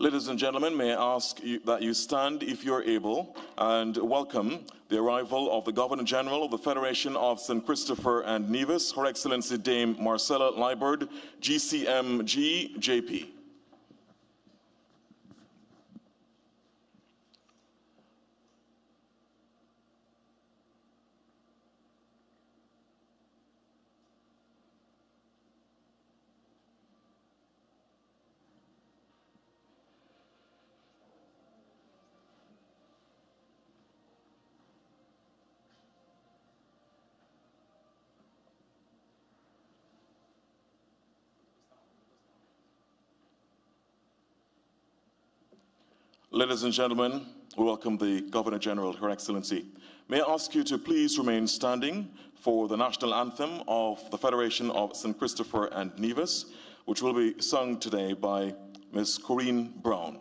Ladies and gentlemen, may I ask you that you stand if you're able and welcome the arrival of the Governor General of the Federation of St. Christopher and Nevis, Her Excellency Dame Marcella Liburd, GCMG, JP. Ladies and gentlemen, we welcome the Governor General, Her Excellency. May I ask you to please remain standing for the national anthem of the Federation of St. Christopher and Nevis, which will be sung today by Ms. Corinne Brown.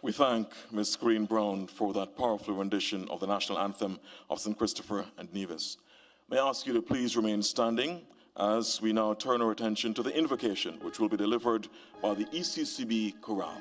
We thank Ms. Corinne Brown for that powerful rendition of the national anthem of St. Christopher and Nevis. May I ask you to please remain standing as we now turn our attention to the invocation, which will be delivered by the ECCB Chorale.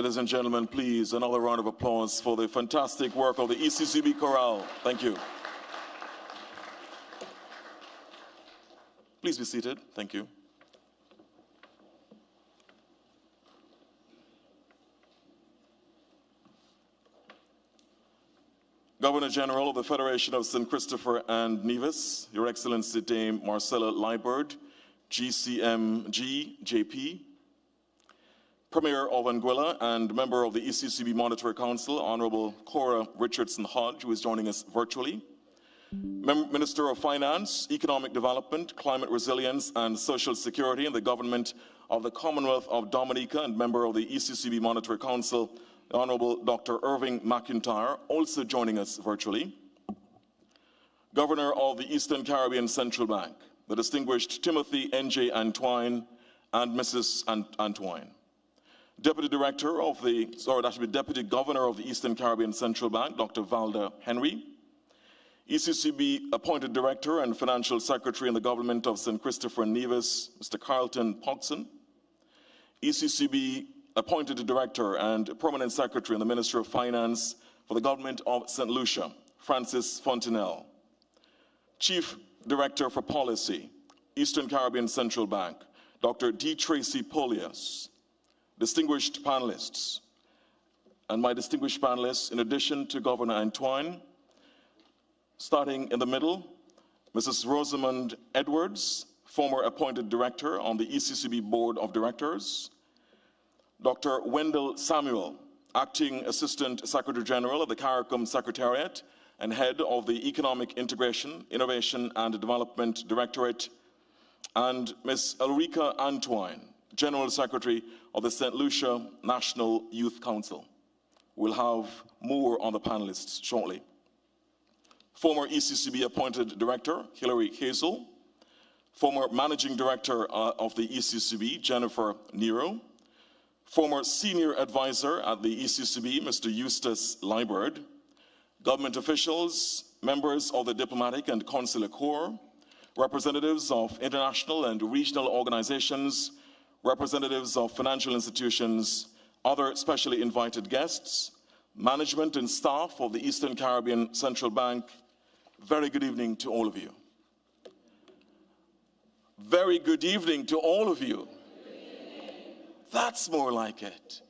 ladies and gentlemen, please, another round of applause for the fantastic work of the ECCB Chorale. Thank you. Please be seated. Thank you. Governor General of the Federation of St. Christopher and Nevis, Your Excellency Dame Marcella Liburd, GCMG JP, Premier of Anguilla and member of the ECCB Monetary Council, Honorable Cora Richardson Hodge, who is joining us virtually, Minister of Finance, Economic Development, Climate Resilience and Social Security in the Government of the Commonwealth of Dominica and member of the ECCB Monetary Council, the Honorable Dr. Irving McIntyre, also joining us virtually, Governor of the Eastern Caribbean Central Bank, the distinguished Timothy N.J. Antwine and Mrs. Antwine, Deputy Governor of the Eastern Caribbean Central Bank, Dr. Valda Henry, ECCB Appointed Director and Financial Secretary in the Government of St. Christopher and Nevis, Mr. Carlton Pogson, ECCB Appointed Director and Permanent Secretary in the Ministry of Finance for the Government of St. Lucia, Francis Fontenelle, Chief Director for Policy, Eastern Caribbean Central Bank, Dr. D. Tracy Polias, distinguished panelists, and my distinguished panelists, in addition to Governor Antwine, starting in the middle, Mrs. Rosamond Edwards, former appointed director on the ECCB Board of Directors, Dr. Wendell Samuel, acting Assistant Secretary General of the CARICOM Secretariat and head of the Economic Integration, Innovation and Development Directorate, and Ms. Ulrika Antwine, General Secretary of the St. Lucia National Youth Council. We'll have more on the panelists shortly. Former ECCB Appointed Director, Hilary Hazel, former Managing Director of the ECCB, Jennifer Nero, former Senior Advisor at the ECCB, Mr. Eustace Liburd, government officials, members of the Diplomatic and Consular Corps, representatives of international and regional organizations, representatives of financial institutions, other specially invited guests, management and staff of the Eastern Caribbean Central Bank, very good evening to all of you. Very good evening to all of you. That's more like it.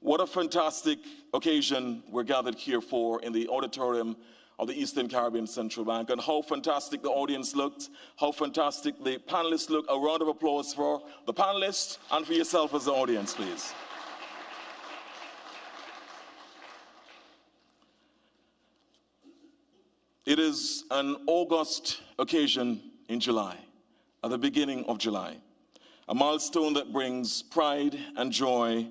What a fantastic occasion we're gathered here for in the auditorium of the Eastern Caribbean Central Bank, and how fantastic the audience looked, how fantastic the panelists look. A round of applause for the panelists and for yourself as the audience, please. It is an August occasion in July, at the beginning of July, a milestone that brings pride and joy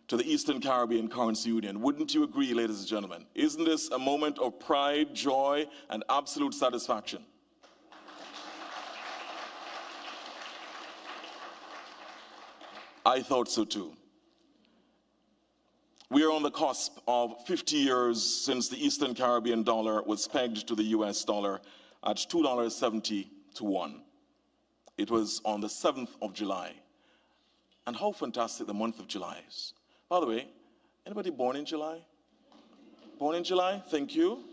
to the Eastern Caribbean Currency Union. Wouldn't you agree, ladies and gentlemen? Isn't this a moment of pride, joy, and absolute satisfaction? I thought so too. We are on the cusp of 50 years since the Eastern Caribbean dollar was pegged to the US dollar at $2.70 to 1. It was on the 7th of July. And how fantastic the month of July is. By the way, anybody born in July? Born in July? Thank you.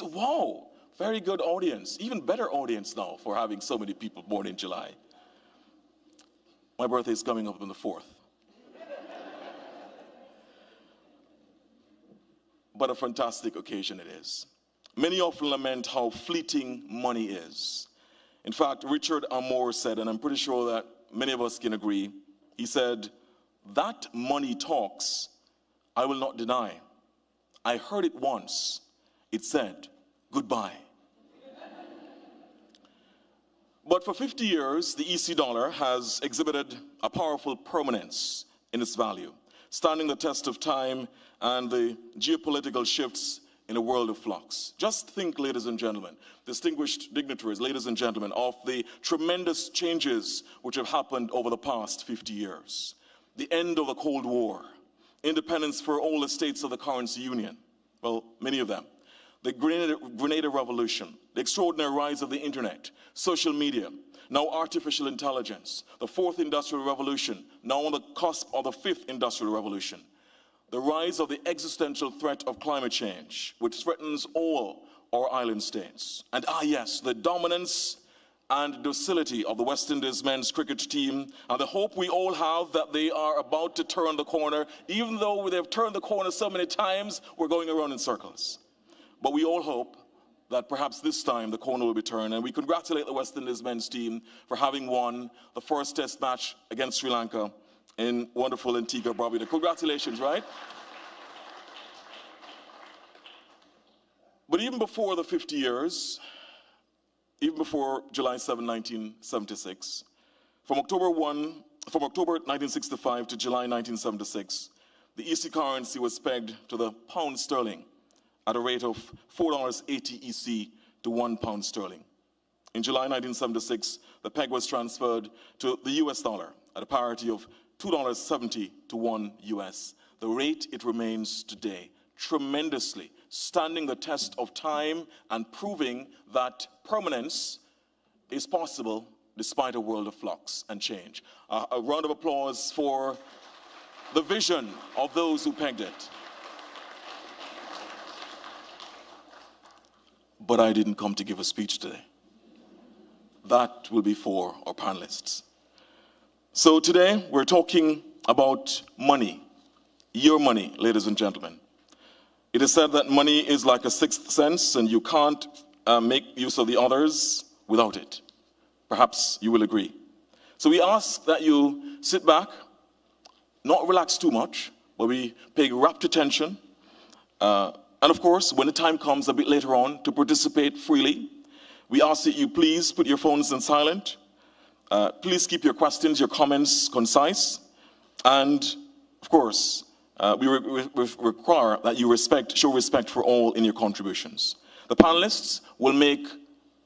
Wow, very good audience. Even better audience now for having so many people born in July. My birthday is coming up on the 4th. But a fantastic occasion it is. Many often lament how fleeting money is. In fact, Richard Amour said, and I'm pretty sure that many of us can agree, he said, "That money talks, I will not deny. I heard it once. It said, goodbye." But for 50 years, the EC dollar has exhibited a powerful permanence in its value, standing the test of time and the geopolitical shifts in a world of flux. Just think, ladies and gentlemen, distinguished dignitaries, ladies and gentlemen, of the tremendous changes which have happened over the past 50 years. The end of the Cold War, independence for all the states of the currency union, well, many of them, the Grenada Revolution, the extraordinary rise of the internet, social media, now artificial intelligence, the fourth industrial revolution, now on the cusp of the fifth industrial revolution, the rise of the existential threat of climate change, which threatens all our island states, and yes, the dominance and docility of the West Indies men's cricket team, and the hope we all have that they are about to turn the corner. Even though they've turned the corner so many times, we're going around in circles. But we all hope that perhaps this time the corner will be turned, and we congratulate the West Indies men's team for having won the first test match against Sri Lanka in wonderful Antigua and Barbuda. Congratulations, right? But even before the 50 years, even before July 7, 1976, from October 1965 to July 1976, the EC currency was pegged to the pound sterling at a rate of $4.80 EC to £1 In July 1976, the peg was transferred to the US dollar at a parity of $2.70 to $1 The rate it remains today, tremendously standing the test of time and proving that permanence is possible despite a world of flux and change. A round of applause for the vision of those who pegged it. But I didn't come to give a speech today. That will be for our panelists. So today we're talking about money, your money, ladies and gentlemen. It is said that money is like a sixth sense and you can't make use of the others without it. Perhaps you will agree. So we ask that you sit back, not relax too much, but we pay rapt attention. And of course, when the time comes a bit later on to participate freely, we ask that you please put your phones on silent. Please keep your questions, your comments concise. And of course, we require that you show respect for all in your contributions. The panelists will make,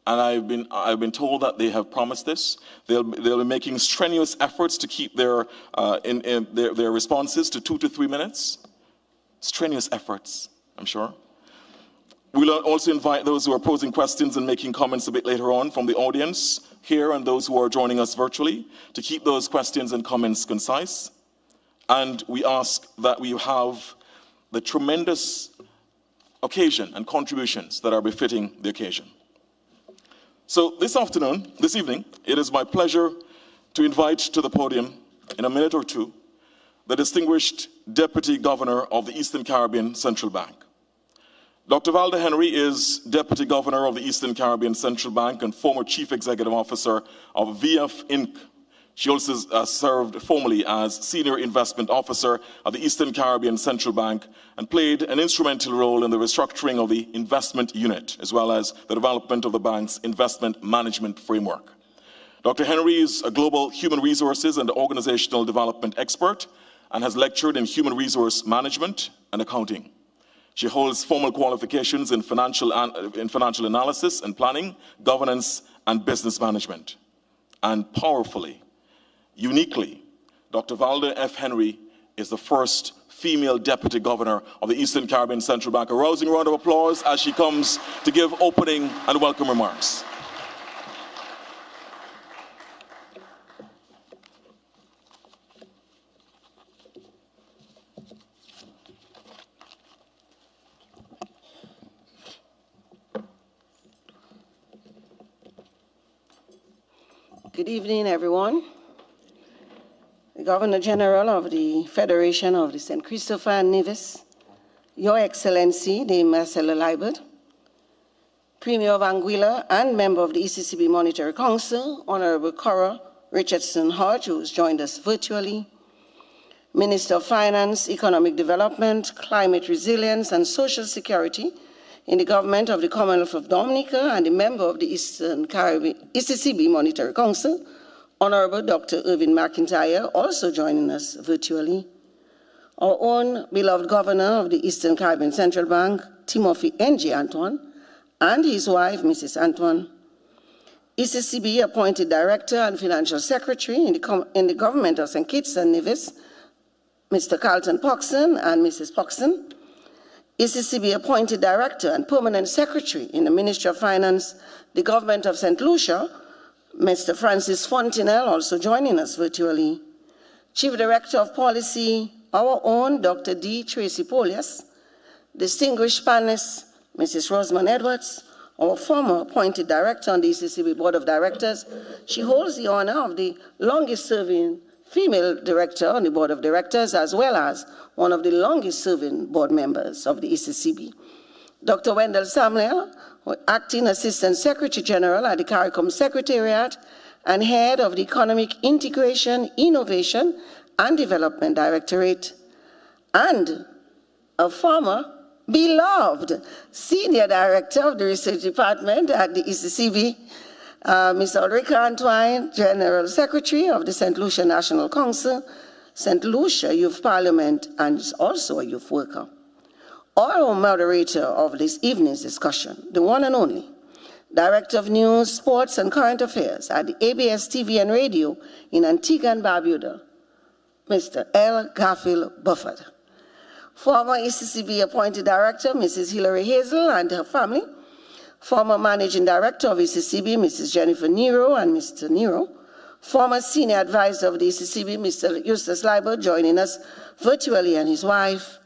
and I've been told that they have promised this, they'll be making strenuous efforts to keep their responses to 2 to 3 minutes. Strenuous efforts, I'm sure. We'll also invite those who are posing questions and making comments a bit later on from the audience here and those who are joining us virtually to keep those questions and comments concise. And we ask that we have the tremendous occasion and contributions that are befitting the occasion. So this evening, it is my pleasure to invite to the podium in a minute or two the distinguished Deputy Governor of the Eastern Caribbean Central Bank. Dr. Valda Henry is Deputy Governor of the Eastern Caribbean Central Bank and former Chief Executive Officer of VF Inc. She also served formerly as Senior Investment Officer of the Eastern Caribbean Central Bank and played an instrumental role in the restructuring of the investment unit, as well as the development of the bank's investment management framework. Dr. Henry is a global human resources and organizational development expert and has lectured in human resource management and accounting. She holds formal qualifications in financial analysis and planning, governance, and business management. And powerfully, uniquely, Dr. Valda F. Henry is the first female Deputy Governor of the Eastern Caribbean Central Bank. A rousing round of applause as she comes to give opening and welcome remarks. Good evening, everyone. The Governor General of the Federation of the St. Christopher and Nevis, Your Excellency, Dame Marcella Liebert, Premier of Anguilla and member of the ECCB Monetary Council, Honorable Cora Richardson Hodge, who has joined us virtually, Minister of Finance, Economic Development, Climate Resilience, and Social Security in the government of the Commonwealth of Dominica and a member of the Eastern Caribbean ECCB Monetary Council, Honorable Dr. Irvin McIntyre, also joining us virtually. Our own beloved Governor of the Eastern Caribbean Central Bank, Timothy N.G. Antoine, and his wife, Mrs. Antoine. ECCB appointed Director and Financial Secretary in the government of St. Kitts and Nevis, Mr. Carlton Poxon and Mrs. Poxon. ECCB appointed Director and Permanent Secretary in the Ministry of Finance, the government of St. Lucia, Mr. Francis Fontenelle, also joining us virtually. Chief Director of Policy, our own Dr. D. Tracy Polias. Distinguished panelists, Mrs. Rosamond Edwards, our former appointed director on the ECCB Board of Directors. She holds the honor of the longest serving female director on the Board of Directors, as well as one of the longest serving board members of the ECCB. Dr. Wendell Samuel, Acting Assistant Secretary General at the CARICOM Secretariat and Head of the Economic Integration, Innovation and Development Directorate, and a former beloved Senior Director of the Research Department at the ECCB, Ms. Ulrika Antoine, General Secretary of the St. Lucia National Council, St. Lucia Youth Parliament, and is also a youth worker. Our moderator of this evening's discussion, the one and only Director of News, Sports, and Current Affairs at the ABS TV and Radio in Antigua and Barbuda, Mr. L. Garfield Buffett. Former ECCB appointed director, Mrs. Hilary Hazel and her family. Former managing director of ECCB, Mrs. Jennifer Nero and Mr. Nero. Former senior advisor of the ECCB, Mr. Eustace Leiber, joining us virtually, and his wife.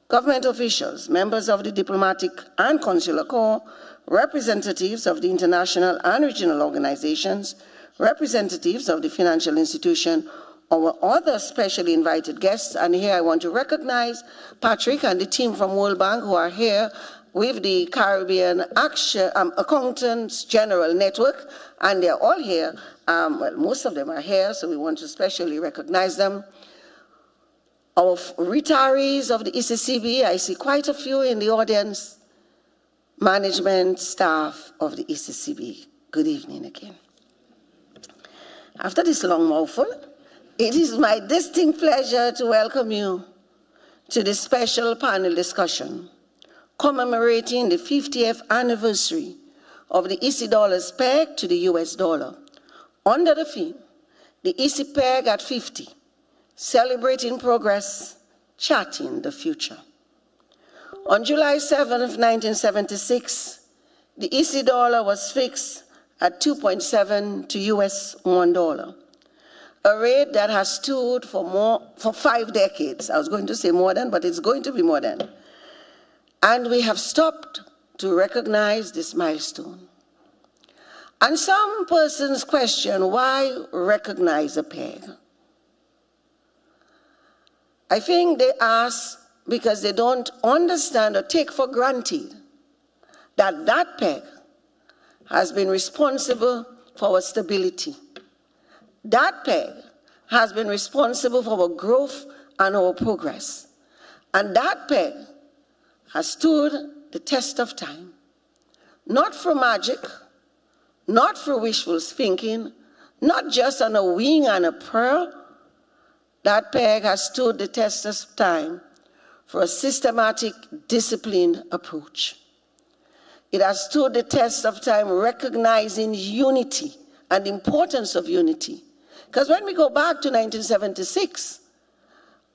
Government officials, members of the diplomatic and consular corps, representatives of the international and regional organizations, representatives of the financial institution, our other specially invited guests, and here I want to recognize Patrick and the team from World Bank who are here with the Caribbean Accountants General Network, and they're all here. Well, most of them are here, so we want to specially recognize them. Our retirees of the ECCB, I see quite a few in the audience. Management staff of the ECCB, good evening again. After this long mouthful, it is my distinct pleasure to welcome you to this special panel discussion commemorating the 50th anniversary of the EC dollar's peg to the US dollar under the theme, the EC peg at 50, celebrating progress, charting the future. On July 7th, 1976, the EC dollar was fixed at 2.7 to US $1, a rate that has stood for 5 decades. I was going to say more than, but it's going to be more than. And we have stopped to recognize this milestone. And some persons question, why recognize a peg? I think they ask because they don't understand or take for granted that that peg has been responsible for our stability. That peg has been responsible for our growth and our progress. And that peg has stood the test of time, not for magic, not for wishful thinking, not just on a wing and a prayer. That peg has stood the test of time for a systematic, disciplined approach. It has stood the test of time recognizing unity and the importance of unity. Because when we go back to 1976,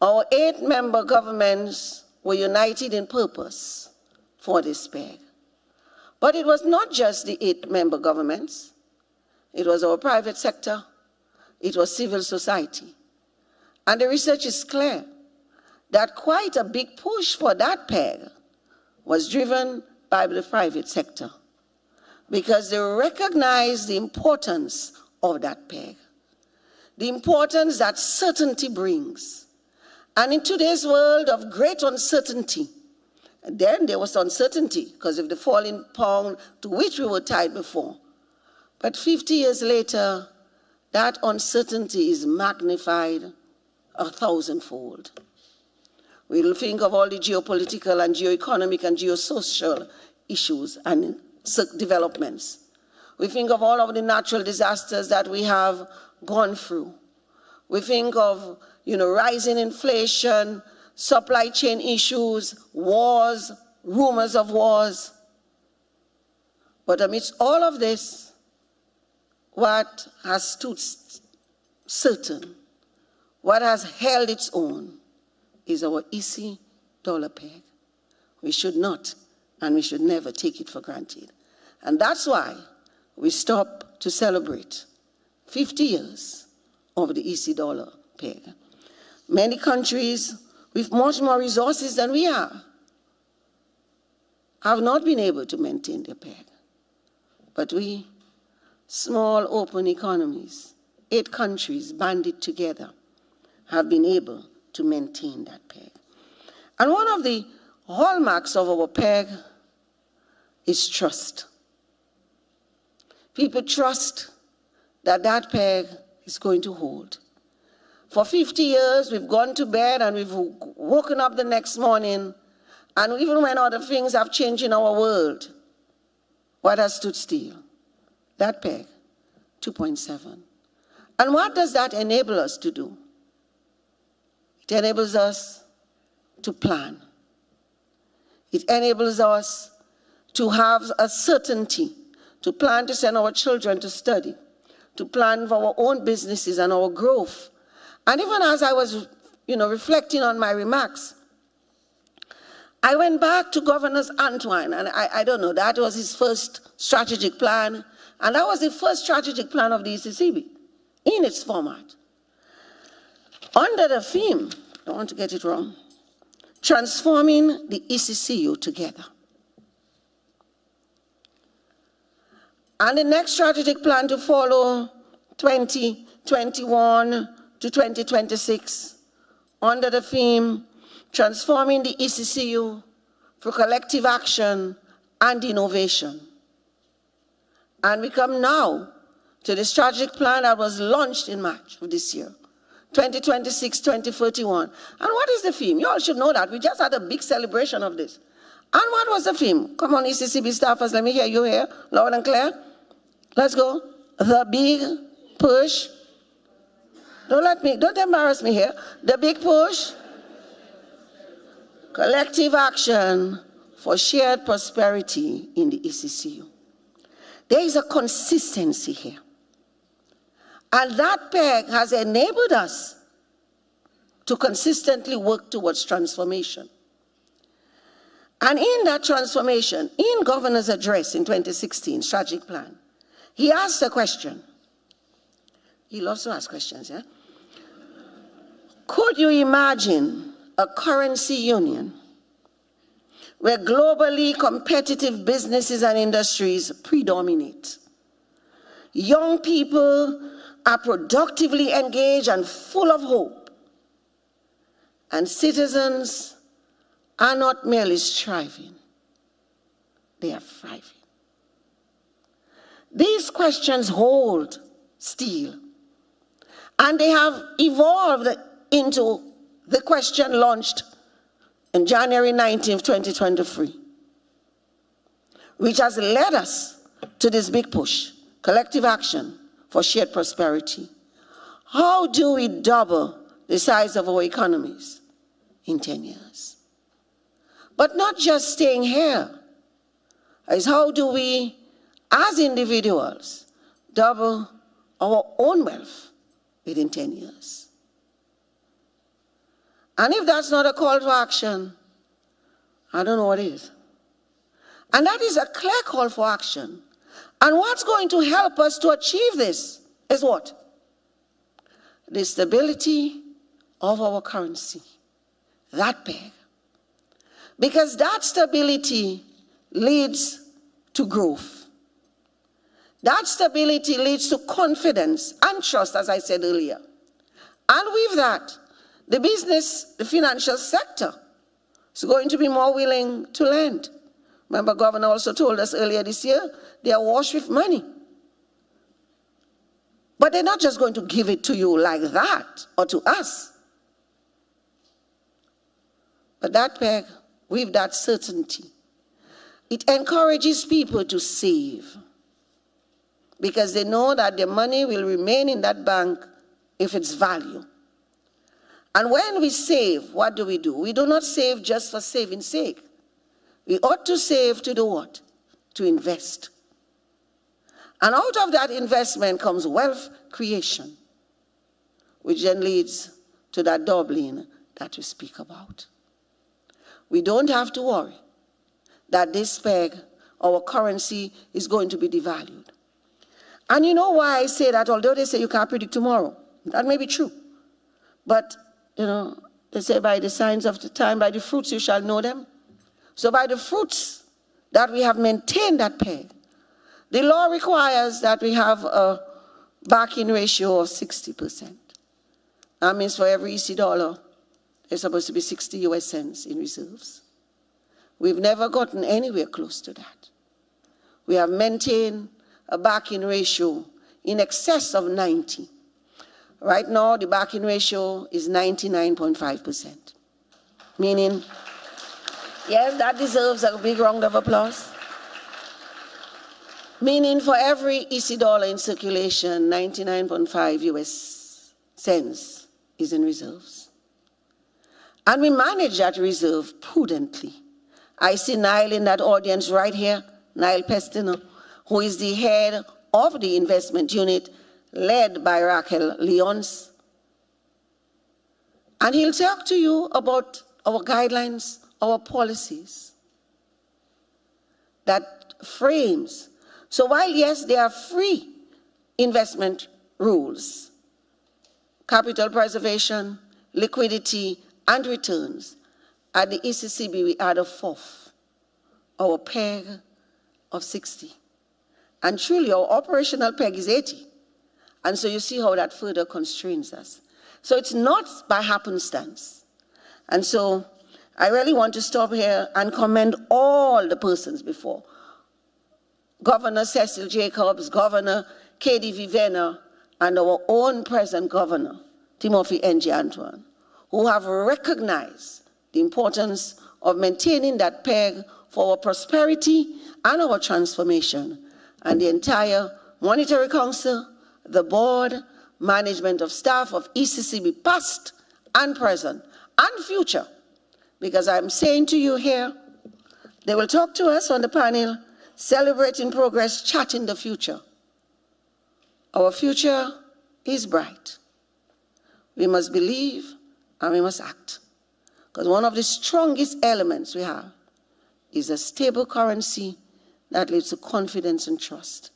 our 8-member governments were united in purpose for this peg. But it was not just the 8-member governments. It was our private sector. It was civil society. And the research is clear that quite a big push for that peg was driven by the private sector because they recognized the importance of that peg, the importance that certainty brings. And in today's world of great uncertainty, then there was uncertainty because of the falling pound to which we were tied before. But 50 years later, that uncertainty is magnified 1,000-fold. We'll think of all the geopolitical and geoeconomic and geosocial issues and developments. We think of all of the natural disasters that we have gone through. We think of, rising inflation, supply chain issues, wars, rumors of wars. But amidst all of this, what has stood certain, what has held its own, is our EC dollar peg. We should not, and we should never take it for granted. And that's why we stop to celebrate 50 years of the EC dollar peg. Many countries with much more resources than we are have not been able to maintain their peg. But we, small open economies, 8 countries banded together, have been able to maintain that peg. And one of the hallmarks of our peg is trust. People trust that that peg is going to hold. For 50 years, we've gone to bed and we've woken up the next morning, and even when other things have changed in our world, what has stood still? That peg, 2.7. And what does that enable us to do? It enables us to plan. It enables us to have a certainty, to plan to send our children to study, to plan for our own businesses and our growth. And even as I was, reflecting on my remarks, I went back to Governor Antoine, and I don't know, that was his first strategic plan, and that was the first strategic plan of the ECCB in its format. Under the theme, I don't want to get it wrong, transforming the ECCU together. And the next strategic plan to follow, 2021 to 2026, under the theme, transforming the ECCU for collective action and innovation. And we come now to the strategic plan that was launched in March of this year, 2026-2031. And what is the theme? You all should know that. We just had a big celebration of this. And what was the theme? Come on, ECCB staffers, let me hear you here, loud and clear. Let's go. The big push. Don't embarrass me here. The big push. Collective action for shared prosperity in the ECCU. There is a consistency here. And that peg has enabled us to consistently work towards transformation. And in that transformation, in Governor's address in 2016, strategic plan, he asked a question. He loves to ask questions, yeah? Could you imagine a currency union where globally competitive businesses and industries predominate? Young people are productively engaged and full of hope. And citizens are not merely striving, they are thriving. These questions hold still, and they have evolved into the question launched on January 19th, 2023, which has led us to this big push, collective action for shared prosperity. How do we double the size of our economies in 10 years? But not just staying here, is how do we, as individuals, double our own wealth within 10 years? And if that's not a call to action, I don't know what is. And that is a clear call for action. And what's going to help us to achieve this is what? The stability of our currency, that peg. Because that stability leads to growth. That stability leads to confidence and trust, as I said earlier. And with that, the business, the financial sector is going to be more willing to lend. Remember, Governor also told us earlier this year, they are awash with money. But they're not just going to give it to you like that, or to us. But that peg, with that certainty, it encourages people to save, because they know that their money will remain in that bank if it's value. And when we save, what do? We do not save just for saving's sake. We ought to save to do what? To invest. And out of that investment comes wealth creation, which then leads to that doubling that we speak about. We don't have to worry that this peg, our currency, is going to be devalued. And you know why I say that? Although they say you can't predict tomorrow, that may be true. But, you know, they say by the signs of the time, by the fruits you shall know them. So by the fruits that we have maintained that peg, the law requires that we have a back-in ratio of 60%. That means for every EC dollar, there's supposed to be 60 US cents in reserves. We've never gotten anywhere close to that. We have maintained a back-in ratio in excess of 90. Right now, the back-in ratio is 99.5%. Meaning, yes, that deserves a big round of applause. Meaning for every EC dollar in circulation, 99.5 US cents is in reserves. And we manage that reserve prudently. I see Niall in that audience right here, Niall Pestino, who is the head of the investment unit led by Raquel Leons. And he'll talk to you about our guidelines, our policies that frames. So while, yes, there are free investment rules, capital preservation, liquidity, and returns, at the ECCB we add a fourth, our peg of 60. And truly our operational peg is 80. And so you see how that further constrains us. So it's not by happenstance. And so I really want to stop here and commend all the persons before. Governor Cecil Jacobs, Governor KDV Venner, and our own present Governor, Timothy N.J. Antoine, who have recognized the importance of maintaining that peg for our prosperity and our transformation, and the entire Monetary Council, the board, management of staff of ECCB, past and present and future. Because I'm saying to you here, they will talk to us on the panel, celebrating progress, charting the future. Our future is bright. We must believe and we must act. Because one of the strongest elements we have is a stable currency that leads to confidence and trust.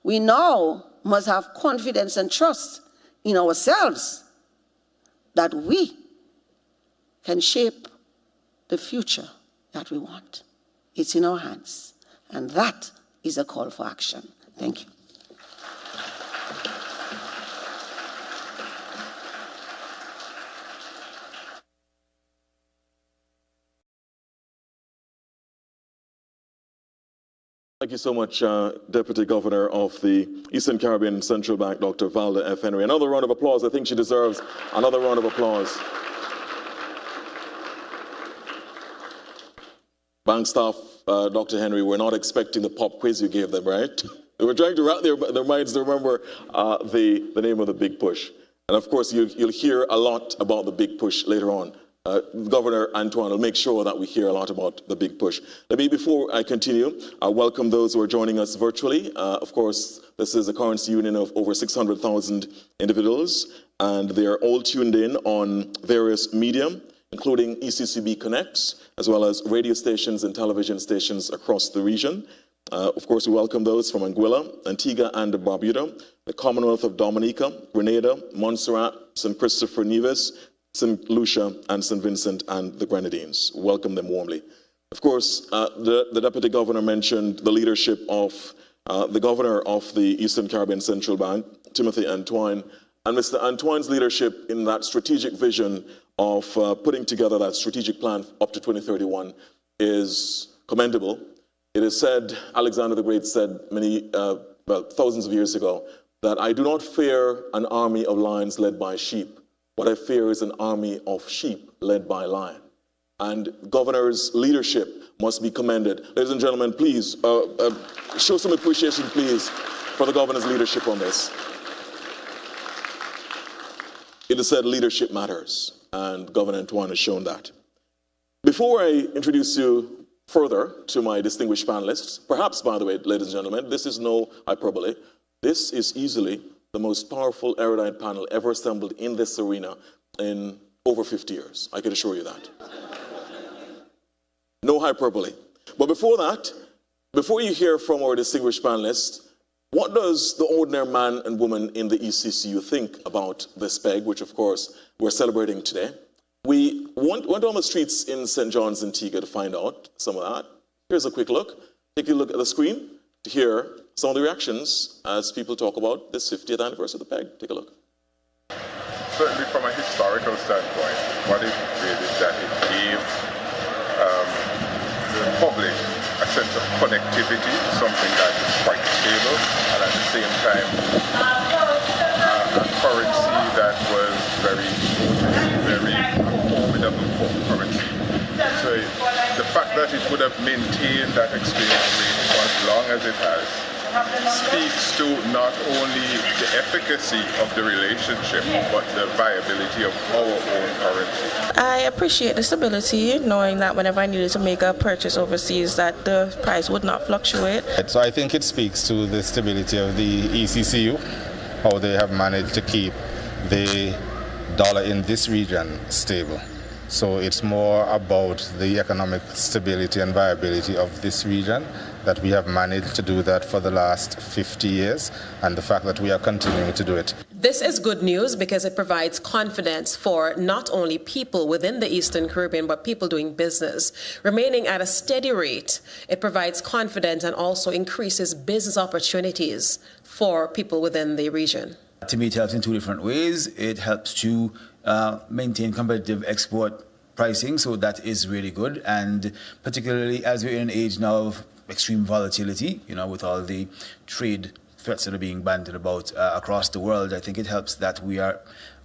We now must have confidence and trust in ourselves that we can shape the future that we want. It's in our hands. And that is a call for action. Thank you. Thank you so much, Deputy Governor of the Eastern Caribbean Central Bank, Dr. Valda F. Henry. Another round of applause. I think she deserves another round of applause. Bank staff, Dr. Henry, were not expecting the pop quiz you gave them, right? They were trying to wrap their minds to remember the name of the big push. And of course, you'll hear a lot about the big push later on. Governor Antoine will make sure that we hear a lot about the big push. Let me, before I continue, I welcome those who are joining us virtually. Of course, this is a currency union of over 600,000 individuals, and they are all tuned in on various media, including ECCB Connects, as well as radio stations and television stations across the region. Of course, we welcome those from Anguilla, Antigua and Barbuda, the Commonwealth of Dominica, Grenada, Montserrat, St. Christopher Nevis, St. Lucia, and St. Vincent and the Grenadines. Welcome them warmly. Of course, the Deputy Governor mentioned the leadership of the Governor of the Eastern Caribbean Central Bank, Timothy Antoine, and Mr. Antoine's leadership in that strategic vision of putting together that strategic plan up to 2031 is commendable. It is said, Alexander the Great said thousands of years ago, that I do not fear an army of lions led by sheep. What I fear is an army of sheep led by lion. And governor's leadership must be commended. Ladies and gentlemen, please show some appreciation, please, for the governor's leadership on this. It is said leadership matters, and Governor Antoine has shown that. Before I introduce you further to my distinguished panelists, perhaps, by the way, ladies and gentlemen, this is no hyperbole. This is easily the most powerful erudite panel ever assembled in this arena in over 50 years. I can assure you that. No hyperbole. But before that, before you hear from our distinguished panelists, What does the ordinary man and woman in the ECCU think about this peg, which of course we're celebrating today? We went on the streets in St. John's, Antigua to find out some of that. Here's a quick look. Take a look at the screen to hear some of the reactions as people talk about this 50th anniversary of the peg. Take a look. Certainly from a historical standpoint, what it did is that it gave the public a sense of connectivity, something that is quite stable, and at the same time a currency that was very formidable currency. So the fact that it would have maintained that exchange rate for as long as it has speaks to not only the efficacy of the relationship, but the viability of our own currency. I appreciate the stability, knowing that whenever I needed to make a purchase overseas, that the price would not fluctuate. So I think it speaks to the stability of the ECCU, how they have managed to keep the dollar in this region stable. So it's more about the economic stability and viability of this region, that we have managed to do that for the last 50 years, and the fact that we are continuing to do it. This is good news because it provides confidence for not only people within the Eastern Caribbean, but people doing business. Remaining at a steady rate, it provides confidence and also increases business opportunities for people within the region. To me, it helps in two different ways. It helps to maintain competitive export pricing, so that is really good. And particularly as we're in an age now of extreme volatility, with all the trade threats that are being bandied about across the world, I think it helps that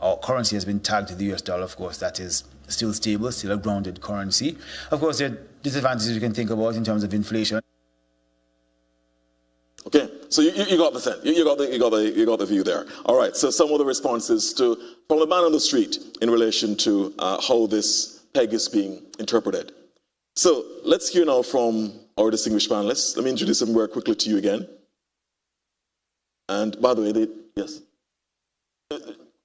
our currency has been tagged to the US dollar. Of course, that is still stable, still a grounded currency. Of course, there are disadvantages you can think about in terms of inflation. Okay, so you got the sense. You got the view there. All right. So some of the responses from the man on the street in relation to how this peg is being interpreted. So let's hear now from our distinguished panelists. Let me introduce them very quickly to you again. And by the way, yes.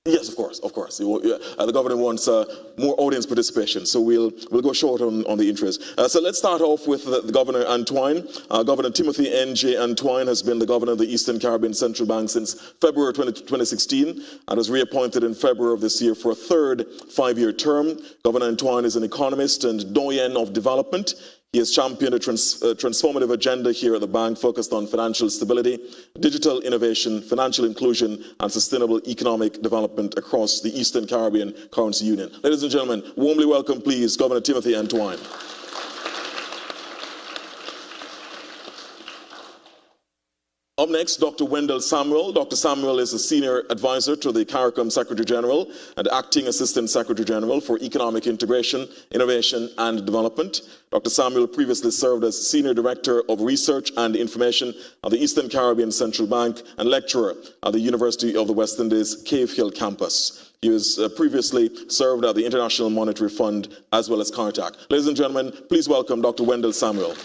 Yes, of course. The governor wants more audience participation, so we'll go short on the interest. So let's start off with the Governor Antoine. Governor Timothy N.J. Antoine has been the governor of the Eastern Caribbean Central Bank since February 2016 and was reappointed in February of this year for a third 5-year term. Governor Antoine is an economist and doyen of development. He has championed a transformative agenda here at the bank focused on financial stability, digital innovation, financial inclusion, and sustainable economic development across the Eastern Caribbean Currency Union. Ladies and gentlemen, warmly welcome, please, Governor Timothy Antoine. Up next, Dr. Wendell Samuel. Dr. Samuel is a senior advisor to the CARICOM Secretary General and acting Assistant Secretary General for Economic Integration, Innovation and Development. Dr. Samuel previously served as Senior Director of Research and Information at the Eastern Caribbean Central Bank and lecturer at the University of the West Indies Cave Hill campus. He was previously served at the International Monetary Fund as well as CARTAC. Ladies and gentlemen, please welcome Dr. Wendell Samuel.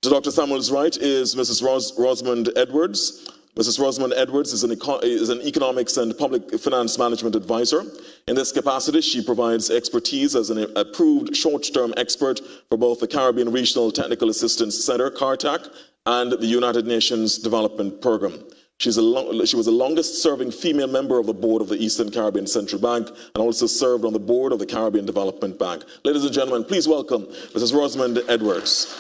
To Dr. Samuel's right is Mrs. Rosamond Edwards. Mrs. Rosamond Edwards is an economics and public finance management advisor. In this capacity, she provides expertise as an approved short-term expert for both the Caribbean Regional Technical Assistance Center, CARTAC, and the United Nations Development Program. She was the longest-serving female member of the board of the Eastern Caribbean Central Bank and also served on the board of the Caribbean Development Bank. Ladies and gentlemen, please welcome Mrs. Rosamond Edwards.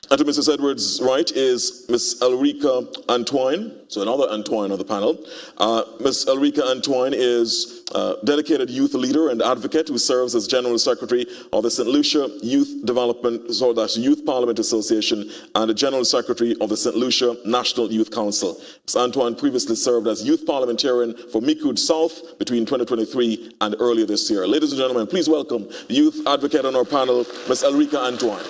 And to Mrs. Edwards' right is Ms. Elrica Antoine, so another Antoine on the panel. Ms. Elrica Antoine is a dedicated youth leader and advocate who serves as General Secretary of the St. Lucia Youth Development, so that's Youth Parliament Association, and the General Secretary of the St. Lucia National Youth Council. Ms. Antoine previously served as Youth Parliamentarian for Micoud South between 2023 and earlier this year. Ladies and gentlemen, please welcome the youth advocate on our panel, Ms. Elrica Antoine.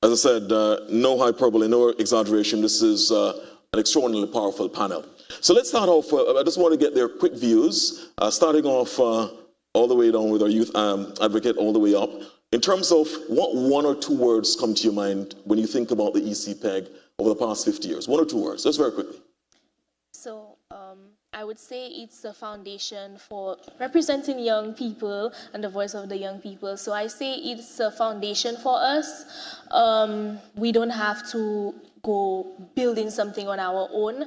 As I said, no hyperbole, no exaggeration. This is an extraordinarily powerful panel. So let's start off, I just want to get their quick views, starting off all the way down with our youth advocate all the way up. In terms of what 1 or 2 words come to your mind when you think about the EC PEG over the past 50 years? 1 or 2 words, just very quickly. So I would say it's a foundation for representing young people and the voice of the young people. So I say it's a foundation for us. We don't have to go building something on our own.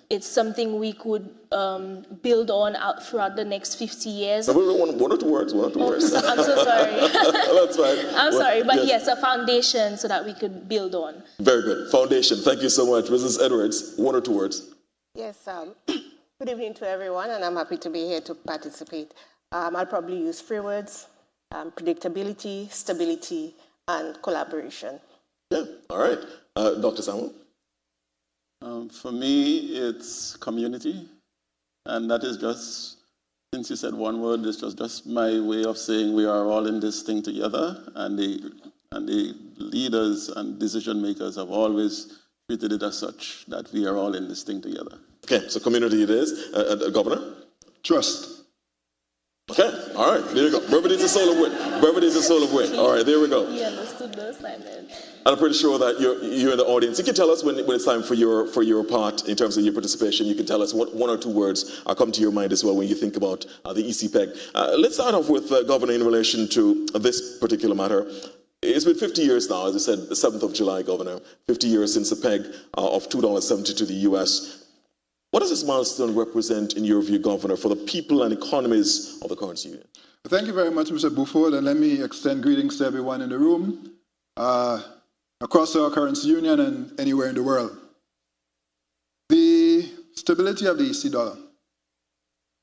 It's something we could build on out throughout the next 50 years. One or two words, I'm so sorry. That's fine. I'm sorry, but yes, a foundation so that we could build on. Very good. Foundation. Thank you so much. Mrs. Edwards, one or two words. Yes, good evening to everyone, and I'm happy to be here to participate. I'll probably use 3 words: predictability, stability, and collaboration. Yeah, all right. Dr. Samuel? For me, it's community, and that is just, since you said one word, it's just my way of saying we are all in this thing together, and the leaders and decision makers have always treated it as such, that we are all in this thing together. Okay, so community it is. Governor? Trust. Okay, all right, there you go. Brevity is the soul of wit. Brevity is the soul of wit. All right, there we go. He understood the assignment. And I'm pretty sure that you're in the audience. You can tell us when it's time for your part in terms of your participation. You can tell us what 1 or 2 words come to your mind as well when you think about the ECPEG. Let's start off with Governor in relation to this particular matter. It's been 50 years now, as I said, the 7th of July, Governor. 50 years since the peg of $2.70 to the U.S. What does this milestone represent, in your view, Governor, for the people and economies of the currency union? Thank you very much, Mr. Buford, and let me extend greetings to everyone in the room, across our currency union and anywhere in the world. The stability of the EC dollar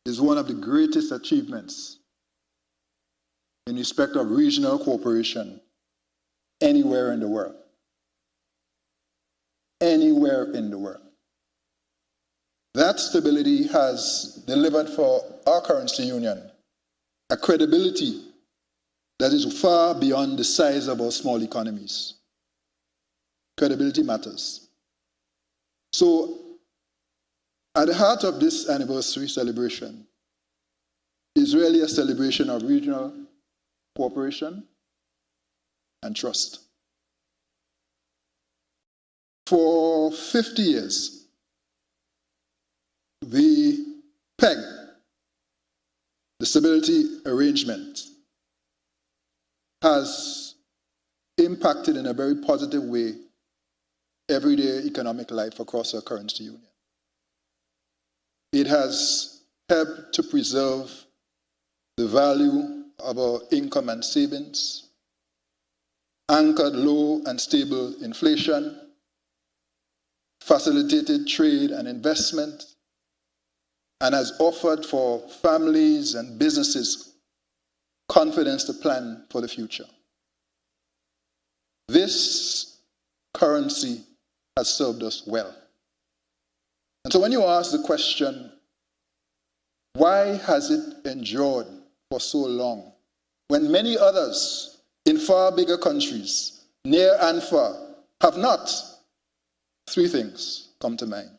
is one of the greatest achievements in respect of regional cooperation anywhere in the world. Anywhere in the world. That stability has delivered for our currency union a credibility that is far beyond the size of our small economies. Credibility matters. So, at the heart of this anniversary celebration is really a celebration of regional cooperation and trust. For 50 years, the PEG, the stability arrangement, has impacted in a very positive way everyday economic life across our currency union. It has helped to preserve the value of our income and savings, anchored low and stable inflation, facilitated trade and investment, and has offered for families and businesses confidence to plan for the future. This currency has served us well. And so when you ask the question, why has it endured for so long, when many others in far bigger countries, near and far, have not? 3 things come to mind.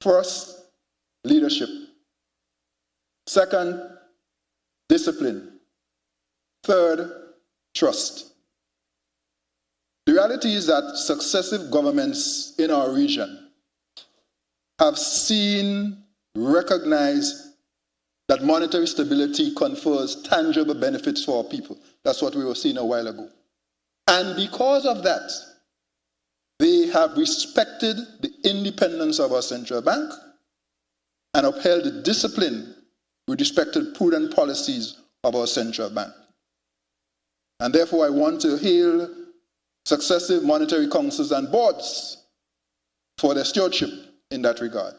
First, leadership. Second, discipline. Third, trust. The reality is that successive governments in our region have seen, recognized that monetary stability confers tangible benefits for our people. That's what we were seeing a while ago. And because of that, they have respected the independence of our central bank and upheld the discipline with respect to prudent policies of our central bank. And therefore, I want to hail successive monetary councils and boards for their stewardship in that regard.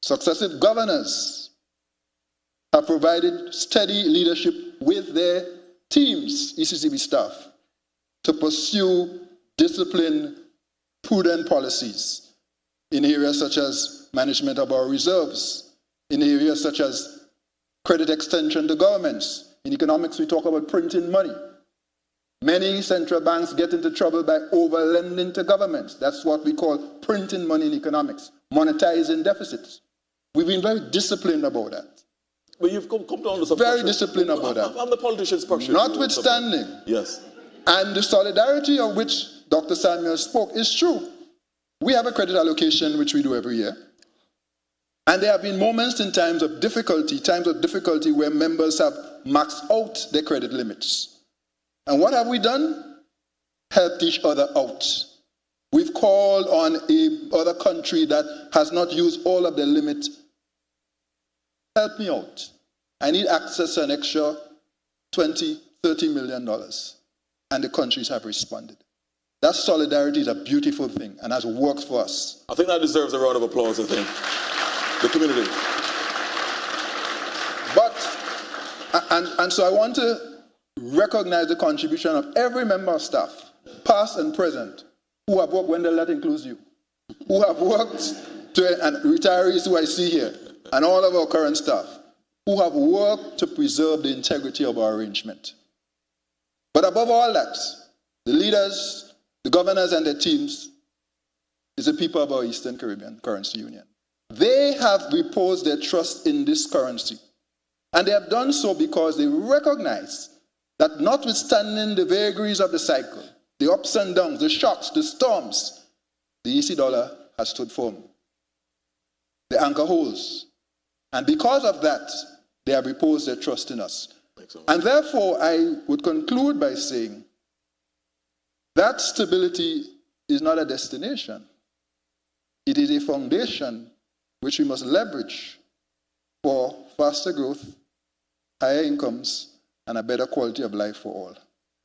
Successive governors have provided steady leadership with their teams, ECCB staff, to pursue disciplined, prudent policies in areas such as management of our reserves, in areas such as credit extension to governments. In economics, we talk about printing money. Many central banks get into trouble by over-lending to governments. That's what we call printing money in economics, monetizing deficits. We've been very disciplined about that. But you've come down to some very pressure. Disciplined about that. I'm the politician's pressure. Notwithstanding. Yes. And the solidarity of which Dr. Samuel spoke is true. We have a credit allocation which we do every year. And there have been moments in times of difficulty where members have maxed out their credit limits. And what have we done? Helped each other out. We've called on other country that has not used all of their limit. Help me out. I need access to an extra $20, $30 million. And the countries have responded. That solidarity is a beautiful thing and has worked for us. I think that deserves a round of applause, I think. The community. But, and so I want to recognize the contribution of every member of staff, past and present, who have worked, Wendell, that includes you, who have worked, and retirees who I see here, and all of our current staff, who have worked to preserve the integrity of our arrangement. But above all that, the leaders, the governors and their teams is the people of our Eastern Caribbean Currency Union. They have reposed their trust in this currency. And they have done so because they recognize that notwithstanding the vagaries of the cycle, the ups and downs, the shocks, the storms, the EC dollar has stood firm. The anchor holds. And because of that, they have reposed their trust in us. And therefore, I would conclude by saying that stability is not a destination. It is a foundation which we must leverage for faster growth, higher incomes, and a better quality of life for all.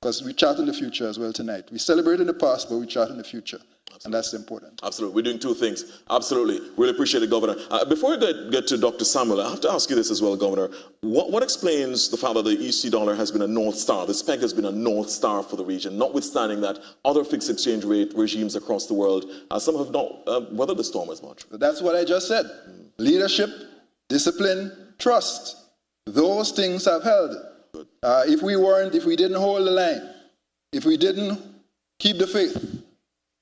Because we chart in the future as well tonight. We celebrate in the past, but we chart in the future. Absolutely. And that's important. Absolutely. We're doing two things. Absolutely. Really appreciate it, Governor. Before I get to Dr. Samuel, I have to ask you this as well, Governor. What explains the fact that the EC dollar has been a North Star? The SPEG has been a North Star for the region, notwithstanding that other fixed exchange rate regimes across the world, some have not weathered the storm as much. That's what I just said. Leadership, discipline, trust. Those things have held. If we didn't hold the line, if we didn't keep the faith,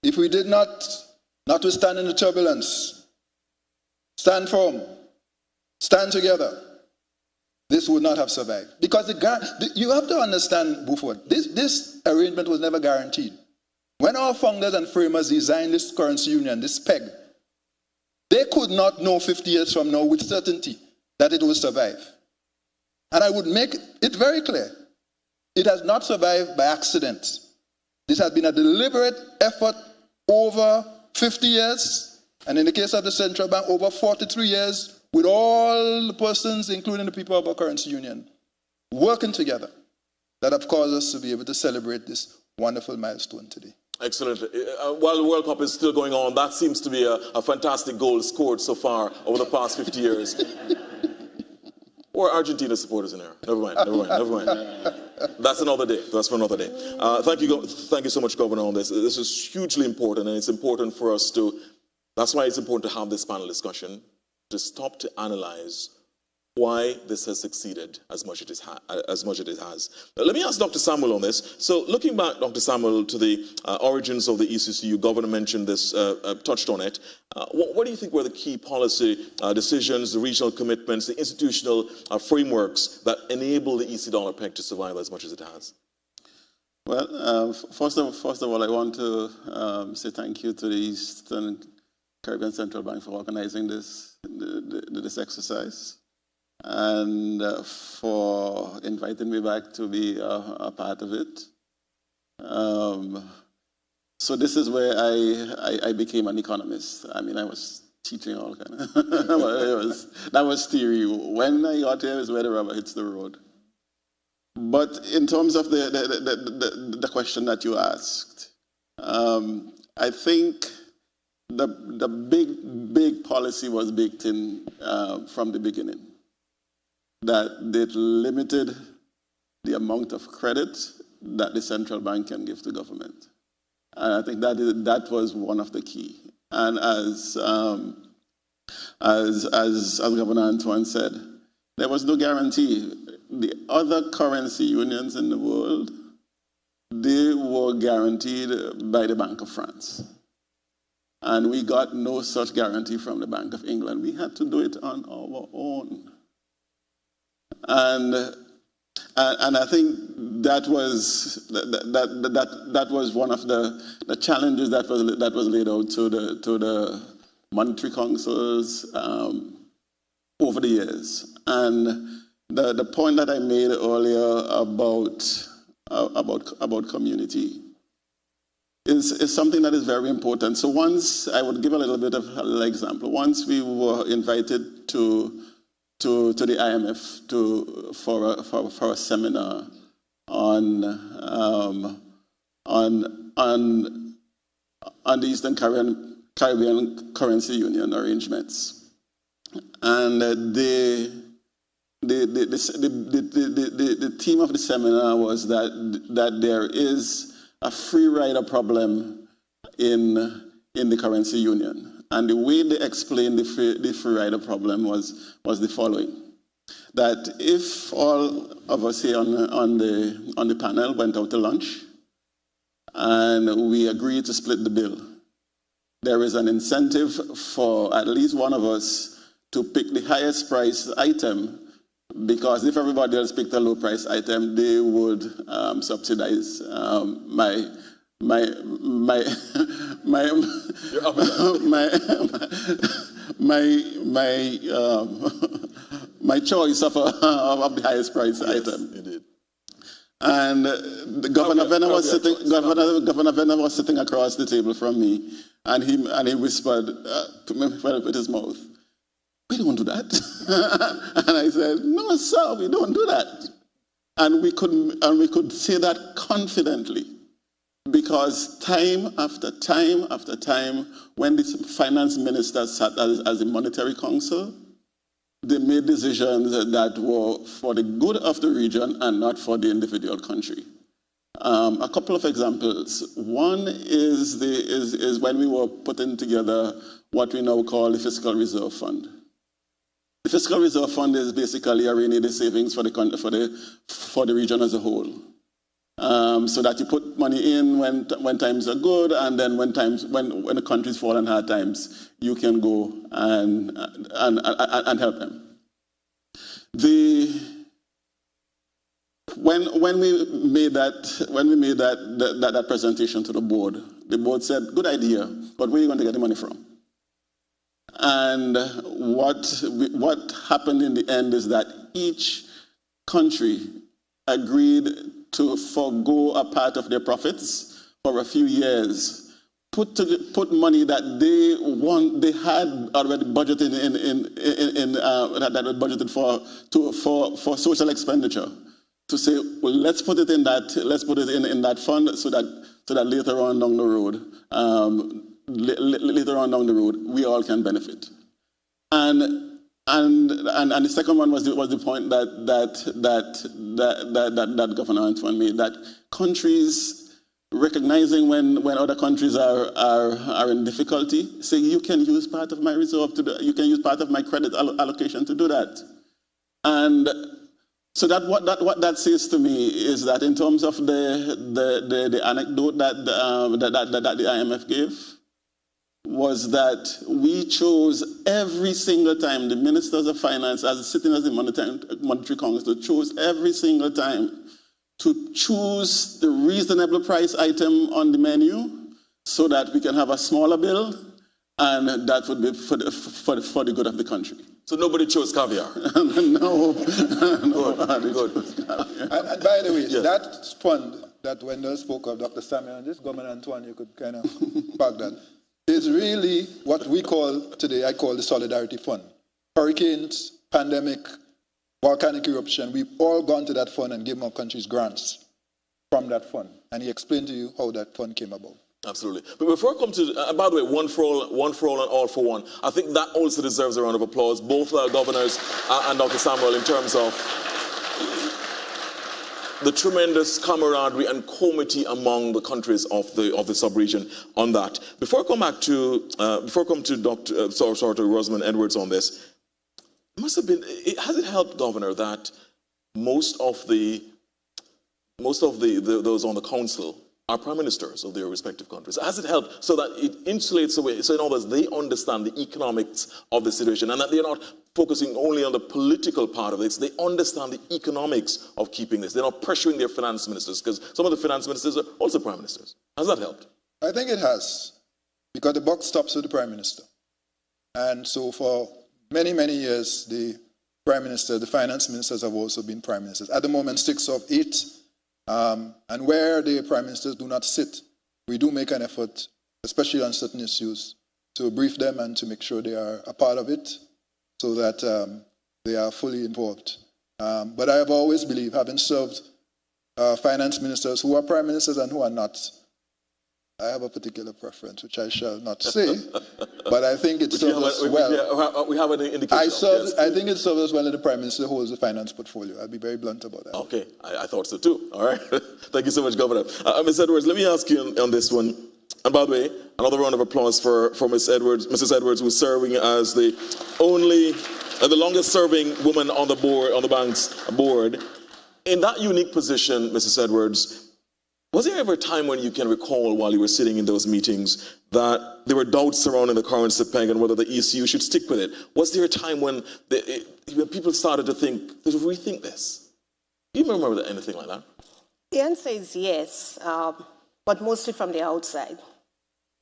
if we did not, notwithstanding the turbulence, stand firm, stand together, this would not have survived. Because you have to understand, Buford, this arrangement was never guaranteed. When our founders and framers designed this currency union, this PEG, they could not know 50 years from now with certainty that it would survive. And I would make it very clear, it has not survived by accident. This has been a deliberate effort over 50 years, and in the case of the central bank, over 43 years, with all the persons, including the people of our currency union, working together, that have caused us to be able to celebrate this wonderful milestone today. Excellent. While the World Cup is still going on, that seems to be a fantastic goal scored so far over the past 50 years. Or Argentina supporters in there. Never mind. That's another day. That's for another day. Thank you so much, Governor, on this. This is hugely important, and it's important for us to, that's why it's important to have this panel discussion, to stop to analyze why this has succeeded as much as it has. Let me ask Dr. Samuel on this. So looking back, Dr. Samuel, to the origins of the ECCU, Governor mentioned this, touched on it. What do you think were the key policy decisions, the regional commitments, the institutional frameworks that enable the EC dollar peg to survive as much as it has? Well, first of all, I want to say thank you to the Eastern Caribbean Central Bank for organizing this exercise, and for inviting me back to be a part of it. So this is where I became an economist. I mean, I was teaching all kind of, that was theory. When I got here is where the rubber hits the road. But in terms of the question that you asked, I think the big policy was baked in from the beginning, that it limited the amount of credit that the central bank can give to government. And I think that was one of the key. And as Governor Antoine said, there was no guarantee. The other currency unions in the world, they were guaranteed by the Bank of France. And we got no such guarantee from the Bank of England. We had to do it on our own. And I think that was one of the challenges that was laid out to the monetary councils, over the years. And the point that I made earlier about community is something that is very important. So once, I would give a little bit of an example. Once we were invited to the IMF for a seminar on the Eastern Caribbean Currency Union arrangements, and the theme of the seminar was that there is a free rider problem in the currency union, and the way they explained the free rider problem was the following: that if all of us here on the panel went out to lunch and we agreed to split the bill, there is an incentive for at least one of us to pick the highest price item, because if everybody else picked a low price item, they would subsidize my choice of the highest price item. Indeed. And the Governor Venner was sitting across the table from me, and he whispered to me with his mouth, "We don't do that." And I said, "No, sir, we don't do that." And we could say that confidently, because time after time after time, when the finance minister sat as the monetary council, they made decisions that were for the good of the region and not for the individual country. A couple of examples. One is when we were putting together what we now call the Fiscal Reserve Fund. The Fiscal Reserve Fund is basically a rainy day savings for the region as a whole. So that you put money in when times are good, and then when the countries fall in hard times, you can go and help them. When we made that presentation to the board said, "Good idea, but where are you going to get the money from?" And what happened in the end is that each country agreed to forego a part of their profits for a few years, put money that they had already budgeted for social expenditure, to say, well, let's put it in that fund so that later on down the road we all can benefit. And the second one was the point that Governor Antoine made, that countries recognizing when other countries are in difficulty, say, you can use part of my reserve you can use part of my credit allocation to do that. And so what that says to me is that in terms of the anecdote that the IMF gave, was that we chose every single time, the ministers of finance, as sitting as the monetary council, chose every single time to choose the reasonable price item on the menu so that we can have a smaller bill, and that would be for the good of the country. So nobody chose caviar? No. Good. And by the way, yes, that fund that Wendell spoke of, Dr. Samuel, and this Governor Antoine, you could kind of back that, is really what we call today, I call the Solidarity Fund. Hurricanes, pandemic, volcanic eruption, we've all gone to that fund and given our countries grants from that fund. And he explained to you how that fund came about. Absolutely. But before I come to, by the way, one for all and all for one, I think that also deserves a round of applause, both governors and Dr. Samuel, in terms of the tremendous camaraderie and comity among the countries of the sub-region on that. Before I come back to Rosamond Edwards on this, it must have been. Has it helped, Governor, that most of those on the council are prime ministers of their respective countries? Has it helped so that it insulates away, so in other words, they understand the economics of the situation, and that they're not focusing only on the political part of this, they understand the economics of keeping this. They're not pressuring their finance ministers, because some of the finance ministers are also prime ministers. Has that helped? I think it has, because the buck stops with the prime minister. And so for many, many years, the Prime Minister, the finance ministers have also been Prime Ministers. At the moment, 6 of 8. And where the Prime Ministers do not sit, we do make an effort, especially on certain issues, to brief them and to make sure they are a part of it so that they are fully involved. But I have always believed, having served finance ministers who are Prime Ministers and who are not, I have a particular preference, which I shall not say, but I think it serves us well. We have an indication. I think it serves us well that the Prime Minister holds the finance portfolio. I'll be very blunt about that. Okay, I thought so too. All right. Thank you so much, Governor. Ms. Edwards, let me ask you on this one. And by the way, another round of applause for Ms. Edwards, Mrs. Edwards, who's serving as the longest serving woman on the board, on the bank's board. In that unique position, Mrs. Edwards, was there ever a time when you can recall while you were sitting in those meetings that there were doubts surrounding the currency peg and whether the ECU should stick with it? Was there a time when people started to think, did we rethink this? Do you remember anything like that? The answer is yes, but mostly from the outside.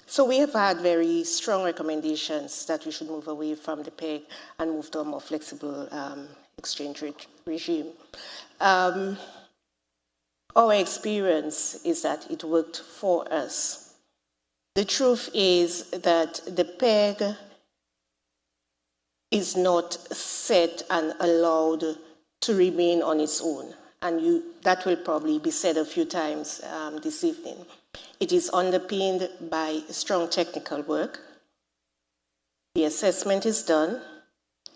So we have had very strong recommendations that we should move away from the peg and move to a more flexible exchange regime. Our experience is that it worked for us. The truth is that the peg is not set and allowed to remain on its own. And that will probably be said a few times this evening. It is underpinned by strong technical work. The assessment is done.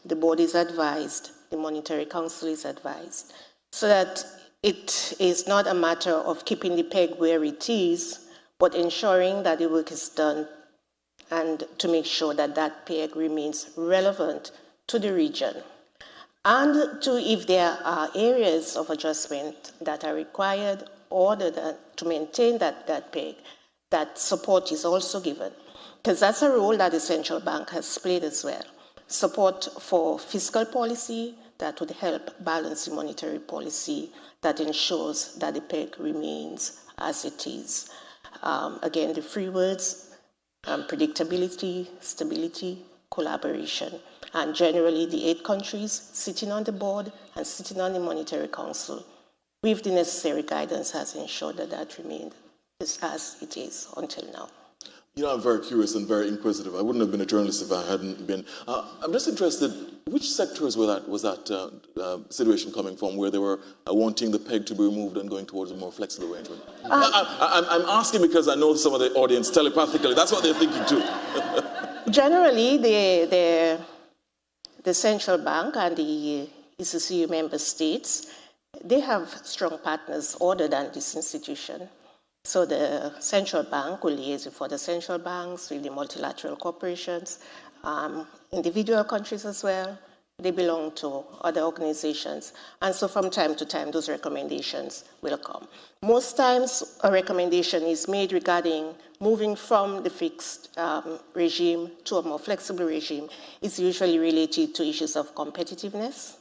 The board is advised. The Monetary Council is advised. So that it is not a matter of keeping the peg where it is, but ensuring that the work is done and to make sure that that peg remains relevant to the region. And if there are areas of adjustment that are required to maintain that peg, that support is also given. Because that's a role that the central bank has played as well. Support for fiscal policy that would help balance the monetary policy that ensures that the peg remains as it is. Again, the three words, predictability, stability, collaboration. And generally, the 8 countries sitting on the board and sitting on the Monetary Council with the necessary guidance has ensured that that remained as it is until now. You know, I'm very curious and very inquisitive. I wouldn't have been a journalist if I hadn't been. I'm just interested, which sectors was that situation coming from, where they were wanting the peg to be removed and going towards a more flexible arrangement? I'm asking because I know some of the audience telepathically, that's what they're thinking too. Generally, the central bank and the ECCU member states, they have strong partners other than this institution. So the central bank will liaise with other central banks, with the multilateral corporations, individual countries as well. They belong to other organizations. And so from time to time, those recommendations will come. Most times, a recommendation is made regarding moving from the fixed regime to a more flexible regime. It's usually related to issues of competitiveness,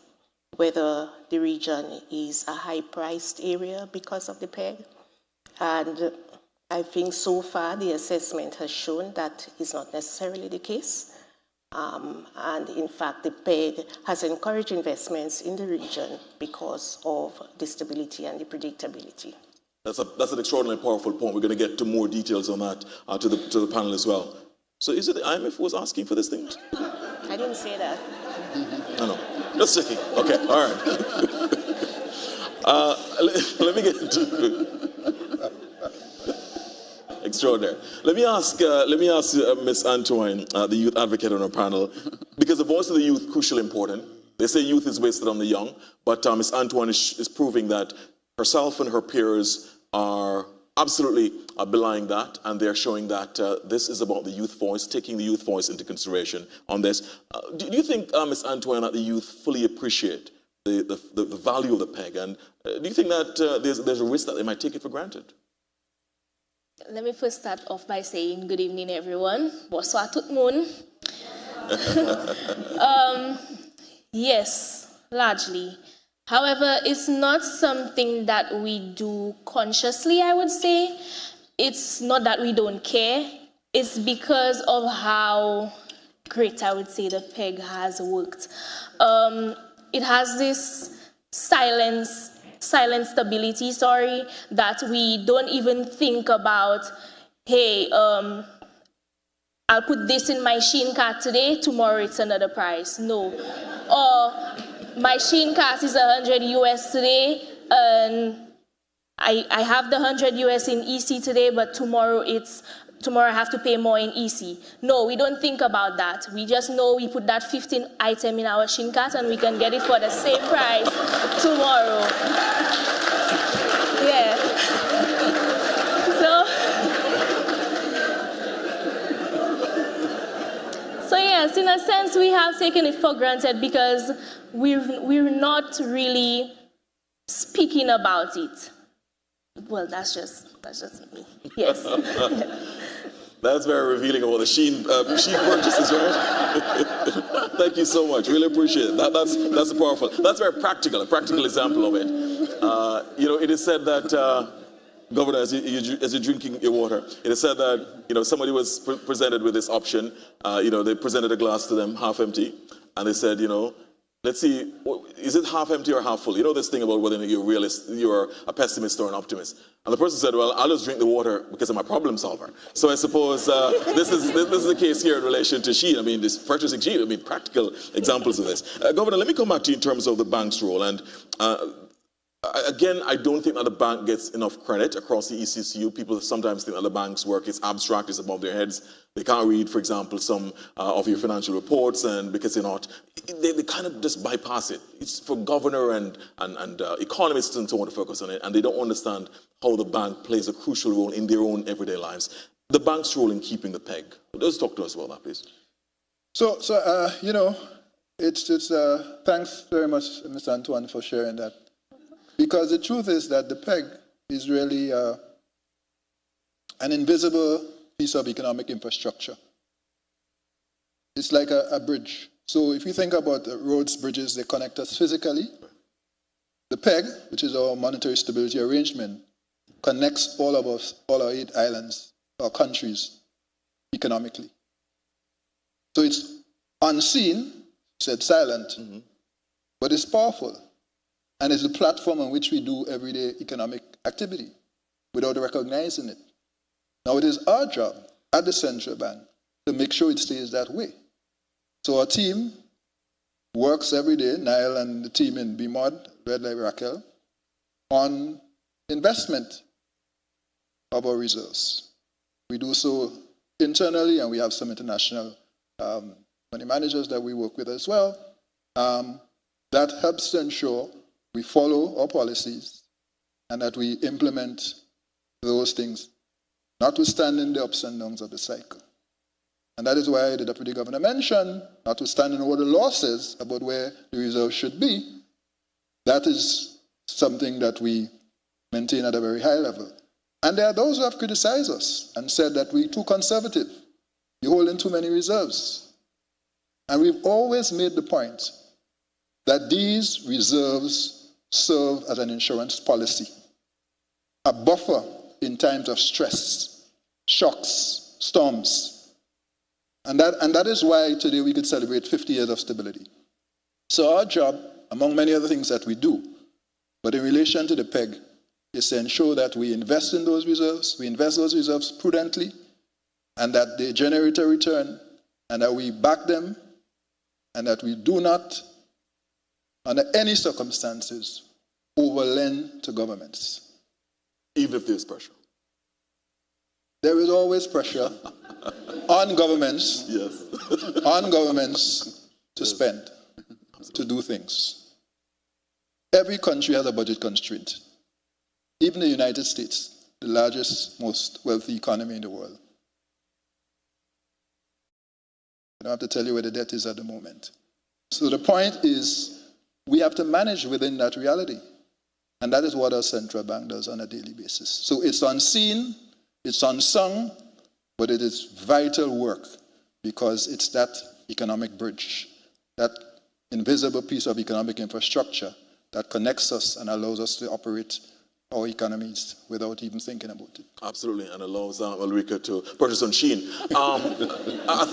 whether the region is a high-priced area because of the peg. And I think so far the assessment has shown that is not necessarily the case. And in fact, the peg has encouraged investments in the region because of the stability and the predictability. That's an extraordinarily powerful point. We're going to get to more details on that to the panel as well. So is it the IMF who was asking for this thing? I didn't say that. No, just checking. Okay, all right. Let me get into extraordinary. Let me ask Ms. Antoine, the youth advocate on our panel, because the voice of the youth is crucially important. They say youth is wasted on the young, but Ms. Antoine is proving that herself and her peers are absolutely belying that, and they're showing that this is about the youth voice, taking the youth voice into consideration on this. Do you think, Ms. Antoine, that the youth fully appreciate the value of the peg, and do you think that there's a risk that they might take it for granted? Let me first start off by saying good evening, everyone. Bonsoir tout le monde. Yes, largely. However, it's not something that we do consciously, I would say. It's not that we don't care. It's because of how great I would say the PEG has worked. It has this silent stability, that we don't even think about, hey, I'll put this in my Shein cart today, tomorrow it's another price. No. Or my Shein cart is 100 US today, and I have the 100 US in EC today, but tomorrow I have to pay more in EC. No, we don't think about that. We just know we put that 15 item in our Shein cart and we can get it for the same price tomorrow. Yeah. So yes, in a sense, we have taken it for granted because we're not really speaking about it. Well, that's just me. Yes. That's very revealing about the Shein purchases, right? Thank you so much. Really appreciate it. That's powerful. That's very practical, a practical example of it. It is said that, Governor, as you're drinking your water, it is said that, somebody was presented with this option. They presented a glass to them, half empty, and they said, let's see, is it half empty or half full? You know this thing about whether you're a pessimist or an optimist. And the person said, well, I'll just drink the water because I'm a problem solver. So I suppose this is the case here in relation to Shein. I mean, this purchasing Shein, I mean, practical examples of this. Governor, let me come back to you in terms of the bank's role. And again, I don't think that the bank gets enough credit across the ECCU. People sometimes think that the bank's work is abstract, it's above their heads. They can't read, for example, some of your financial reports, and because they're not, they kind of just bypass it. It's for governor and economists and so on to focus on it, and they don't understand how the bank plays a crucial role in their own everyday lives. The bank's role in keeping the peg. Just talk to us about that, please. So it's thanks very much, Mr. Antoine, for sharing that. Because the truth is that the peg is really an invisible piece of economic infrastructure. It's like a bridge. So if you think about the roads, bridges, they connect us physically. The peg, which is our monetary stability arrangement, connects all of us, all our 8 islands, our countries, economically. So it's unseen, said silent, but it's powerful. And it's the platform on which we do everyday economic activity without recognizing it. Now, it is our job at the central bank to make sure it stays that way. So our team works every day, Niall and the team in BMOD, Red Light Raquel, on investment of our reserves. We do so internally, and we have some international money managers that we work with as well. That helps to ensure we follow our policies and that we implement those things, notwithstanding the ups and downs of the cycle. And that is why the Deputy Governor mentioned, notwithstanding all the law says about where the reserve should be, that is something that we maintain at a very high level. And there are those who have criticized us and said that we're too conservative, you're holding too many reserves. And we've always made the point that these reserves serve as an insurance policy, a buffer in times of stress, shocks, storms. And that is why today we could celebrate 50 years of stability. So our job, among many other things that we do, but in relation to the PEG, is to ensure that we invest in those reserves, we invest those reserves prudently, and that they generate a return, and that we back them, and that we do not, under any circumstances, overlend to governments. Even if there's pressure? There is always pressure on governments, on governments to spend, to do things. Every country has a budget constraint. Even the United States, the largest, most wealthy economy in the world. I don't have to tell you where the debt is at the moment. So the point is, we have to manage within that reality. And that is what our central bank does on a daily basis. So it's unseen, it's unsung, but it is vital work because it's that economic bridge, that invisible piece of economic infrastructure that connects us and allows us to operate our economies without even thinking about it. Absolutely, and allows Ulrika to purchase on Shein. I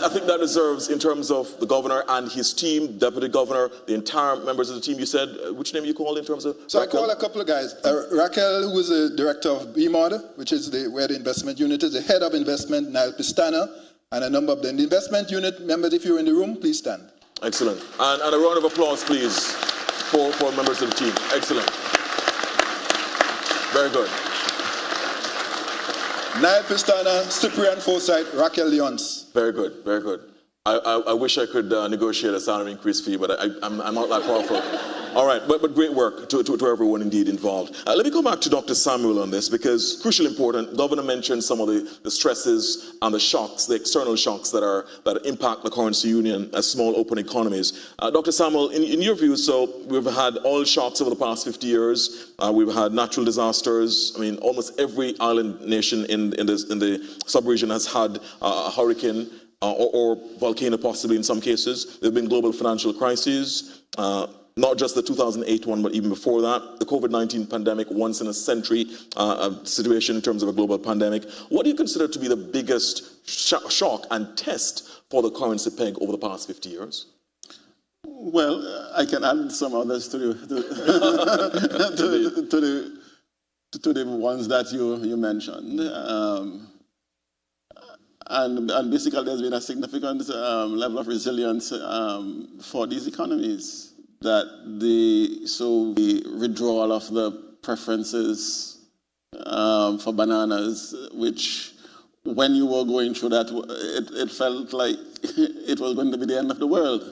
think that deserves, in terms of the governor and his team, deputy governor, the entire members of the team. You said, which name you called in terms of? So Raquel? I call a couple of guys. Raquel, who is the director of BMOD, which is where the investment unit is, the head of investment, Niall Pistana, and a number of them. The investment unit members, if you're in the room, please stand. Excellent. And a round of applause, please, for members of the team. Excellent. Very good. Niall Pistana, Cyprian Forsyth, Raquel Leons. Very good, very good. I wish I could negotiate a salary increase fee, but I'm not that powerful. All right, but great work to everyone indeed involved. Let me go back to Dr. Samuel on this, because crucially important. Governor mentioned some of the stresses and the shocks, the external shocks that impact the currency union as small open economies. Dr. Samuel, in your view, so we've had oil shocks over the past 50 years. We've had natural disasters. I mean, almost every island nation in the sub-region has had a hurricane. Or volcano possibly in some cases. There have been global financial crises, not just the 2008 one, but even before that. The COVID-19 pandemic, once in a century situation in terms of a global pandemic. What do you consider to be the biggest shock and test for the currency peg over the past 50 years? Well, I can add some others to the ones that you mentioned. And basically, there's been a significant level of resilience for these economies. So the withdrawal of the preferences for bananas, which when you were going through that, it felt like it was going to be the end of the world.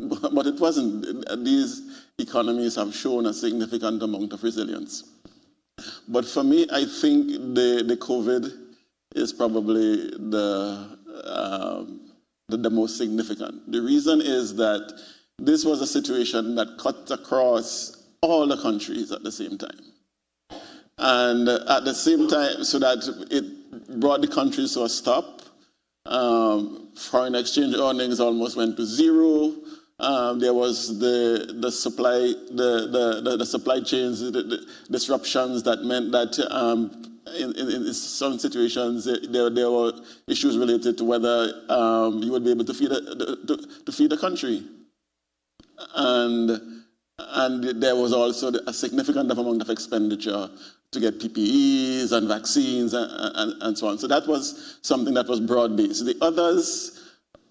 But it wasn't. These economies have shown a significant amount of resilience. But for me, I think the COVID is probably the most significant. The reason is that this was a situation that cut across all the countries at the same time. And at the same time, so that it brought the countries to a stop. Foreign exchange earnings almost went to zero. There was the supply chains, the disruptions that meant that in some situations, there were issues related to whether you would be able to feed the country, and there was also a significant amount of expenditure to get PPEs and vaccines and so on. So that was something that was broad-based. The others,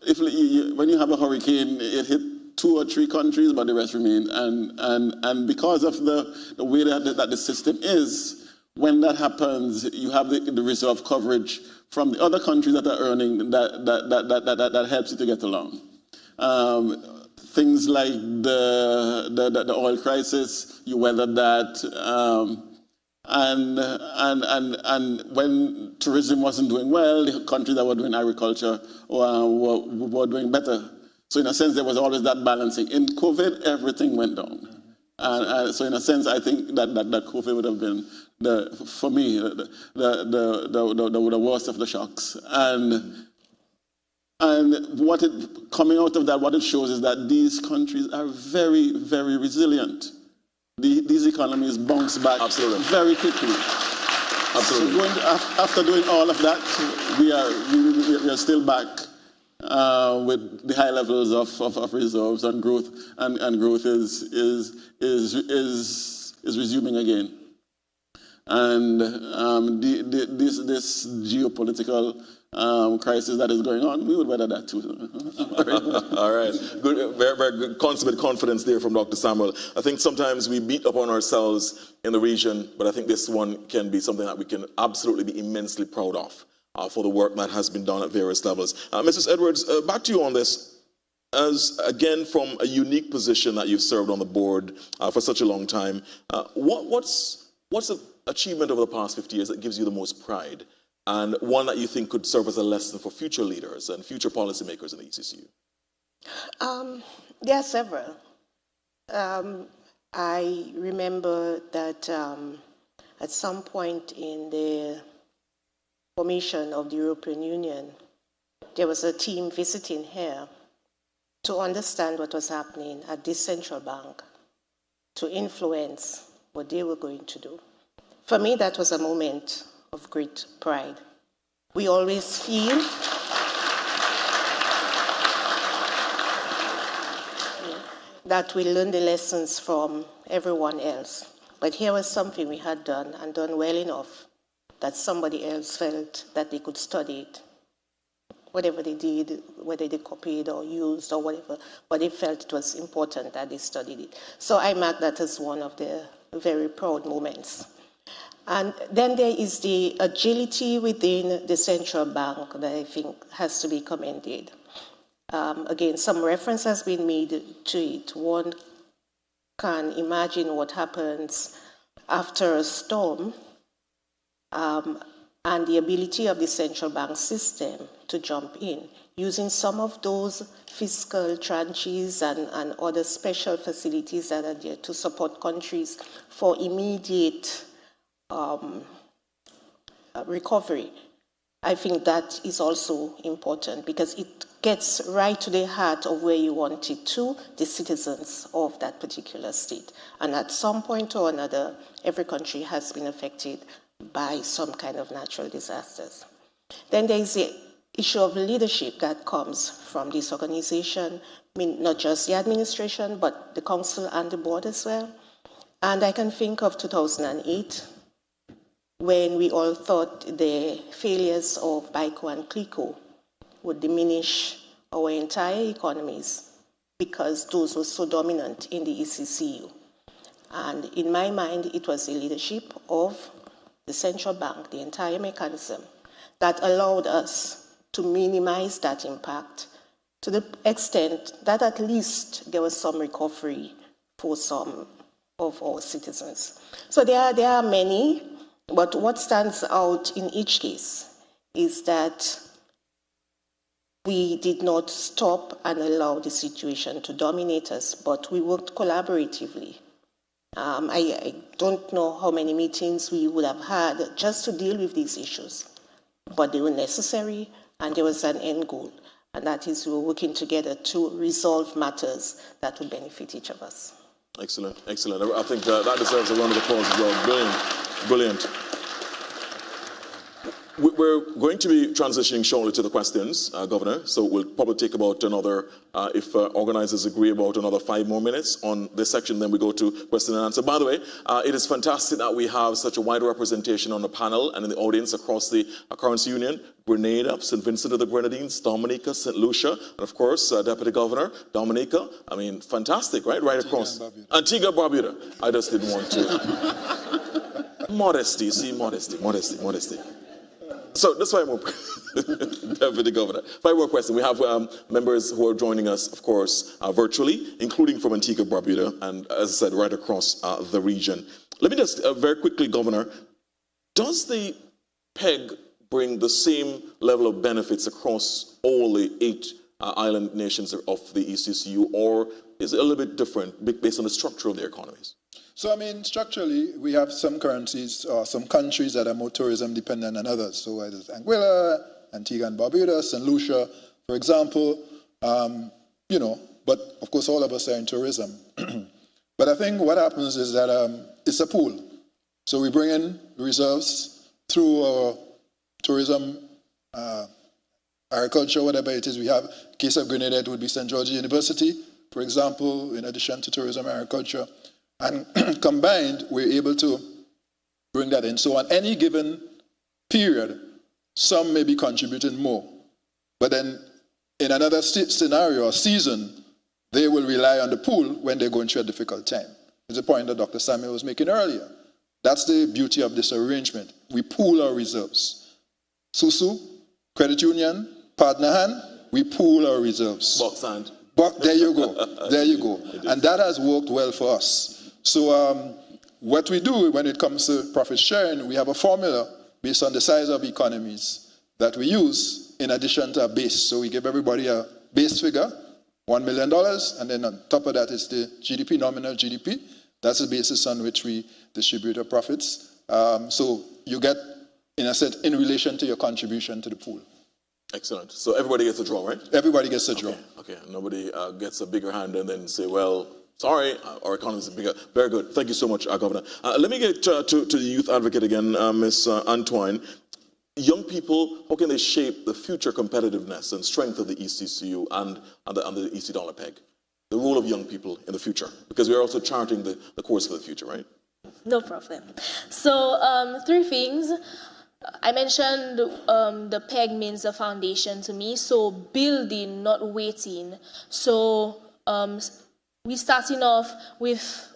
when you have a hurricane, it hit 2 or 3 countries, but the rest remained. And because of the way that the system is, when that happens, you have the reserve coverage from the other countries that are earning that helps you to get along. Things like the oil crisis, you weathered that, and when tourism wasn't doing well, the countries that were doing agriculture were doing better. So in a sense, there was always that balancing. In COVID, everything went down. So in a sense, I think that COVID would have been, for me, the worst of the shocks. And coming out of that, what it shows is that these countries are very, very resilient. These economies bounce back very quickly. Absolutely. So after doing all of that, we are still back with the high levels of reserves, and growth is resuming again. And this geopolitical crisis that is going on, we would weather that too. All right. Good, very, very good consummate confidence there from Dr. Samuel. I think sometimes we beat up on ourselves in the region, but I think this one can be something that we can absolutely be immensely proud of for the work that has been done at various levels. Mrs. Edwards, back to you on this. As, again, from a unique position that you've served on the board for such a long time, what's the achievement over the past 50 years that gives you the most pride, and one that you think could serve as a lesson for future leaders and future policymakers in the ECCU? There are several. I remember that at some point in the formation of the European Union, there was a team visiting here to understand what was happening at this central bank, to influence what they were going to do. For me, that was a moment of great pride. We always feel that we learn the lessons from everyone else. But here was something we had done and done well enough that somebody else felt that they could study it. Whatever they did, whether they copied or used or whatever, but they felt it was important that they studied it. So I mark that as one of the very proud moments. And then there is the agility within the central bank that I think has to be commended. Again, some reference has been made to it. One can imagine what happens after a storm, and the ability of the central bank system to jump in, using some of those fiscal tranches and other special facilities that are there to support countries for immediate recovery. I think that is also important because it gets right to the heart of where you want it to, the citizens of that particular state. And at some point or another, every country has been affected by some kind of natural disasters. Then there is the issue of leadership that comes from this organization, I mean, not just the administration, but the council and the board as well. And I can think of 2008, when we all thought the failures of BICO and CLICO would diminish our entire economies because those were so dominant in the ECCU. And in my mind, it was the leadership of the central bank, the entire mechanism, that allowed us to minimize that impact to the extent that at least there was some recovery for some of our citizens. So there are many. But what stands out in each case is that we did not stop and allow the situation to dominate us, but we worked collaboratively. I don't know how many meetings we would have had just to deal with these issues, but they were necessary and there was an end goal, and that is we were working together to resolve matters that would benefit each of us. Excellent, excellent. I think that deserves a round of applause as well. Brilliant, brilliant. We're going to be transitioning shortly to the questions, Governor, so we'll probably take about another, if organizers agree, about another 5 more minutes on this section, then we go to question and answer. By the way, it is fantastic that we have such a wide representation on the panel and in the audience across the currency union. Grenada, St. Vincent of the Grenadines, Dominica, St. Lucia, and of course, Deputy Governor, Dominica. I mean, fantastic, right? Right across. Antigua Barbuda. I just didn't want to. Modesty, see, modesty, modesty, modesty. So that's 5 more, Deputy Governor. 5 more questions. We have members who are joining us, of course, virtually, including from Antigua Barbuda, and as I said, right across the region. Let me just very quickly, Governor, does the PEG bring the same level of benefits across all the 8 island nations of the ECCU, or is it a little bit different based on the structure of their economies? So, I mean, structurally, we have some currencies or some countries that are more tourism dependent than others. So, there's Anguilla, Antigua and Barbuda, St. Lucia, for example. You know, but of course, all of us are in tourism. But I think what happens is that it's a pool. So, we bring in reserves through our tourism, agriculture, whatever it is we have. In the case of Grenada, it would be St. George University, for example, in addition to tourism and agriculture. And combined, we're able to bring that in. So on any given period, some may be contributing more. But then in another scenario or season, they will rely on the pool when they're going through a difficult time. It's a point that Dr. Samuel was making earlier. That's the beauty of this arrangement. We pool our reserves. SUSU, Credit Union, Partner Hand, we pool our reserves. Box hand. But there you go. There you go. And that has worked well for us. So what we do when it comes to profit sharing, we have a formula based on the size of economies that we use in addition to a base. So we give everybody a base figure, $1 million, and then on top of that is the GDP, nominal GDP. That's the basis on which we distribute our profits. So you get, in a sense, in relation to your contribution to the pool. Excellent. So everybody gets a draw, right? Everybody gets a draw. Okay. Nobody gets a bigger hand and then say, well, Sorry, our economy is bigger. Very good. Thank you so much, Governor. Let me get to the youth advocate again, Ms. Antoine. Young people, how can they shape the future competitiveness and strength of the ECCU and the EC dollar peg? The role of young people in the future, because we are also charting the course for the future, right? No problem. So 3 things. I mentioned the PEG means a foundation to me, so building, not waiting. So we're starting off with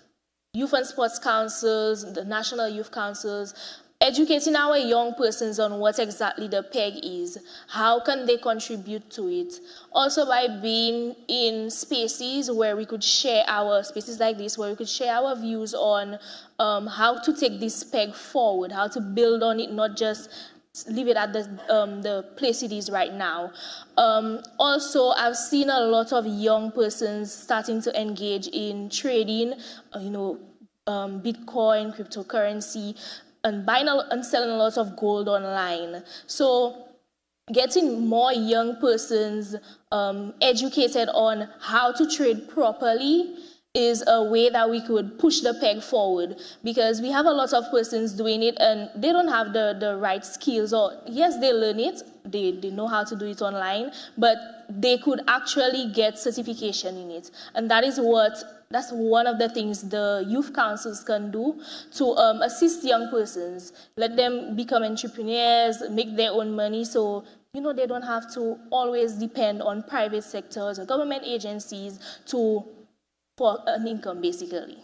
youth and sports councils, the national youth councils, educating our young persons on what exactly the PEG is, how can they contribute to it. Also by being in spaces where we could share our, spaces like this, where we could share our views on how to take this PEG forward, how to build on it, not just leave it at the place it is right now. Also, I've seen a lot of young persons starting to engage in trading, Bitcoin, cryptocurrency, and buying and selling a lot of gold online. So getting more young persons educated on how to trade properly is a way that we could push the PEG forward, because we have a lot of persons doing it and they don't have the right skills, or yes, they learn it, they know how to do it online, but they could actually get certification in it. And that's one of the things the youth councils can do to assist young persons, let them become entrepreneurs, make their own money, so they don't have to always depend on private sectors or government agencies for an income, basically.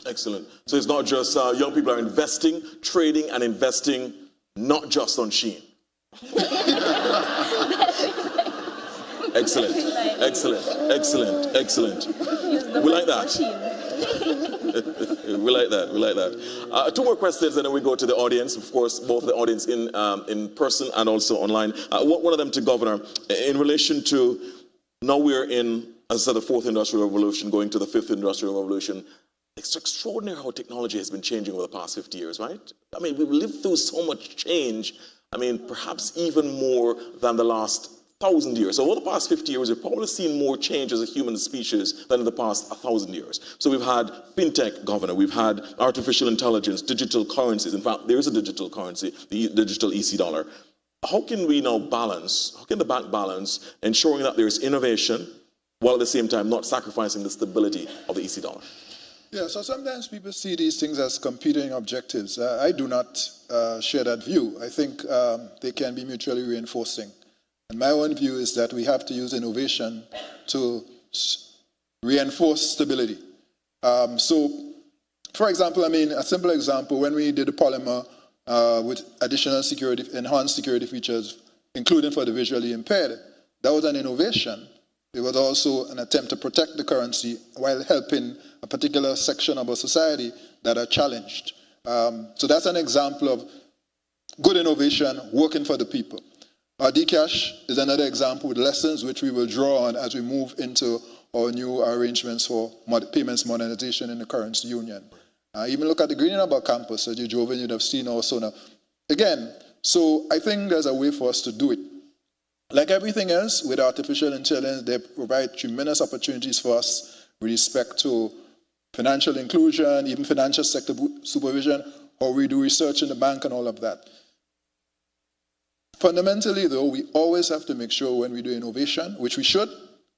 Excellent. So it's not just young people are investing, trading, and investing, not just on Shein. Excellent, excellent, excellent, excellent. We like that. We like that, we like that. 2 more questions and then we go to the audience, of course, both the audience in person and also online. One of them to Governor, in relation to, now we're in, as I said, the 4th Industrial Revolution, going to the 5th Industrial Revolution. It's extraordinary how technology has been changing over the past 50 years, right? I mean, we've lived through so much change. I mean, perhaps even more than the last 1,000 years. So over the past 50 years, we've probably seen more change as a human species than in the past 1,000 years. So we've had fintech, Governor, we've had artificial intelligence, digital currencies. In fact, there is a digital currency, the digital EC dollar. How can we now balance, how can the bank balance ensuring that there's innovation while at the same time not sacrificing the stability of the EC dollar? Yeah, so sometimes people see these things as competing objectives. I do not share that view. I think they can be mutually reinforcing. And my own view is that we have to use innovation to reinforce stability. So, for example, a simple example, when we did the polymer with additional security, enhanced security features, including for the visually impaired, that was an innovation. It was also an attempt to protect the currency while helping a particular section of our society that are challenged. So that's an example of good innovation working for the people. Dcash is another example with lessons which we will draw on as we move into our new arrangements for payments modernization in the currency union. Even look at the Green Harbor campus that you drove in, you'd have seen also now. Again, so I think there's a way for us to do it. Like everything else, with artificial intelligence, they provide tremendous opportunities for us with respect to financial inclusion, even financial sector supervision, how we do research in the bank and all of that. Fundamentally, though, we always have to make sure when we do innovation, which we should,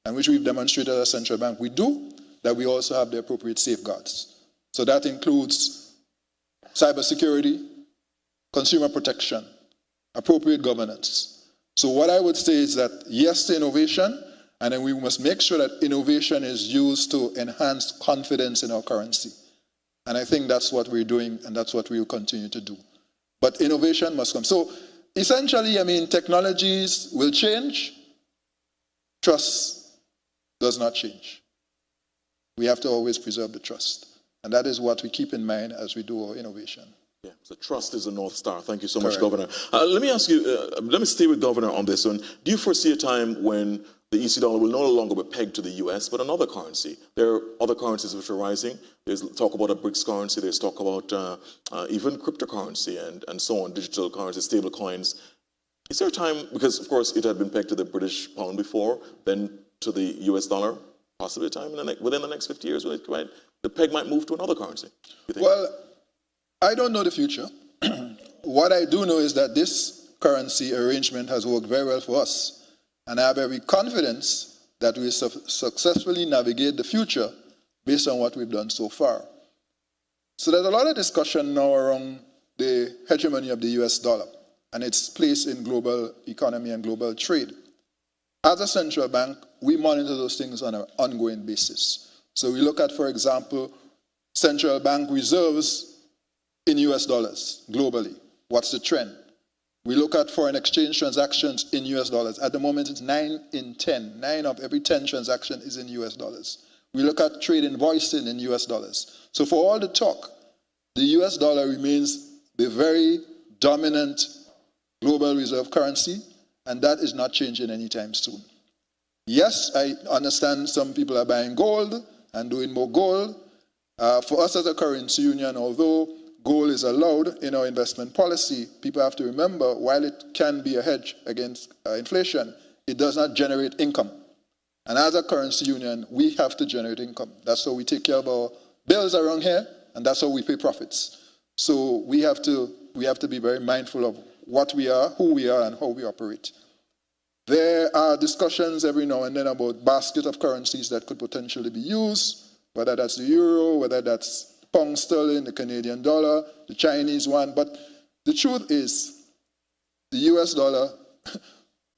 and which we've demonstrated as a central bank, we do, that we also have the appropriate safeguards. So that includes cybersecurity, consumer protection, appropriate governance. So what I would say is that yes to innovation, and then we must make sure that innovation is used to enhance confidence in our currency. And I think that's what we're doing, and that's what we will continue to do. But innovation must come. So essentially, technologies will change. Trust does not change. We have to always preserve the trust. And that is what we keep in mind as we do our innovation. Yeah, so trust is a North Star. Thank you so much, Governor. Let me ask you, let me stay with Governor on this one. Do you foresee a time when the EC dollar will no longer be pegged to the US, but another currency? There are other currencies which are rising. There's talk about a BRICS currency. There's talk about even cryptocurrency and so on, digital currency, stable coins. Is there a time, because of course it had been pegged to the British pound before, then to the US dollar? possibly a time within the next 50 years when the peg might move to another currency? You think? Well, I don't know the future. What I do know is that this currency arrangement has worked very well for us. And I have every confidence that we successfully navigate the future based on what we've done so far. So there's a lot of discussion now around the hegemony of the US dollar and its place in global economy and global trade. As a central bank, we monitor those things on an ongoing basis. So we look at, for example, central bank reserves in US dollars globally. What's the trend? We look at foreign exchange transactions in US dollars. At the moment, it's 9 in 10. 9 of every 10 transactions is in US dollars. We look at trade invoicing in US dollars. So for all the talk, the US dollar remains the very dominant global reserve currency, and that is not changing anytime soon. Yes, I understand some people are buying gold and doing more gold. For us as a currency union, although gold is allowed in our investment policy, people have to remember, while it can be a hedge against inflation, it does not generate income. And as a currency union, we have to generate income. That's how we take care of our bills around here, and that's how we pay profits. So we have to be very mindful of what we are, who we are, and how we operate. There are discussions every now and then about basket of currencies that could potentially be used, whether that's the euro, whether that's pound sterling, the Canadian dollar, the Chinese one. But the truth is, the US dollar,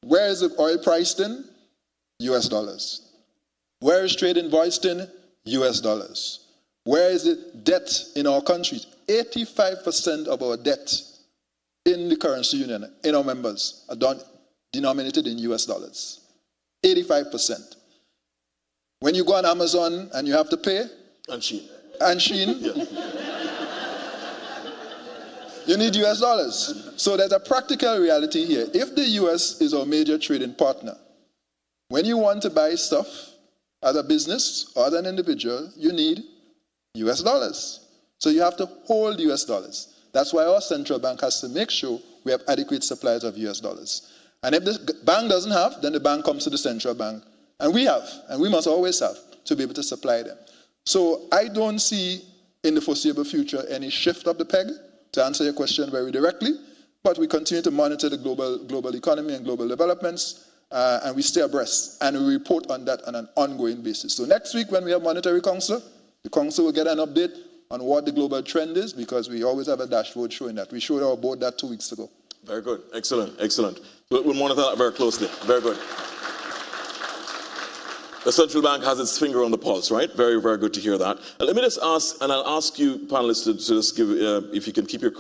where is the oil priced in? US dollars. Where is trade invoiced in? US dollars. Where is the debt in our countries? 85% of our debt in the currency union, in our members, are denominated in US dollars. 85%. When you go on Amazon and you have to pay, and Shein, yeah. You need US dollars. So there's a practical reality here. If the US is our major trading partner, when you want to buy stuff as a business or as an individual, you need US dollars. So you have to hold US dollars. That's why our central bank has to make sure we have adequate supplies of US dollars. And if the bank doesn't have, then the bank comes to the central bank. And we have, and we must always have, to be able to supply them. So I don't see in the foreseeable future any shift of the peg, to answer your question very directly, but we continue to monitor the global economy and global developments, and we stay abreast, and we report on that on an ongoing basis. So next week when we have Monetary Council, the Council will get an update on what the global trend is, because we always have a dashboard showing that. We showed our board that 2 weeks ago. Very good. Excellent. Excellent. We'll monitor that very closely. Very good. The central bank has its finger on the pulse, right? Very, very good to hear that. Let me just ask, and I'll ask you, panelists, to just give, if you can keep your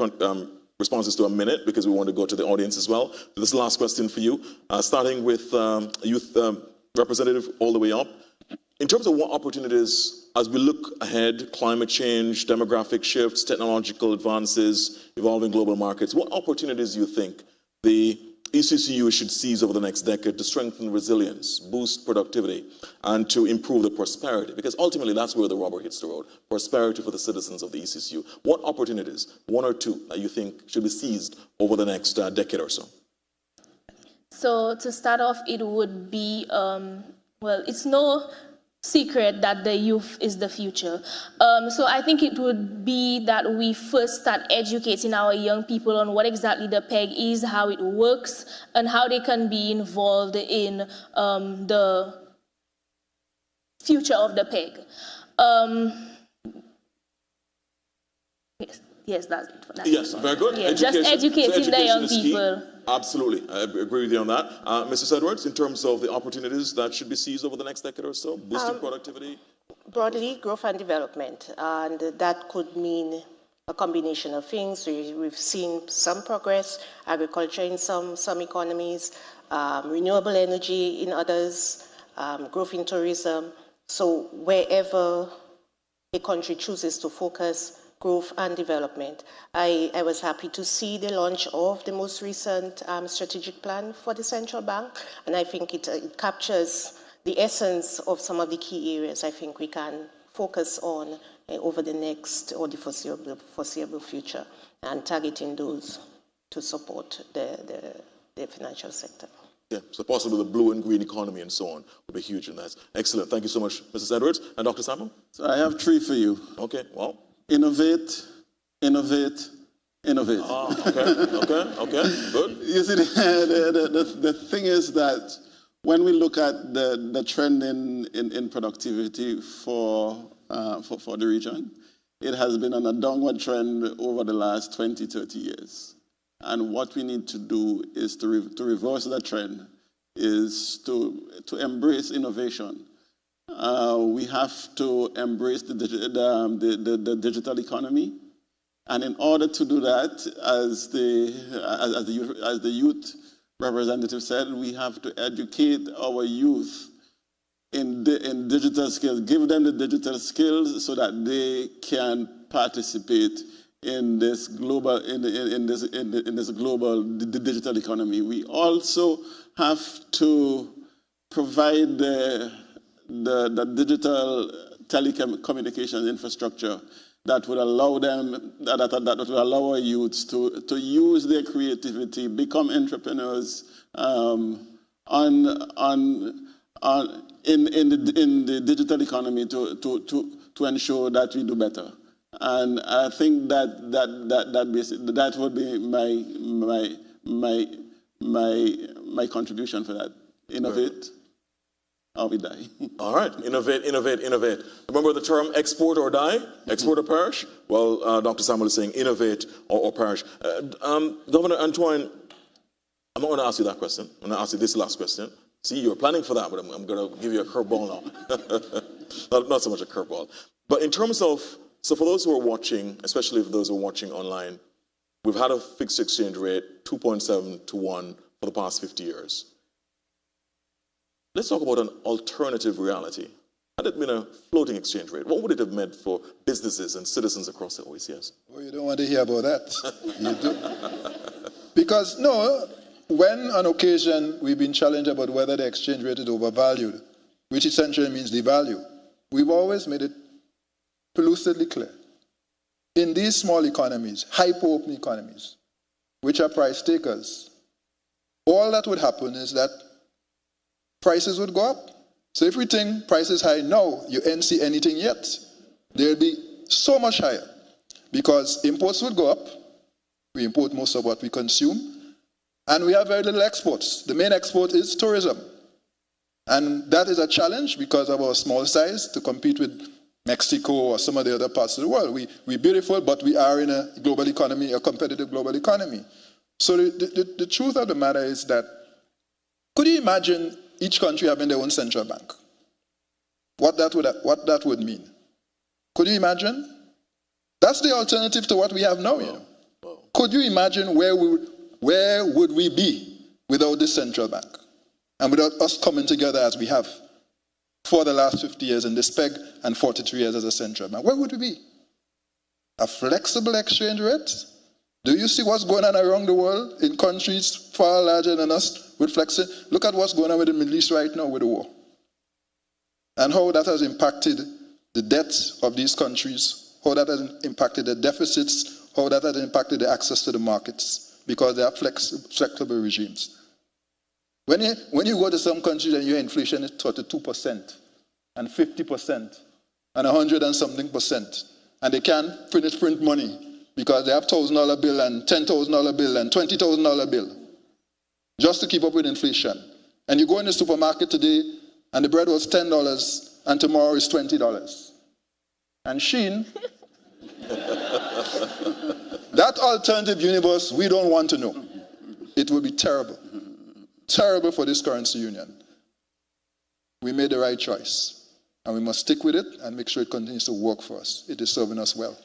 responses to a minute, because we want to go to the audience as well. So this last question for you, starting with youth representative all the way up. In terms of what opportunities, as we look ahead, climate change, demographic shifts, technological advances, evolving global markets, what opportunities do you think the ECCU should seize over the next decade to strengthen resilience, boost productivity, and to improve the prosperity? Because ultimately that's where the rubber hits the road, prosperity for the citizens of the ECCU. What opportunities, one or two, that you think should be seized over the next decade or so? So to start off, it would be, well, it's no secret that the youth is the future. So I think it would be that we first start educating our young people on what exactly the PEG is, how it works, and how they can be involved in the future of the PEG. Yes, that's it. Yes, very good. Yeah, just educating the young people. Absolutely, I agree with you on that. Mrs. Edwards, in terms of the opportunities that should be seized over the next decade or so, boosting productivity? Broadly, growth and development, and that could mean a combination of things. We've seen some progress, agriculture in some economies, renewable energy in others, growth in tourism. So wherever a country chooses to focus, growth and development. I was happy to see the launch of the most recent strategic plan for the central bank, and I think it captures the essence of some of the key areas I think we can focus on over the next or the foreseeable future, and targeting those to support the financial sector. Yeah, so possibly the blue and green economy and so on would be huge in that. Excellent. Thank you so much, Mrs. Edwards. And Dr. Samuel? So I have 3 for you. Okay, well. Innovate, innovate, innovate. Okay, good. You see, the thing is that when we look at the trend in productivity for the region, it has been on a downward trend over the last 20, 30 years. And what we need to do is to reverse that trend, is to embrace innovation. We have to embrace the digital economy. And in order to do that, as the youth representative said, we have to educate our youth in digital skills, give them the digital skills so that they can participate in this global digital economy. We also have to provide the digital telecommunications infrastructure that would allow them, that would allow our youths to use their creativity, become entrepreneurs in the digital economy to ensure that we do better. And I think that would be my contribution for that. Innovate, or we die. All right, innovate, innovate, innovate. Remember the term export or die? Export or perish? Well, Dr. Samuel is saying innovate or perish. Governor Antoine, I'm not going to ask you that question. I'm going to ask you this last question. See, you were planning for that, but I'm going to give you a curveball now. not so much a curveball. But in terms of, so for those who are watching, especially for those who are watching online, we've had a fixed exchange rate, 2.7 to 1 for the past 50 years. Let's talk about an alternative reality. Had it been a floating exchange rate, what would it have meant for businesses and citizens across the OECS? Well, you don't want to hear about that. You do. Because, no, when on occasion we've been challenged about whether the exchange rate is overvalued, which essentially means devalue, we've always made it lucidly clear. In these small economies, hyper-open economies, which are price takers, all that would happen is that prices would go up. So if we think price is high now, you ain't see anything yet. They'll be so much higher because imports would go up. We import most of what we consume. And we have very little exports. The main export is tourism. And that is a challenge because of our small size to compete with Mexico or some of the other parts of the world. We're beautiful, but we are in a global economy, a competitive global economy. So the truth of the matter is that, could you imagine each country having their own central bank? What that would mean? Could you imagine? That's the alternative to what we have now. You know? Could you imagine where would we be without this central bank and without us coming together as we have for the last 50 years in this PEG and 43 years as a central bank? Where would we be? A flexible exchange rate? Do you see what's going on around the world in countries far larger than us with flexing? Look at what's going on with the Middle East right now with the war. And how that has impacted the debt of these countries, how that has impacted the deficits, how that has impacted the access to the markets, because they are flexible regimes. When you go to some countries and your inflation is 32% and 50% and 100 and something percent, and they can't print money, because they have $1,000 bill and $10,000 bill and $20,000 bill just to keep up with inflation. And you go in the supermarket today and the bread was $10 and tomorrow is $20. And Sheen, that alternative universe we don't want to know. It will be terrible. Terrible for this currency union. We made the right choice and we must stick with it and make sure it continues to work for us. It is serving us well.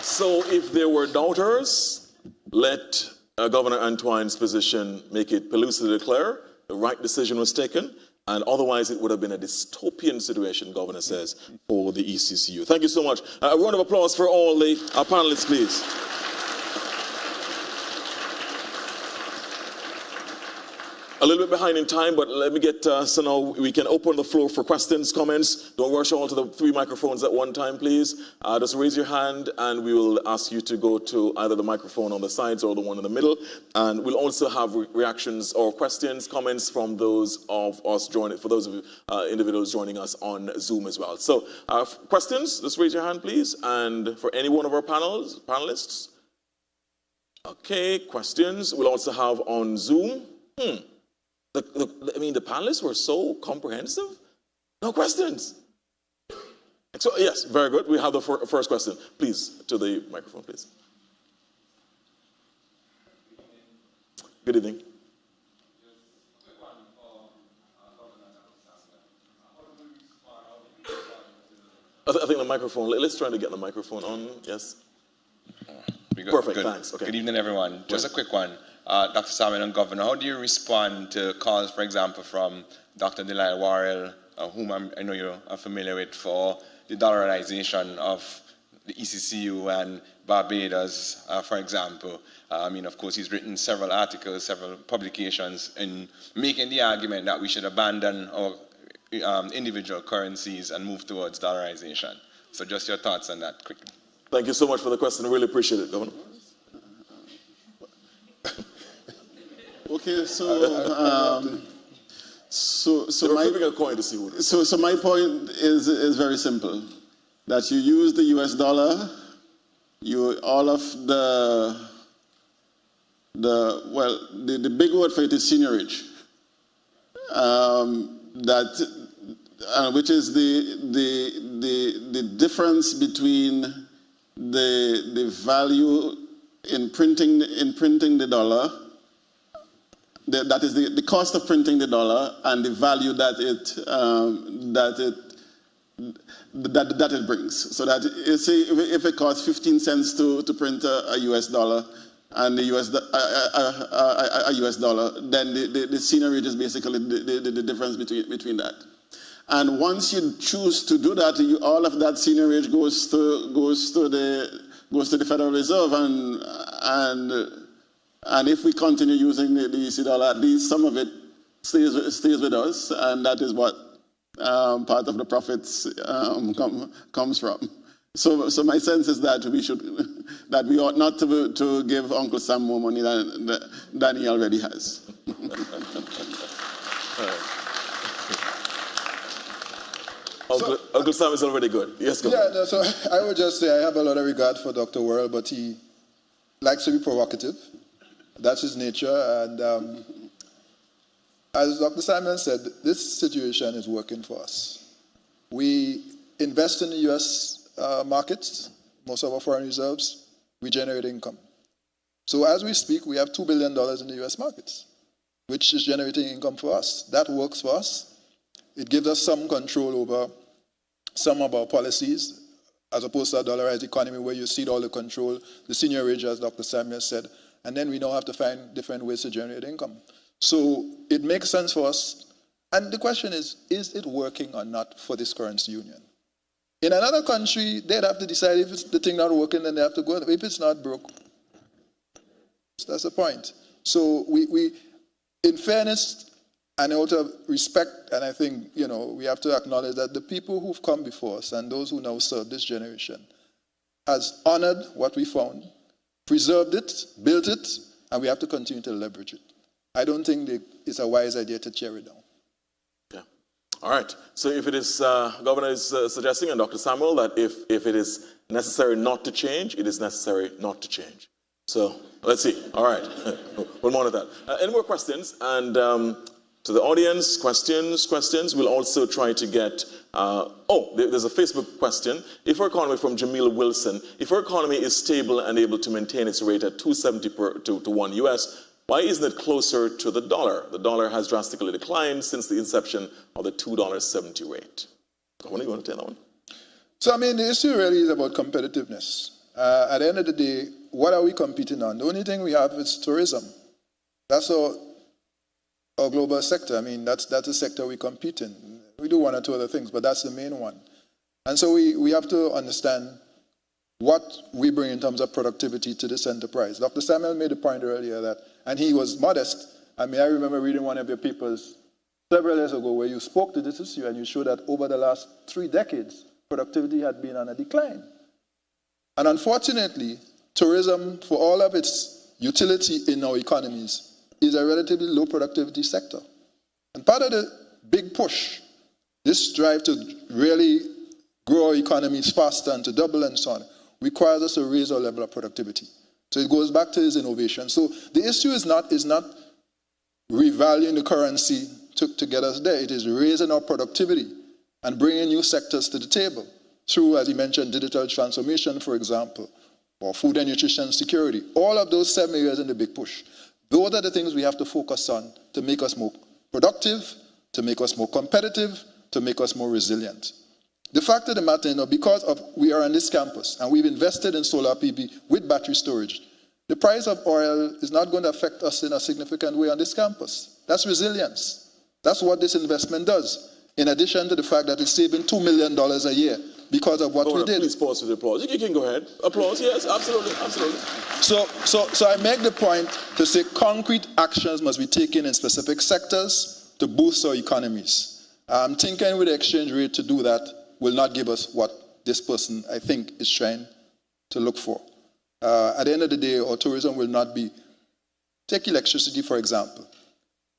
So if there were doubters, let Governor Antoine's position make it pellucidly clear the right decision was taken, and otherwise it would have been a dystopian situation, Governor says, for the ECCU. Thank you so much. A round of applause for all the panelists, please. A little bit behind in time, but let me get, so now we can open the floor for questions, comments. Don't rush all to the 3 microphones at one time, please. Just raise your hand and we will ask you to go to either the microphone on the sides or the one in the middle. And we'll also have reactions or questions, comments from those of us joining, for those of you, individuals joining us on Zoom as well. So questions, just raise your hand, please. And for any one of our panelists. Okay, questions. We'll also have on Zoom. I mean, the panelists were so comprehensive. No questions. So, yes, very good. We have the first question. Please, to the microphone, please. Good evening. I think the microphone, let's try to get the microphone on. Yes. Perfect, thanks. Okay. Good evening, everyone. Just a quick one. Dr. Samuel and Governor, how do you respond to calls, for example, from Dr. Delilah Warrell, whom I know you are familiar with, for the dollarization of the ECCU and Barbados, for example? I mean, of course, he's written several articles, several publications in making the argument that we should abandon our individual currencies and move towards dollarization. So just your thoughts on that quickly. Thank you so much for the question. I really appreciate it, Governor. Okay, so my point is very simple. That you use the US dollar, all of the big word for it is seigniorage. Which is the difference between the value in printing the dollar. That is the cost of printing the dollar and the value that it brings. So that if it costs 15 cents to print a US dollar and a US dollar, then the seigniorage is basically the difference between that. And once you choose to do that, all of that seigniorage goes to the Federal Reserve, and if we continue using the EC dollar, at least some of it stays with us, and that is what part of the profits comes from. So my sense is that we ought not to give Uncle Sam more money than he already has. Uncle Sam is already good. Yes, go. Yeah, no, so I would just say I have a lot of regard for Dr. Worrell, but he likes to be provocative. That's his nature. And as Dr. Simon said, this situation is working for us. We invest in the U.S. Markets, most of our foreign reserves, we generate income. So as we speak, we have $2 billion in the U.S. markets, which is generating income for us. That works for us. It gives us some control over some of our policies, as opposed to a dollarized economy where you cede all the control, the seigniorage, as Dr. Samuel said, and then we now have to find different ways to generate income. So it makes sense for us. And the question is it working or not for this currency union? In another country, they'd have to decide if it's the thing not working, then they have to go. If it's not broke, that's the point. So we in fairness and out of respect, and I think, we have to acknowledge that the people who've come before us and those who now serve this generation has honored what we found, preserved it, built it, and we have to continue to leverage it. I don't think it's a wise idea to tear it down. Yeah. All right. So if it is, Governor is suggesting, and Dr. Samuel, that if it is necessary not to change, it is necessary not to change. So let's see. All right. We'll monitor that. Any more questions? And to the audience, questions. We'll also try to get, there's a Facebook question. If our economy, from Jamila Wilson, if our economy is stable and able to maintain its rate at 270 to 1 US, why isn't it closer to the dollar? The dollar has drastically declined since the inception of the $2.70 rate. When are you going to take that one? So, I mean, the issue really is about competitiveness. At the end of the day, what are we competing on? The only thing we have is tourism. That's our global sector. I mean, that's a sector we compete in. We do one or two other things, but that's the main one. And so we have to understand what we bring in terms of productivity to this enterprise. Dr. Samuel made a point earlier that, and he was modest, I mean, I remember reading one of your papers several years ago where you spoke to this issue and you showed that over the last 3 decades, productivity had been on a decline. And unfortunately, tourism, for all of its utility in our economies, is a relatively low productivity sector. And part of the big push, this drive to really grow our economies faster and to double and so on, requires us to raise our level of productivity. So it goes back to this innovation. So the issue is not revaluing the currency to get us there. It is raising our productivity and bringing new sectors to the table through, as you mentioned, digital transformation, for example, or food and nutrition security. All of those 7 areas in the big push. Those are the things we have to focus on to make us more productive, to make us more competitive, to make us more resilient. The fact of the matter, because we are on this campus and we've invested in solar PV with battery storage, the price of oil is not going to affect us in a significant way on this campus. That's resilience. That's what this investment does, in addition to the fact that it's saving $2 million a year because of what we did. Please pause with the applause. You can go ahead. Applause, yes, absolutely, absolutely. So I make the point to say concrete actions must be taken in specific sectors to boost our economies. Tinkering with the exchange rate to do that will not give us what this person, I think, is trying to look for. At the end of the day, our tourism will not be... Take electricity, for example.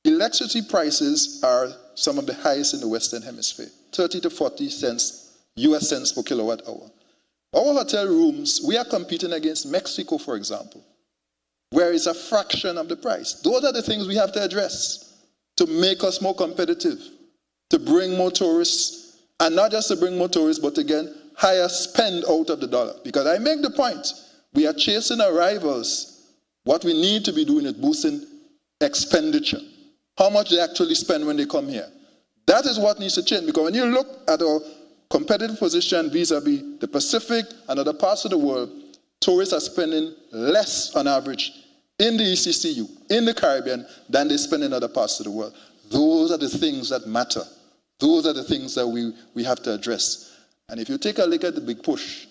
Electricity prices are some of the highest in the Western Hemisphere, 30 to 40 cents, US cents per kilowatt hour. Our hotel rooms, we are competing against Mexico, for example, where it's a fraction of the price. Those are the things we have to address to make us more competitive, to bring more tourists, and not just to bring more tourists, but again, higher spend out of the dollar. Because I make the point, we are chasing arrivals. What we need to be doing is boosting expenditure. How much they actually spend when they come here. That is what needs to change, because when you look at our competitive position vis-a-vis the Pacific and other parts of the world, tourists are spending less on average in the ECCU, in the Caribbean, than they spend in other parts of the world. Those are the things that matter. Those are the things that we have to address. And if you take a look at the big push,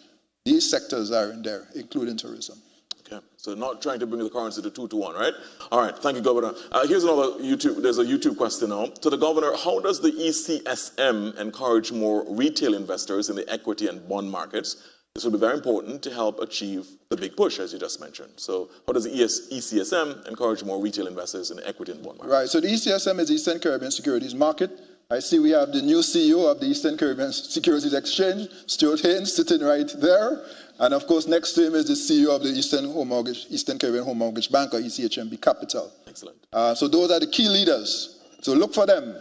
these sectors are in there, including tourism. Okay, so not trying to bring the currency to 2 to 1, right? All right, thank you, Governor. Here's another there's a YouTube question now. To the Governor, how does the ECSM encourage more retail investors in the equity and bond markets? This will be very important to help achieve the big push, as you just mentioned. So how does the ECSM encourage more retail investors in the equity and bond market? Right, so the ECSM is Eastern Caribbean Securities Market. I see we have the new CEO of the Eastern Caribbean Securities Exchange, Stuart Haynes, sitting right there. And of course, next to him is the CEO of the Eastern Caribbean Home Mortgage Bank, or ECHMB Capital. Excellent. So those are the key leaders. So look for them.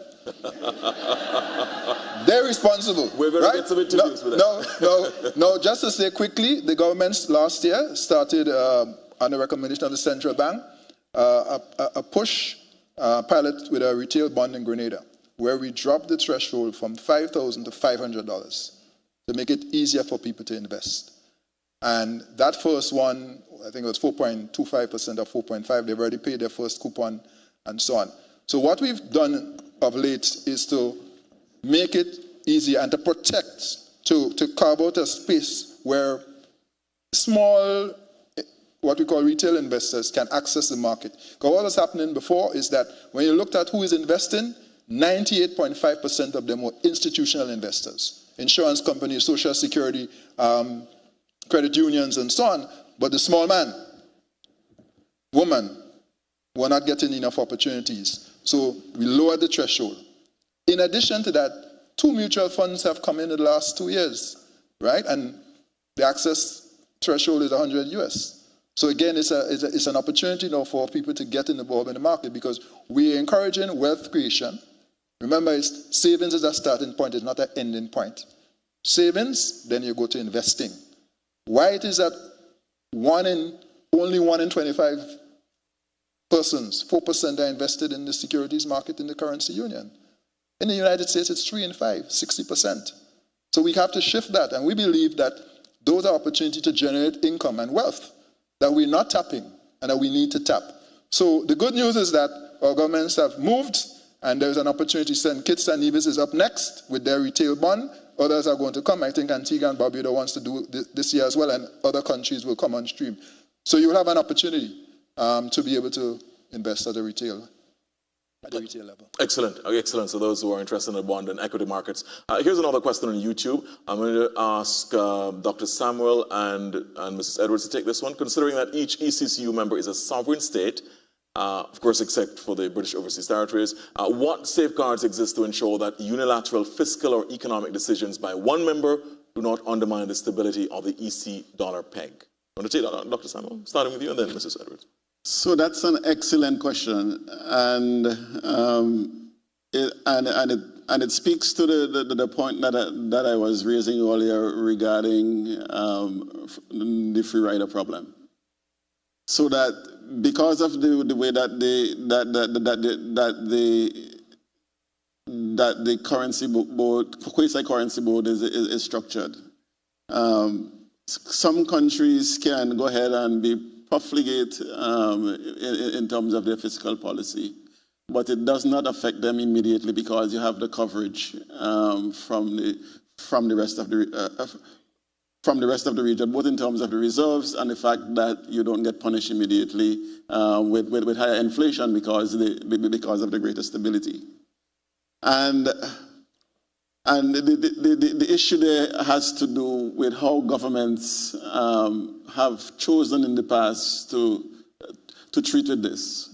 They're responsible. We're going to get some interviews with them. No, just to say quickly, the government last year started, on the recommendation of the Central Bank, a push pilot with a retail bond in Grenada, where we dropped the threshold from $5,000 to $500 to make it easier for people to invest. And that first one, I think it was 4.25% or 4.5%. They've already paid their first coupon and so on. So what we've done of late is to make it easier and to protect, to carve out a space where small, what we call retail investors, can access the market. Because what was happening before is that when you looked at who is investing, 98.5% of them were institutional investors, insurance companies, social security, credit unions, and so on. But the small man, woman, were not getting enough opportunities. So we lowered the threshold. In addition to that, 2 mutual funds have come in the last 2 years, right? And the access threshold is 100 US. So again, it's an opportunity now for people to get involved in the market, because we're encouraging wealth creation. Remember, savings is a starting point, it's not an ending point. Savings, then you go to investing. Why it is that only 1 in 25 persons, 4%, are invested in the securities market in the currency union. In the United States, it's 3 in 5, 60%. So we have to shift that, and we believe that those are opportunities to generate income and wealth that we're not tapping and that we need to tap. So the good news is that our governments have moved, and there's an opportunity. St. Kitts and Nevis is up next with their retail bond. Others are going to come. I think Antigua and Barbuda wants to do this year as well, and other countries will come on stream. So you will have an opportunity to be able to invest as a retail at the retail level. Excellent, excellent. So those who are interested in the bond and equity markets. Here's another question on YouTube. I'm going to ask Dr. Samuel and Mrs. Edwards to take this one. Considering that each ECCU member is a sovereign state, of course, except for the British Overseas Territories, what safeguards exist to ensure that unilateral fiscal or economic decisions by one member do not undermine the stability of the EC dollar peg? I want to take that, Dr. Samuel, starting with you and then Mrs. Edwards. So that's an excellent question, and it speaks to the point that I was raising earlier regarding the free rider problem. So that because of the way that the currency board, quasi-currency board is structured, some countries can go ahead and be profligate in terms of their fiscal policy, but it does not affect them immediately because you have the coverage from the rest of the region, both in terms of the reserves and the fact that you don't get punished immediately with higher inflation because of the greater stability. And the issue there has to do with how governments have chosen in the past to treat with this.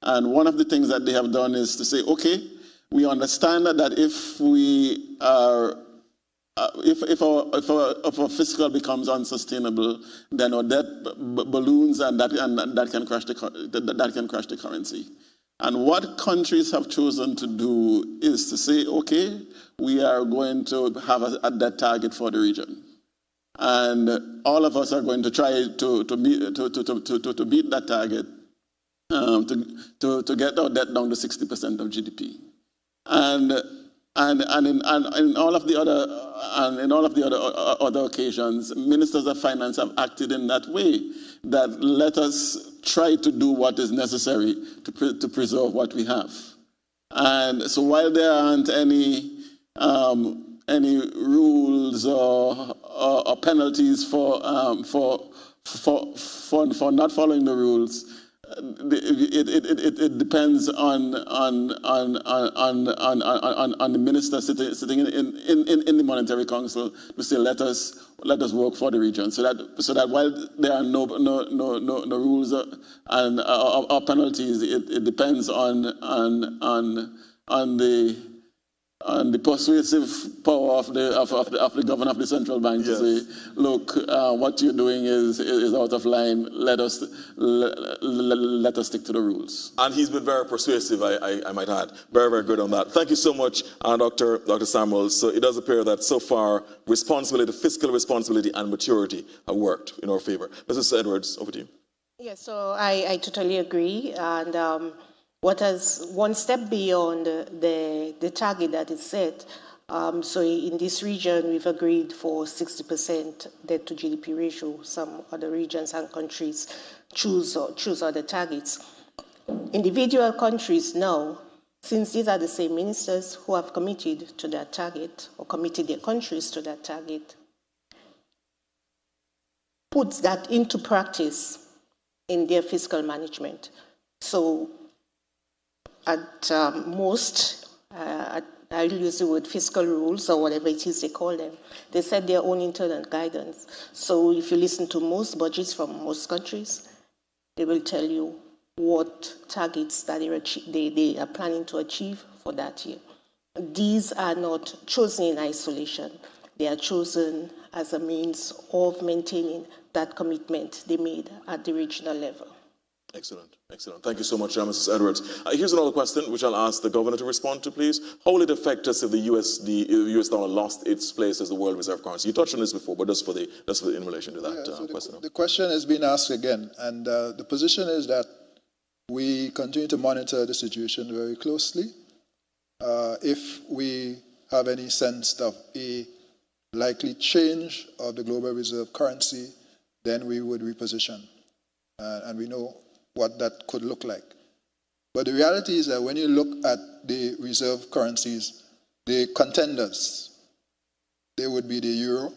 And one of the things that they have done is to say, okay, we understand that if we are if our fiscal becomes unsustainable, then our debt balloons, and that can crash the currency. And what countries have chosen to do is to say, okay, we are going to have a debt target for the region, and all of us are going to try to beat that target to get our debt down to 60% of GDP, and in all of the other occasions, ministers of finance have acted in that way. That let us try to do what is necessary to preserve what we have. And so while there aren't any rules or penalties for not following the rules, it depends on the minister sitting in the Monetary Council to say let us work for the region, so that while there are no rules or penalties, it depends on the persuasive power of the governor of the central bank to say, look, what you're doing is out of line. Let us stick to the rules. And he's been very persuasive, I might add. Very, very good on that. Thank you so much, Dr. Samuel. So it does appear that so far responsibility, fiscal responsibility and maturity have worked in our favor. Mrs. Edwards, over to you. Yes, so I totally agree. And what is one step beyond the target that is set. So in this region, we've agreed for 60% debt to GDP ratio. Some other regions and countries choose other targets. Individual countries now, since these are the same ministers who have committed to that target or committed their countries to that target, puts that into practice in their fiscal management. So at most, I'll use the word fiscal rules or whatever it is they call them. They set their own internal guidance. So if you listen to most budgets from most countries, they will tell you what targets that they are planning to achieve for that year. These are not chosen in isolation. They are chosen as a means of maintaining that commitment they made at the regional level. Excellent, excellent. Thank you so much, Mrs. Edwards. Here's another question, which I'll ask the governor to respond to, please. How will it affect us if the US dollar lost its place as the world reserve currency? You touched on this before, but just in relation to that question. The question has been asked again, and the position is that we continue to monitor the situation very closely. If we have any sense of a likely change of the global reserve currency, then we would reposition, and we know what that could look like. But the reality is that when you look at the reserve currencies, the contenders, they would be the euro,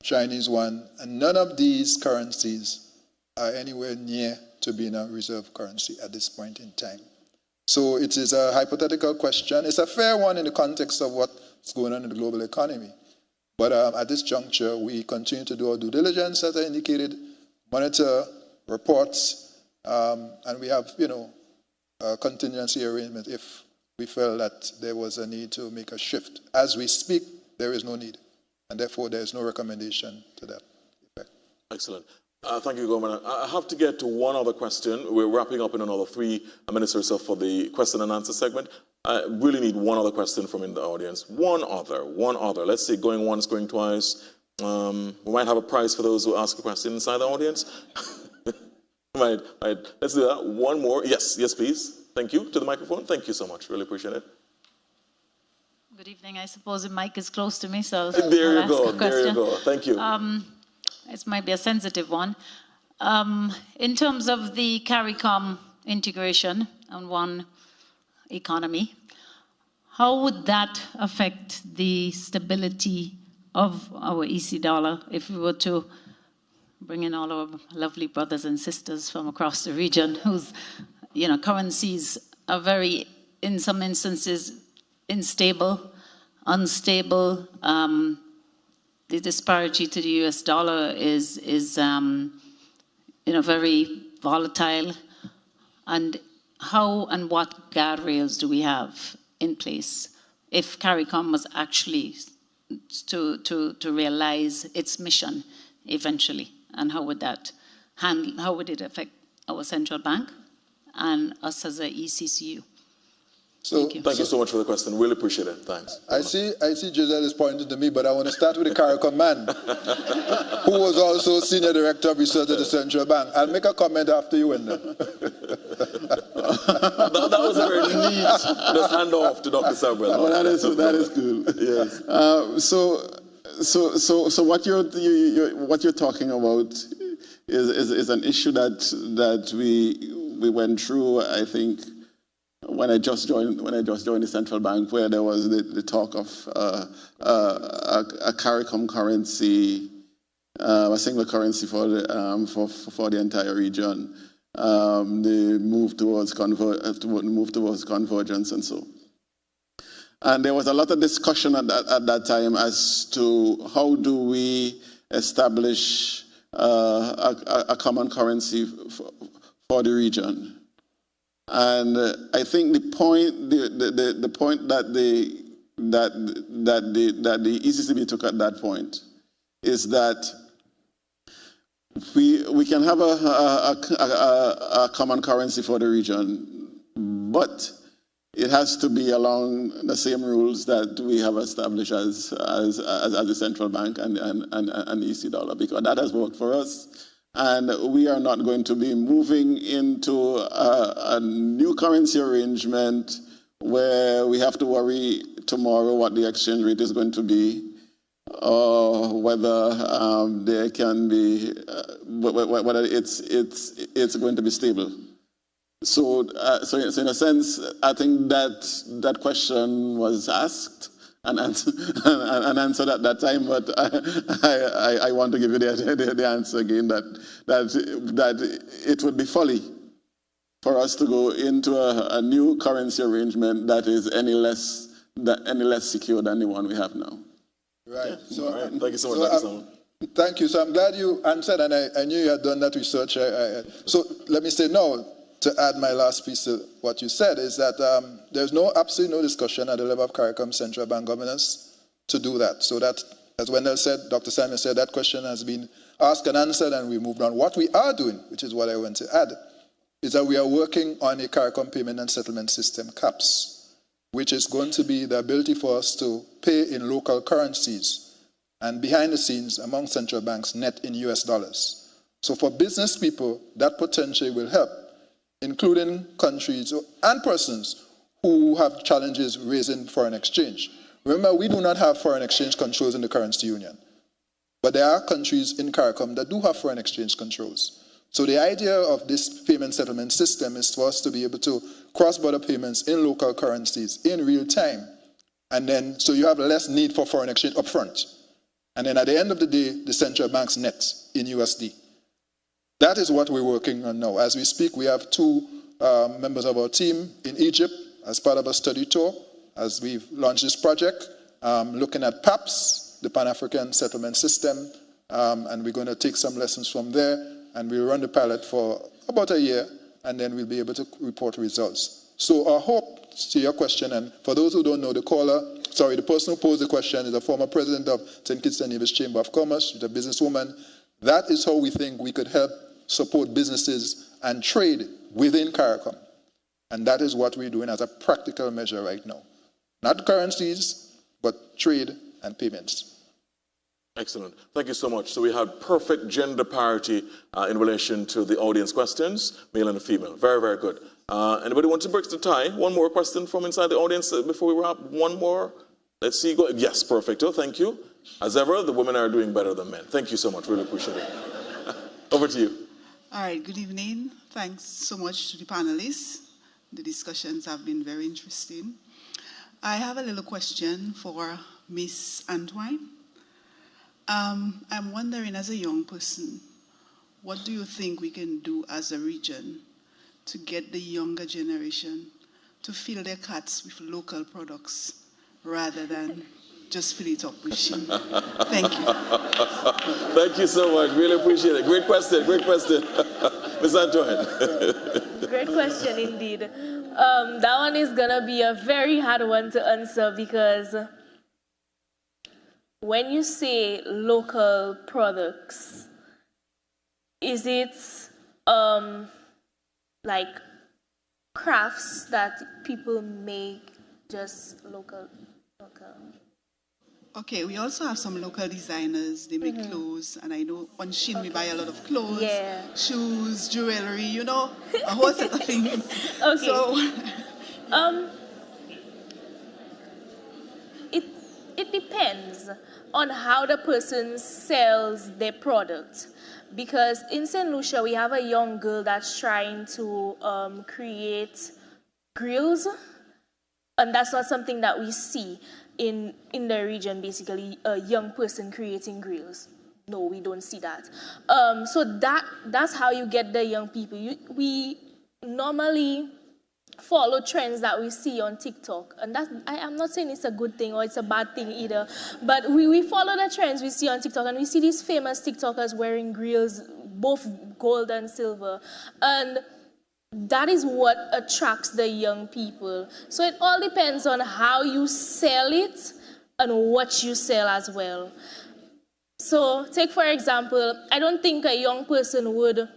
Chinese yuan, and none of these currencies are anywhere near to being a reserve currency at this point in time. So it is a hypothetical question. It's a fair one in the context of what's going on in the global economy. But at this juncture, we continue to do our due diligence, as I indicated, monitor reports, and we have, a contingency arrangement if we felt that there was a need to make a shift. As we speak, there is no need, and therefore there is no recommendation to that effect. Excellent. Thank you, Governor. I have to get to one other question. We're wrapping up in another 3 minutes or so for the question and answer segment. I really need one other question from in the audience. One other. Let's see, going once, going twice. We might have a prize for those who ask a question inside the audience. Right. Let's do that. One more. Yes, please. Thank you. To the microphone. Thank you so much. Really appreciate it. Good evening. I suppose the mic is close to me, so there you go. Thank you. This might be a sensitive one. In terms of the CARICOM integration on one economy, how would that affect the stability of our EC dollar if we were to bring in all our lovely brothers and sisters from across the region whose currencies are very, in some instances, unstable. The disparity to the US dollar is very volatile. And how and what guardrails do we have in place if CARICOM was actually to realize its mission eventually? And how would it affect our central bank and us as a ECCU? So, thank you so much for the question. Really appreciate it. Thanks. I see Giselle is pointing to me, but I want to start with the CARICOM man, who was also Senior Director of Research at the Central Bank. I'll make a comment after you end there. that was a very neat just hand off to Dr. Samuel. Well, that is cool. Yes. So what you're talking about is an issue that we went through, I think, when I just joined the central bank, where there was the talk of a CARICOM currency, a single currency for the entire region, the move towards convergence and so. And there was a lot of discussion at that time as to how do we establish a common currency for the region. And I think the point that the ECCB took at that point is that we can have a common currency for the region, but it has to be along the same rules that we have established as the central bank and the EC dollar, because that has worked for us. And we are not going to be moving into a new currency arrangement where we have to worry tomorrow what the exchange rate is going to be, or whether there can be whether it's going to be stable. So in a sense, I think that question was asked and answered at that time, but I want to give you the answer again, that it would be folly for us to go into a new currency arrangement that is any less secure than the one we have now. Right. So, all right. Thank you so much, Dr. Samuel. Thank you. So I'm glad you answered, and I knew you had done that research. So let me say no. To add my last piece to what you said is that there's absolutely no discussion at the level of CARICOM central bank governance to do that. So that, as Wendell said, Dr. Samuel said, that question has been asked and answered, and we moved on. What we are doing, which is what I want to add, is that we are working on a CARICOM payment and settlement system, CAPS, which is going to be the ability for us to pay in local currencies and behind the scenes among central banks net in US dollars. So for business people, that potentially will help, including countries and persons who have challenges raising foreign exchange. Remember, we do not have foreign exchange controls in the currency union, but there are countries in CARICOM that do have foreign exchange controls. So the idea of this payment settlement system is for us to be able to cross-border payments in local currencies in real time, and then so you have less need for foreign exchange upfront. And then at the end of the day, the central banks net in USD. That is what we're working on now. As we speak, we have 2 members of our team in Egypt as part of a study tour as we've launched this project, looking at PAPS, the Pan-African Settlement System, and we're going to take some lessons from there, and we'll run the pilot for about a year, and then we'll be able to report results. So our hope, to your question, and for those who don't know, the person who posed the question is a former president of St. Kitts and Nevis Chamber of Commerce, she's a businesswoman. That is how we think we could help support businesses and trade within CARICOM. And that is what we're doing as a practical measure right now. Not currencies, but trade and payments. Excellent. Thank you so much. So we had perfect gender parity in relation to the audience questions, male and female. Very, very good. Anybody want to break the tie? One more question from inside the audience before we wrap. One more. Let's see. Go. Yes, perfecto. Thank you. As ever, the women are doing better than men. Thank you so much. Really appreciate it. Over to you. All right. Good evening. Thanks so much to the panelists. The discussions have been very interesting. I have a little question for Miss Antoine. I'm wondering, as a young person, what do you think we can do as a region to get the younger generation to fill their carts with local products rather than just fill it up with Shein? Thank you. Thank you so much. Really appreciate it. Great question. Great question. Ms. Antoine. Great question indeed. That one is going to be a very hard one to answer because when you say local products, is it like crafts that people make just local? Okay, we also have some local designers. They make clothes, and I know on Shein we buy a lot of clothes, shoes, jewelry, you know, a whole set of things. Okay. So, it depends on how the person sells their product. Because in St. Lucia, we have a young girl that's trying to create grills, and that's not something that we see in the region, basically, a young person creating grills. No, we don't see that. So that's how you get the young people. We normally follow trends that we see on TikTok. And I'm not saying it's a good thing or it's a bad thing either, but we follow the trends we see on TikTok, and we see these famous TikTokers wearing grills, both gold and silver. And that is what attracts the young people. So it all depends on how you sell it and what you sell as well. So take, for example, I don't think a young person would,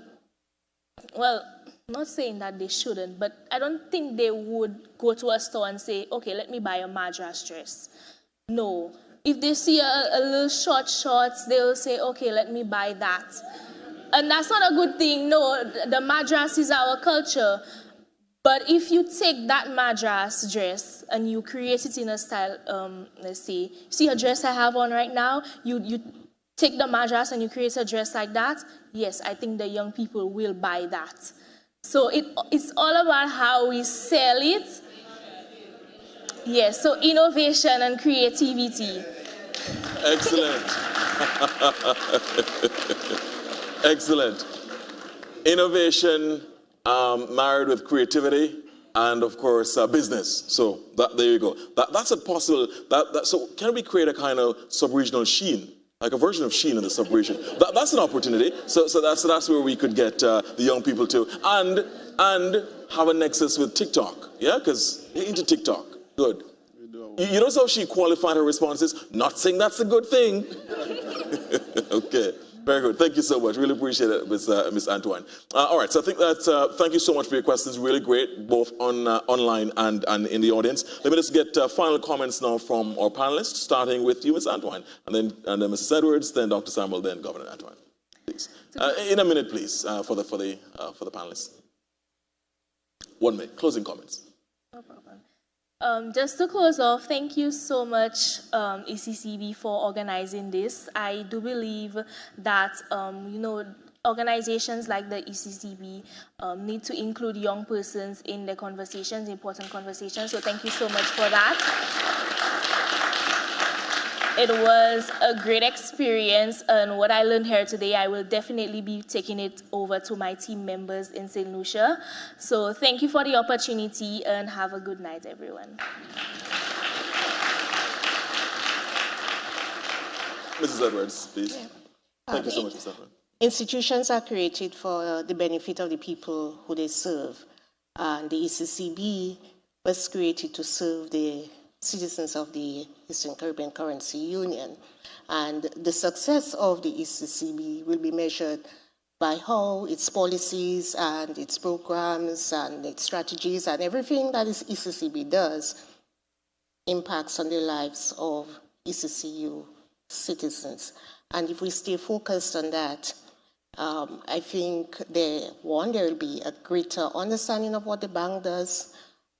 well, not saying that they shouldn't, but I don't think they would go to a store and say, okay, let me buy a Madras dress. No. If they see a little shorts, they'll say, okay, let me buy that. And that's not a good thing. No, the Madras is our culture. But if you take that Madras dress and you create it in a style, let's see a dress I have on right now, you take the Madras and you create a dress like that, yes, I think the young people will buy that. So it's all about how we sell it. Yes, so innovation and creativity. Excellent. Excellent. Innovation married with creativity and, of course, business. So there you go. That's a possible. So can we create a kind of sub-regional Shein? Like a version of Shein in the sub-region. That's an opportunity. So that's where we could get the young people to. And have a nexus with TikTok. Yeah, because you're into TikTok. Good. You notice how she qualified her responses? Not saying that's a good thing. Okay. Very good. Thank you so much. Really appreciate it, Ms. Antoine. All right. So I think that thank you so much for your questions. Really great, both online and in the audience. Let me just get final comments now from our panelists, starting with you, Ms. Antoine, and then Mrs. Edwards, then Dr. Samuel, then Governor Antoine. Please. In a minute, please, for the panelists. 1 minute. Closing comments. No problem. Just to close off, thank you so much, ECCB, for organizing this. I do believe that, organizations like the ECCB need to include young persons in the conversations, important conversations. So thank you so much for that. It was a great experience, and what I learned here today, I will definitely be taking it over to my team members in St. Lucia. So thank you for the opportunity, and have a good night, everyone. Mrs. Edwards, please. Yeah. Thank you so much, Mr. Edwards. Institutions are created for the benefit of the people who they serve. And the ECCB was created to serve the citizens of the Eastern Caribbean Currency Union. And the success of the ECCB will be measured by how its policies and its programs and its strategies and everything that is ECCB does impacts on the lives of ECCU citizens. And if we stay focused on that, I think there will be a greater understanding of what the bank does,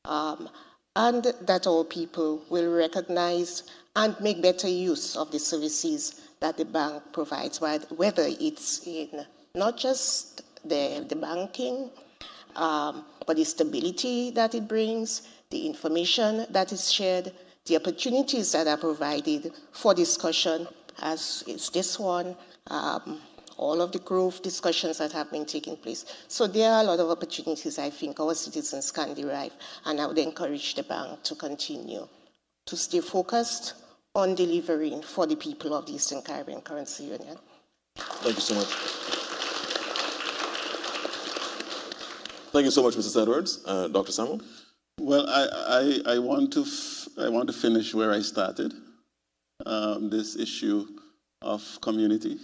and that all people will recognize and make better use of the services that the bank provides, whether it's in not just the banking, but the stability that it brings, the information that is shared, the opportunities that are provided for discussion, as is this one, all of the growth discussions that have been taking place. So there are a lot of opportunities I think our citizens can derive, and I would encourage the bank to continue to stay focused on delivering for the people of the Eastern Caribbean Currency Union. Thank you so much. Thank you so much, Mrs. Edwards. Dr. Samuel? Well, I want to finish where I started, this issue of community.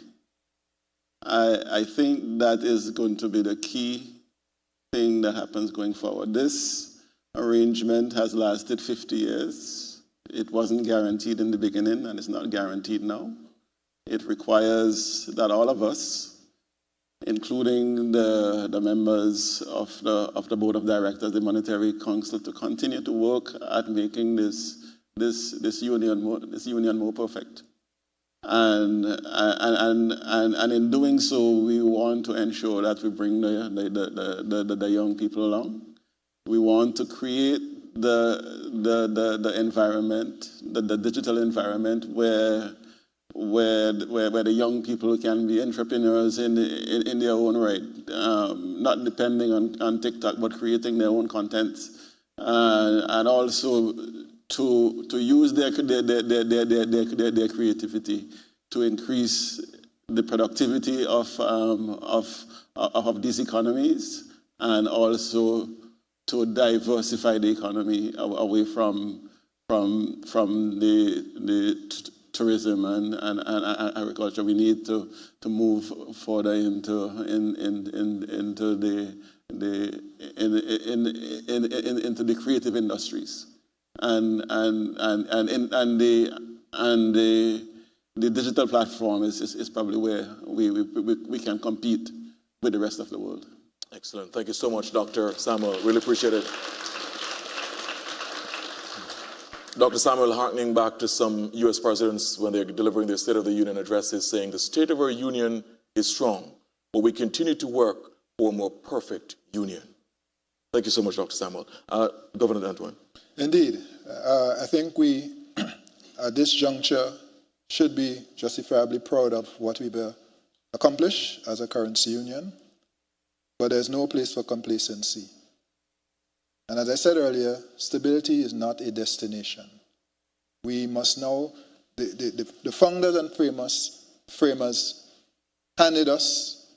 I think that is going to be the key thing that happens going forward. This arrangement has lasted 50 years. It wasn't guaranteed in the beginning, and it's not guaranteed now. It requires that all of us, including the members of the Board of Directors, the Monetary Council, to continue to work at making this union more perfect. And in doing so, we want to ensure that we bring the young people along. We want to create the environment, the digital environment where the young people can be entrepreneurs in their own right, not depending on TikTok, but creating their own content, and also to use their creativity to increase the productivity of these economies, and also to diversify the economy away from the tourism and agriculture. We need to move further into the creative industries. And the digital platform is probably where we can compete with the rest of the world. Excellent. Thank you so much, Dr. Samuel. Really appreciate it. Dr. Samuel, harkening back to some U.S. presidents when they're delivering their State of the Union addresses, saying the state of our union is strong, but we continue to work for a more perfect union. Thank you so much, Dr. Samuel. Governor Antoine. Indeed. I think we, at this juncture, should be justifiably proud of what we've accomplished as a currency union, but there's no place for complacency. And as I said earlier, stability is not a destination. We must now, the founders and framers handed us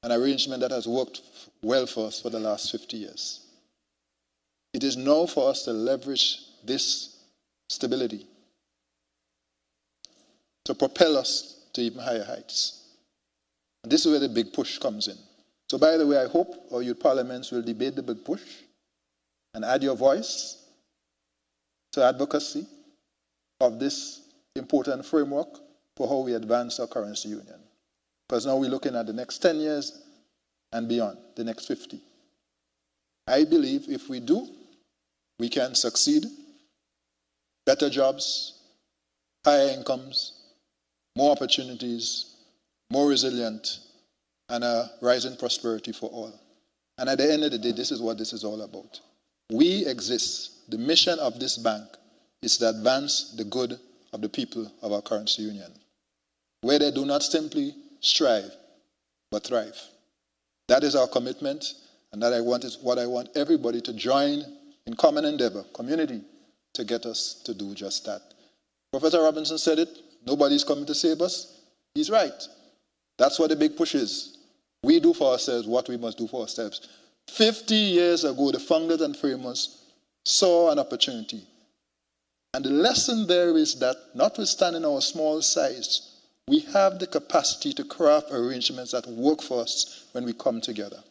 an arrangement that has worked well for us for the last 50 years. It is now for us to leverage this stability to propel us to even higher heights. And this is where the big push comes in. So by the way, I hope our youth parliaments will debate the big push and add your voice to advocacy of this important framework for how we advance our currency union. Because now we're looking at the next 10 years and beyond, the next 50. I believe if we do, we can succeed. Better jobs, higher incomes, more opportunities, more resilient, and a rising prosperity for all. And at the end of the day, this is what this is all about. We exist. The mission of this bank is to advance the good of the people of our currency union, where they do not simply strive, but thrive. That is our commitment, and that is what I want everybody to join in common endeavor, community, to get us to do just that. Professor Robinson said it, nobody's coming to save us. He's right. That's what the big push is. We do for ourselves what we must do for ourselves. 50 years ago, the founders and framers saw an opportunity. And the lesson there is that, notwithstanding our small size, we have the capacity to craft arrangements that work for us when we come together.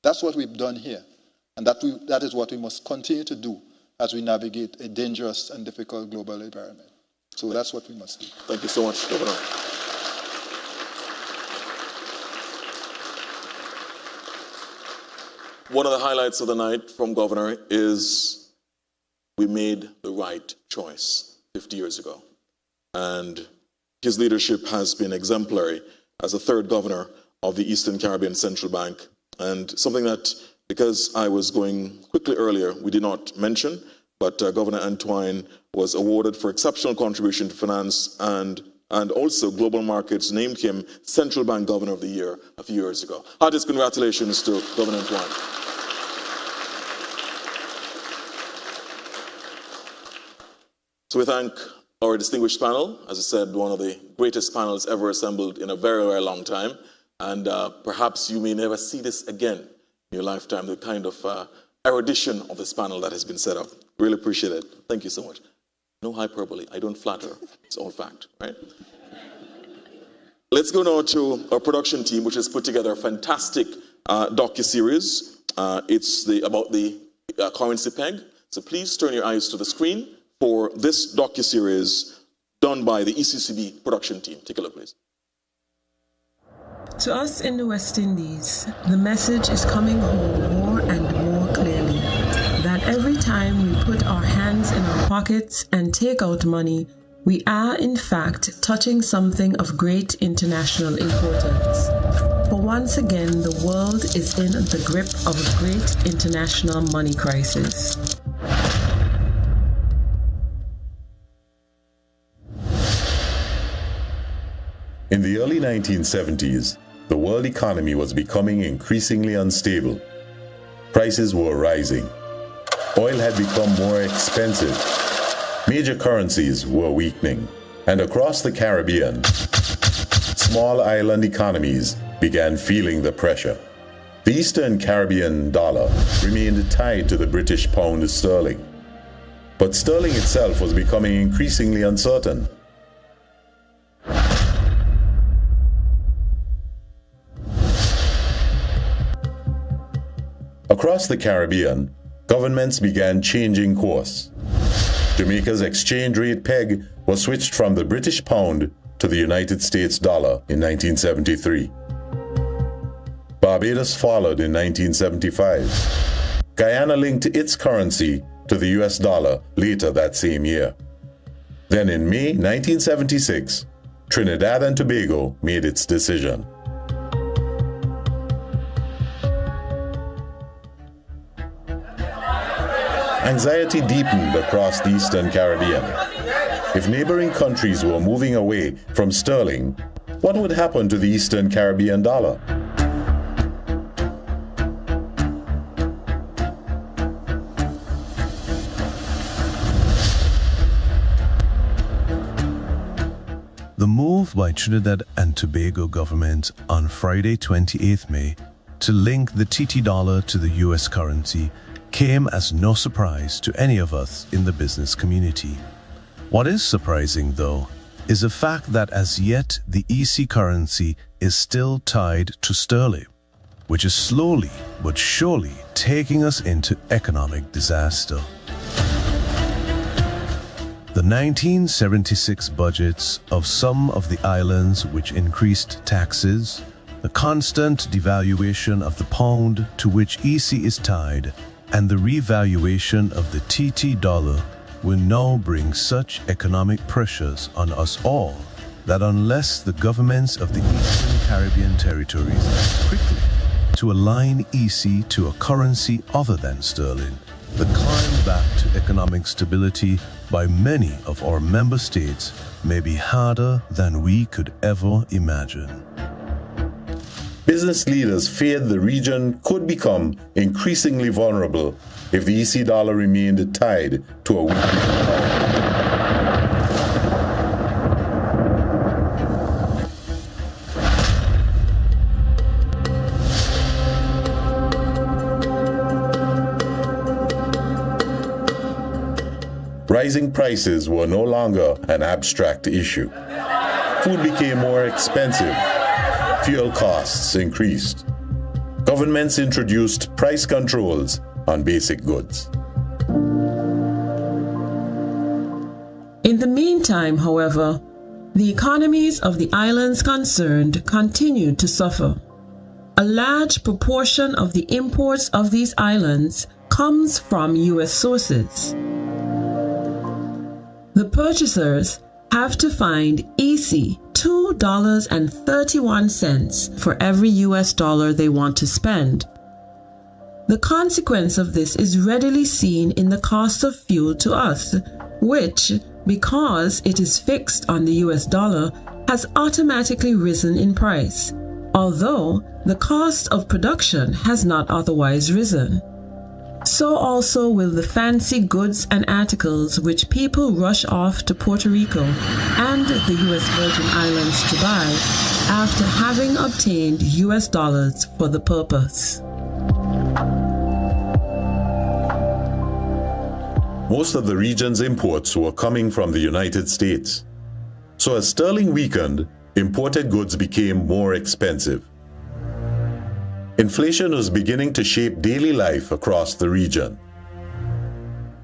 That's what we've done here. And that is what we must continue to do as we navigate a dangerous and difficult global environment. So that's what we must do. Thank you so much, Governor. One of the highlights of the night from Governor is we made the right choice 50 years ago. And his leadership has been exemplary as the third governor of the Eastern Caribbean Central Bank. And something that, because I was going quickly earlier, we did not mention, but Governor Antoine was awarded for exceptional contribution to finance, and also Global Markets named him Central Bank Governor of the Year a few years ago. Heartiest congratulations to Governor Antoine. So we thank our distinguished panel, as I said, one of the greatest panels ever assembled in a very, very long time. And perhaps you may never see this again in your lifetime, the kind of erudition of this panel that has been set up. Really appreciate it. Thank you so much. No hyperbole. I don't flatter. It's all fact, right? Let's go now to our production team, which has put together a fantastic docuseries. It's about the currency peg. So please turn your eyes to the screen for this docuseries done by the ECCB production team. Take a look, please. To us in the West Indies, the message is coming home more and more clearly that every time we put our hands in our pockets and take out money, we are in fact touching something of great international importance. For once again, the world is in the grip of a great international money crisis. In the early 1970s, the world economy was becoming increasingly unstable. Prices were rising. Oil had become more expensive. Major currencies were weakening. And across the Caribbean, small island economies began feeling the pressure. The Eastern Caribbean dollar remained tied to the British pound sterling. But sterling itself was becoming increasingly uncertain. Across the Caribbean, governments began changing course. Jamaica's exchange rate peg was switched from the British pound to the United States dollar in 1973. Barbados followed in 1975. Guyana linked its currency to the US dollar later that same year. Then in May 1976, Trinidad and Tobago made its decision. Anxiety deepened across the Eastern Caribbean. If neighboring countries were moving away from sterling, what would happen to the Eastern Caribbean dollar? The move by Trinidad and Tobago government on Friday, 28th May, to link the TT dollar to the US currency came as no surprise to any of us in the business community. What is surprising, though, is the fact that as yet the EC currency is still tied to sterling, which is slowly but surely taking us into economic disaster. The 1976 budgets of some of the islands which increased taxes, the constant devaluation of the pound to which EC is tied, and the revaluation of the TT dollar will now bring such economic pressures on us all that unless the governments of the Eastern Caribbean territories act quickly to align EC to a currency other than sterling, the climb back to economic stability by many of our member states may be harder than we could ever imagine. Business leaders feared the region could become increasingly vulnerable if the EC dollar remained tied to a weakening pound. Rising prices were no longer an abstract issue. Food became more expensive. Fuel costs increased. Governments introduced price controls on basic goods. In the meantime, however, the economies of the islands concerned continued to suffer. A large proportion of the imports of these islands comes from U.S. sources. The purchasers have to find EC $2.31 for every US dollar they want to spend. The consequence of this is readily seen in the cost of fuel to us, which, because it is fixed on the US dollar, has automatically risen in price, although the cost of production has not otherwise risen. So also will the fancy goods and articles which people rush off to Puerto Rico and the U.S. Virgin Islands to buy after having obtained U.S. dollars for the purpose. Most of the region's imports were coming from the United States. So as sterling weakened, imported goods became more expensive. Inflation was beginning to shape daily life across the region.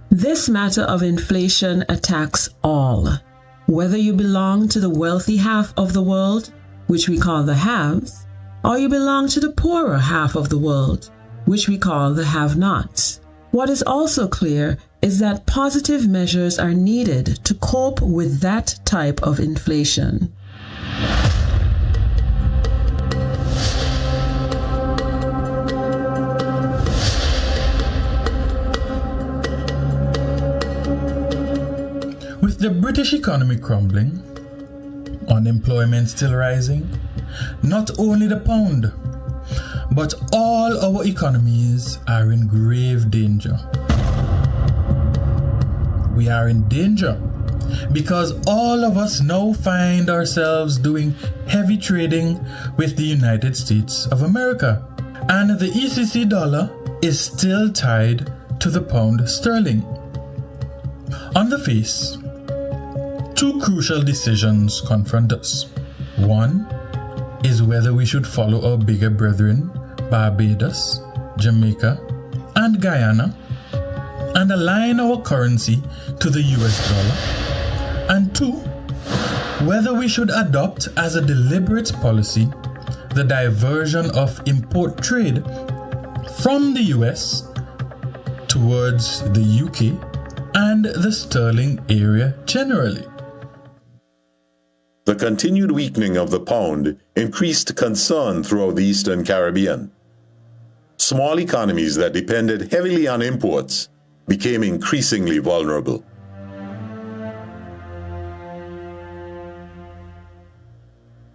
This matter of inflation attacks all, whether you belong to the wealthy half of the world, which we call the haves, or you belong to the poorer half of the world, which we call the have-nots. What is also clear is that positive measures are needed to cope with that type of inflation. With the British economy crumbling, unemployment still rising, not only the pound, but all our economies are in grave danger. We are in danger because all of us now find ourselves doing heavy trading with the United States of America, and the ECC dollar is still tied to the pound sterling. On the face, two crucial decisions confront us. One is whether we should follow our bigger brethren, Barbados, Jamaica, and Guyana, and align our currency to the US dollar. And two, whether we should adopt as a deliberate policy the diversion of import trade from the US towards the UK and the sterling area generally. The continued weakening of the pound increased concern throughout the Eastern Caribbean. Small economies that depended heavily on imports became increasingly vulnerable.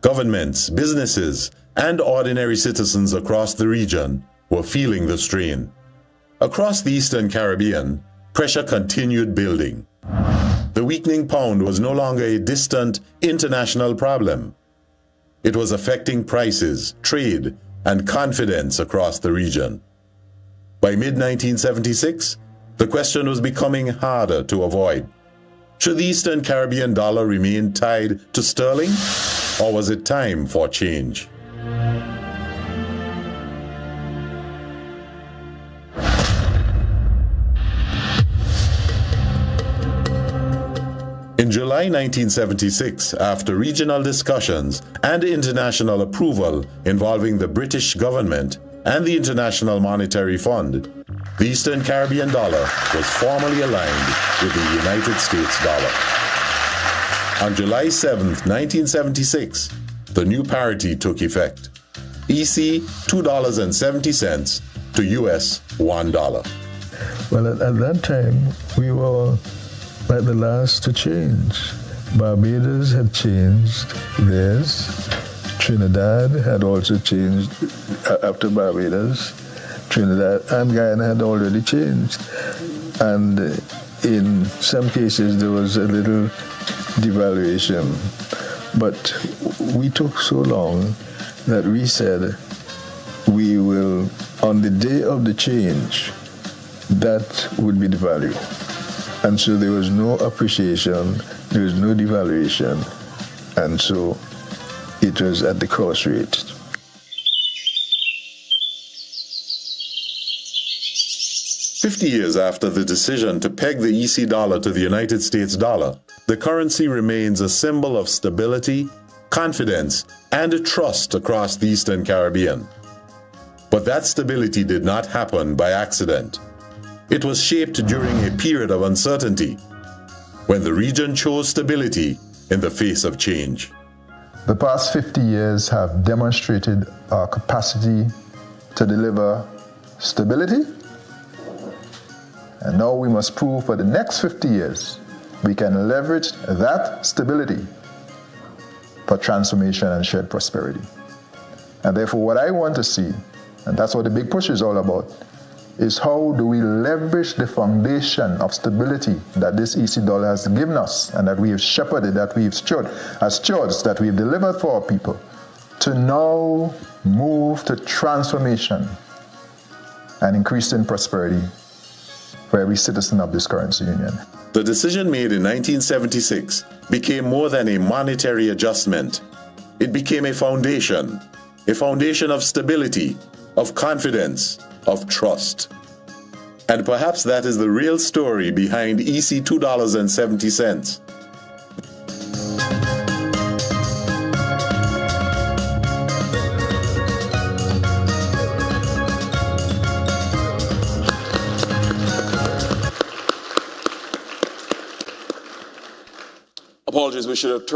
Governments, businesses, and ordinary citizens across the region were feeling the strain. Across the Eastern Caribbean, pressure continued building. The weakening pound was no longer a distant international problem. It was affecting prices, trade, and confidence across the region. By mid-1976, the question was becoming harder to avoid. Should the Eastern Caribbean dollar remain tied to sterling, or was it time for change? In July 1976, after regional discussions and international approval involving the British government and the International Monetary Fund, the Eastern Caribbean dollar was formally aligned with the United States dollar. On July 7, 1976, the new parity took effect. EC $2.70 to US $1. Well, at that time, we were like the last to change. Barbados had changed theirs. Trinidad had also changed after Barbados. Trinidad and Guyana had already changed. And in some cases, there was a little devaluation. But we took so long that we said we will, on the day of the change, that would be the value. And so there was no appreciation, there was no devaluation, and so it was at the cross rate. "50 years after the decision to peg the EC dollar to the United States dollar, the currency remains a symbol of stability, confidence, and trust across the Eastern Caribbean. But that stability did not happen by accident. It was shaped during a period of uncertainty, when the region chose stability in the face of change. The past 50 years have demonstrated our capacity to deliver stability, and now we must prove for the next 50 years we can leverage that stability for transformation and shared prosperity. And therefore, what I want to see, and that's what the big push is all about, is how do we leverage the foundation of stability that this EC dollar has given us and that we have shepherded, that we have stewarded, as stewards, that we have delivered for our people, to now move to transformation and increasing prosperity for every citizen of this currency union. The decision made in 1976 became more than a monetary adjustment. It became a foundation of stability, of confidence, of trust. And perhaps that is the real story behind EC $2.70. Apologies, we should have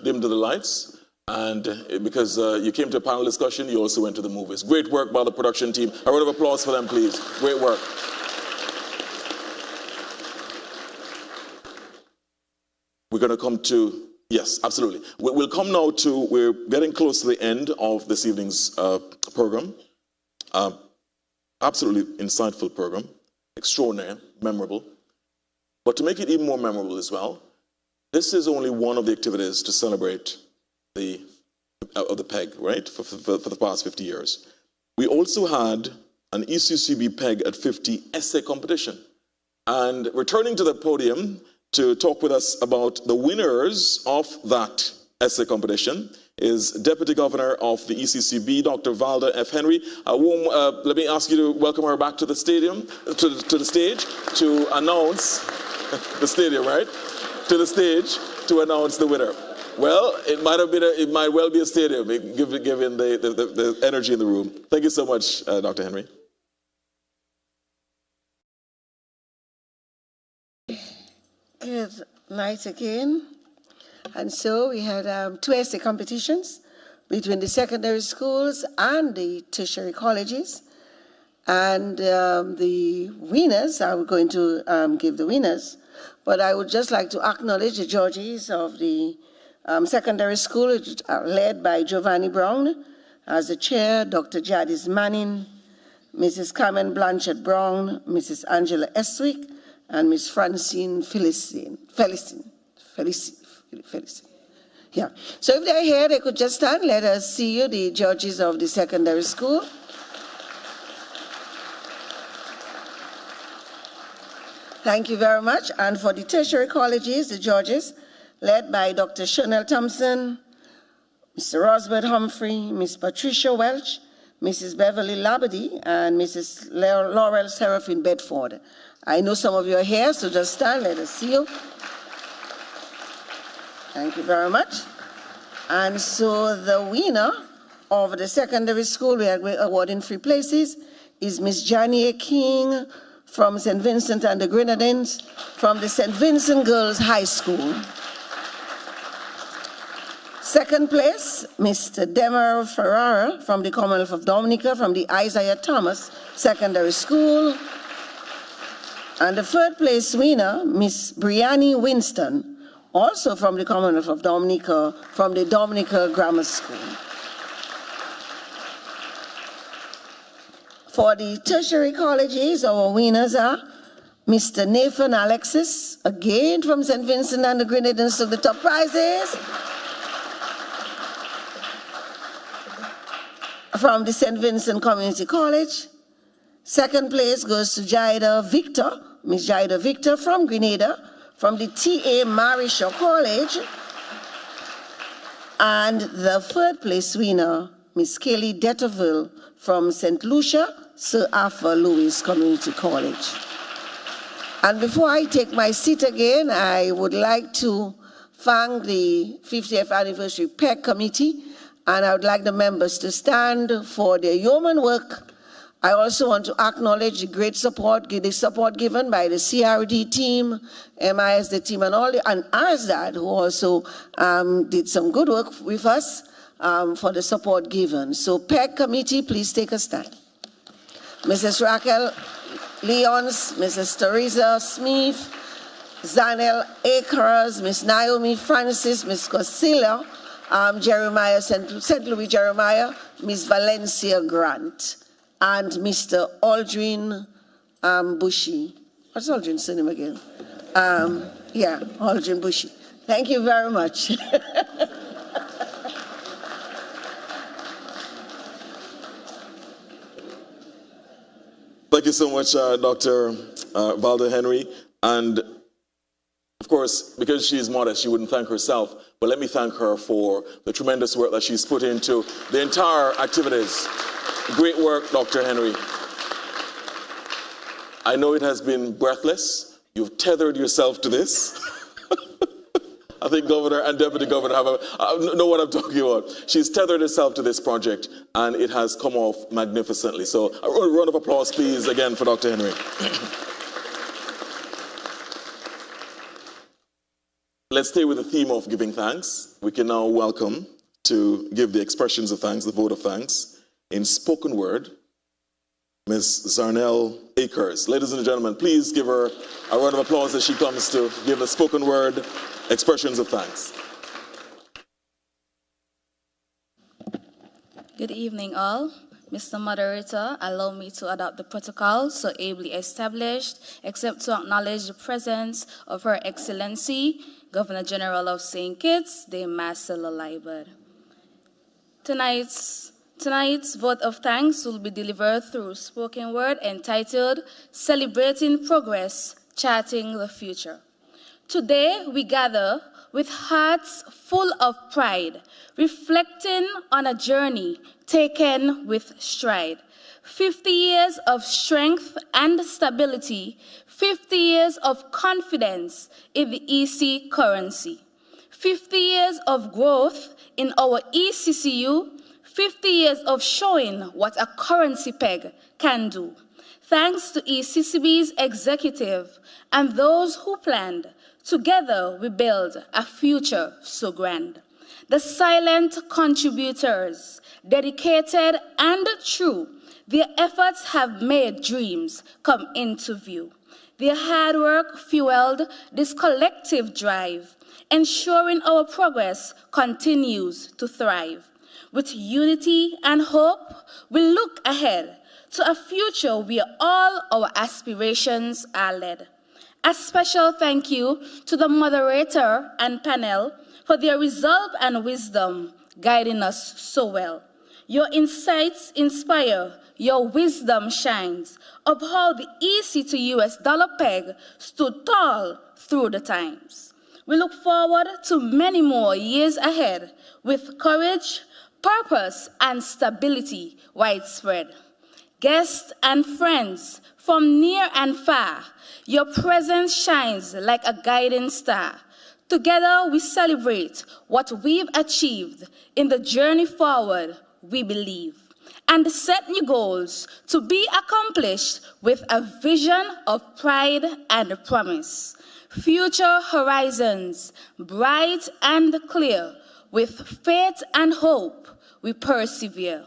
dimmed the lights. And because you came to a panel discussion, you also went to the movies. Great work by the production team. A round of applause for them, please. Great work. We're going to come to, yes, absolutely. We'll come now to, we're getting close to the end of this evening's program. Absolutely insightful program, extraordinary, memorable. But to make it even more memorable as well, this is only one of the activities to celebrate the PEG, right, for the past 50 years. We also had an ECCB PEG at 50 essay competition. And returning to the podium to talk with us about the winners of that essay competition is Deputy Governor of the ECCB, Dr. Valda F. Henry. Let me ask you to welcome her back to the stadium, to the stage, to announce the stadium, right? To the stage to announce the winner. Well, it might well be a stadium, given the energy in the room. Thank you so much, Dr. Henry. Good night again. And so we had 2 essay competitions between the secondary schools and the tertiary colleges. And the winners, I'm going to give the winners, but I would just like to acknowledge the judges of the secondary school, led by Giovanni Brown as the chair, Dr. Jadis Manning, Mrs. Carmen Blanchard Brown, Mrs. Angela Eswick, and Ms. Francine Felicine. Yeah. So if they're here, they could just stand. Let us see you, the judges of the secondary school. Thank you very much. And for the tertiary colleges, the judges, led by Dr. Chanel Thompson, Mr. Rosbert Humphrey, Ms. Patricia Welch, Mrs. Beverly Labadie, and Mrs. Laurel Seraphine Bedford. I know some of you are here, so just stand, let us see you. Thank you very much. And so the winner of the secondary school, we are awarding 3 places, is Miss Jania King from St. Vincent and the Grenadines, from the St. Vincent Girls High School. Second place, Mr. Demar Ferrara from the Commonwealth of Dominica, from the Isaiah Thomas Secondary School. And the third place winner, Miss Brianni Winston, also from the Commonwealth of Dominica, from the Dominica Grammar School. For the tertiary colleges, our winners are Mr. Nathan Alexis, again from St. Vincent and the Grenadines, took the top prizes. From the St. Vincent Community College. Second place goes to Jaida Victor, Miss Jaida Victor from Grenada, from the T.A. Marishaw College. And the third place winner, Miss Kelly Detterville from St. Lucia, Sir Arthur Lewis Community College. And before I take my seat again, I would like to thank the 50th Anniversary PEC Committee, and I would like the members to stand for their yeoman work. I also want to acknowledge the great support, the support given by the CRD team, MIS, the team, and all and ASDAD, who also did some good work with us for the support given. So PEC Committee, please take a stand. Mrs. Raquel Leons, Mrs. Teresa Smith, Zanel Akers, Miss Naomi Francis, Miss Cosilla, Jeremiah, St. Louis Jeremiah, Miss Valencia Grant, and Mr. Aldrin Bushy. What's Aldrin's name again? Yeah, Aldrin Bushy. Thank you very much. Thank you so much, Dr. Valda Henry. And of course, because she's modest, she wouldn't thank herself, but let me thank her for the tremendous work that she's put into the entire activities. Great work, Dr. Henry. I know it has been breathless. You've tethered yourself to this. I think Governor and Deputy Governor know what I'm talking about. She's tethered herself to this project, and it has come off magnificently. So a round of applause, please, again for Dr. Henry. Let's stay with the theme of giving thanks. We can now welcome to give the expressions of thanks, the vote of thanks, in spoken word, Ms. Zarnell Akers. Ladies and gentlemen, please give her a round of applause as she comes to give a spoken word expressions of thanks. Good evening, all. Mr. Moderator, allow me to adopt the protocol so ably established, except to acknowledge the presence of Her Excellency, Governor General of St. Kitts, Dame Marcella Liebert. Tonight's vote of thanks will be delivered through spoken word entitled Celebrating Progress, Charting the Future. Today, we gather with hearts full of pride, reflecting on a journey taken with stride. 50 years of strength and stability, 50 years of confidence in the EC currency, 50 years of growth in our ECCU, 50 years of showing what a currency peg can do. Thanks to ECCB's executive and those who planned, together we build a future so grand. The silent contributors, dedicated and true, their efforts have made dreams come into view. Their hard work fueled this collective drive, ensuring our progress continues to thrive. With unity and hope, we look ahead to a future where all our aspirations are led. A special thank you to the moderator and panel for their resolve and wisdom guiding us so well. Your insights inspire, your wisdom shines, of how the EC to US dollar peg stood tall through the times. We look forward to many more years ahead with courage, purpose, and stability widespread. Guests and friends from near and far, your presence shines like a guiding star. Together we celebrate what we've achieved in the journey forward, we believe, and set new goals to be accomplished with a vision of pride and promise. Future horizons, bright and clear, with faith and hope, we persevere.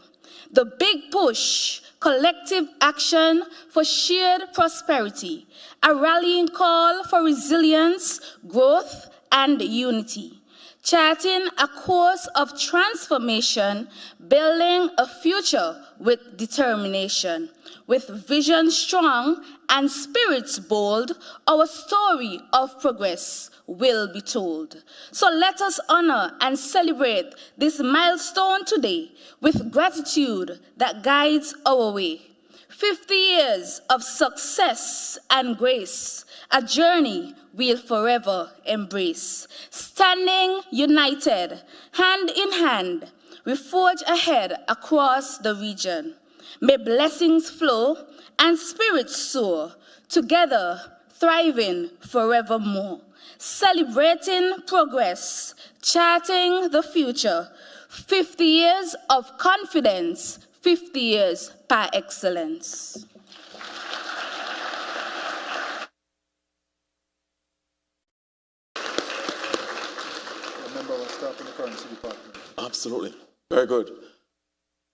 The big push collective action for shared prosperity, a rallying call for resilience, growth, and unity, charting a course of transformation, building a future with determination. With vision strong and spirits bold, our story of progress will be told. So let us honor and celebrate this milestone today with gratitude that guides our way. 50 years of success and grace, a journey we'll forever embrace. Standing united, hand in hand, we forge ahead across the region. May blessings flow and spirits soar, together thriving forevermore. Celebrating progress, charting the future. 50 years of confidence, 50 years par excellence. Absolutely. Very good.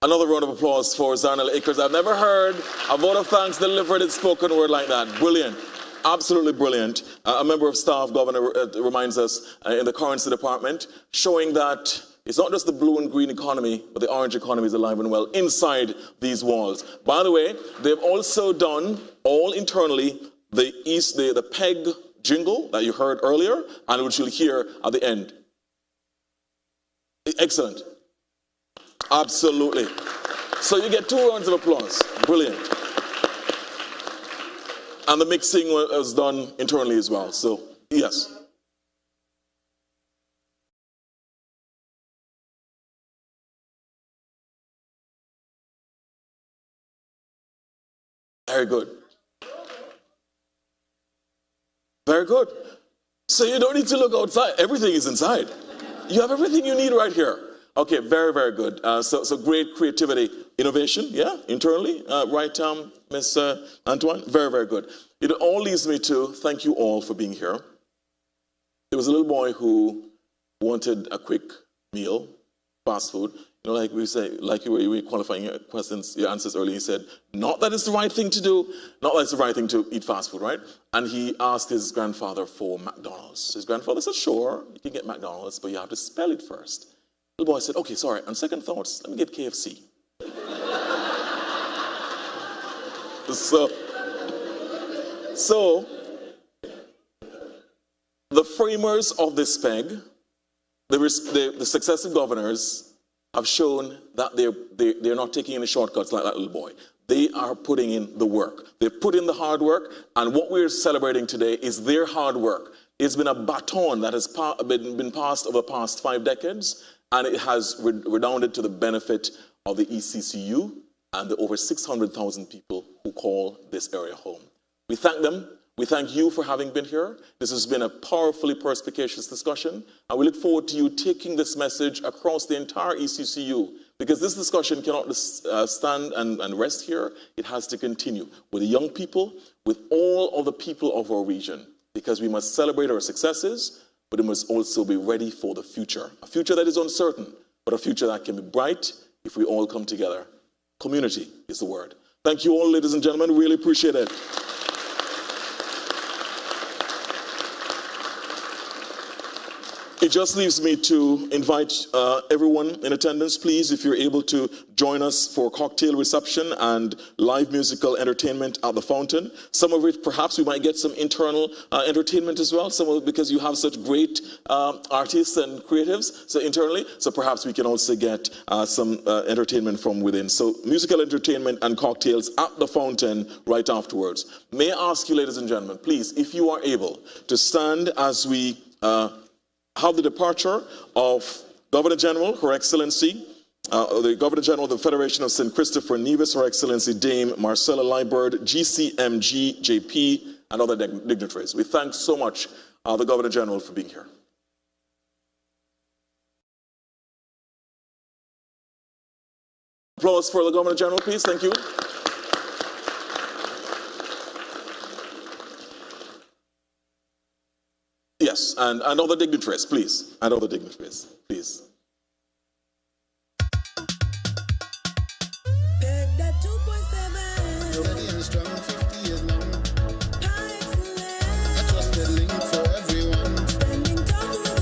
Another round of applause for Zarnel Akers. I've never heard a vote of thanks delivered in spoken word like that. Brilliant. Absolutely brilliant. A member of staff, Governor, reminds us in the currency department, showing that it's not just the blue and green economy, but the orange economy is alive and well inside these walls. By the way, they've also done, all internally, the PEG jingle that you heard earlier, and which you'll hear at the end. Excellent. Absolutely. So you get 2 rounds of applause. Brilliant. And the mixing was done internally as well. So, yes. Very good. Very good. So you don't need to look outside. Everything is inside. You have everything you need right here. Okay, very, very good. So great creativity, innovation, yeah, internally, right, Ms. Antoine? Very, very good. It all leads me to thank you all for being here. There was a little boy who wanted a quick meal, fast food. You know, like we say, like you were qualifying your questions, your answers earlier, you said, not that it's the right thing to do, not that it's the right thing to eat fast food, right? And he asked his grandfather for McDonald's. His grandfather said, sure, you can get McDonald's, but you have to spell it first. The boy said, okay, sorry, on second thoughts, let me get KFC. So, the framers of this PEG, the successive governors, have shown that they're not taking any shortcuts like that little boy. They are putting in the work. They've put in the hard work, and what we're celebrating today is their hard work. It's been a baton that has been passed over the past 5 decades, and it has redounded to the benefit of the ECCU and the over 600,000 people who call this area home. We thank them. We thank you for having been here. This has been a powerfully perspicacious discussion, and we look forward to you taking this message across the entire ECCU, because this discussion cannot stand and rest here. It has to continue with the young people, with all of the people of our region, because we must celebrate our successes, but we must also be ready for the future. A future that is uncertain, but a future that can be bright if we all come together. Community is the word. Thank you all, ladies and gentlemen. Really appreciate it. It just leaves me to invite everyone in attendance, please, if you're able to join us for cocktail reception and live musical entertainment at the fountain. Some of it, perhaps we might get some internal entertainment as well, some of it because you have such great artists and creatives so internally, so perhaps we can also get some entertainment from within. So musical entertainment and cocktails at the fountain right afterwards. May I ask you, ladies and gentlemen, please, if you are able to stand as we have the departure of Governor General, Her Excellency, the Governor General of the Federation of St. Christopher and Nevis, Her Excellency Dame Marcella Liburd, GCMG, JP, and other dignitaries. We thank so much the Governor General for being here. Applause for the Governor General, please. Thank you. Yes, and other dignitaries, please. And other dignitaries, please. Peg that 2.7.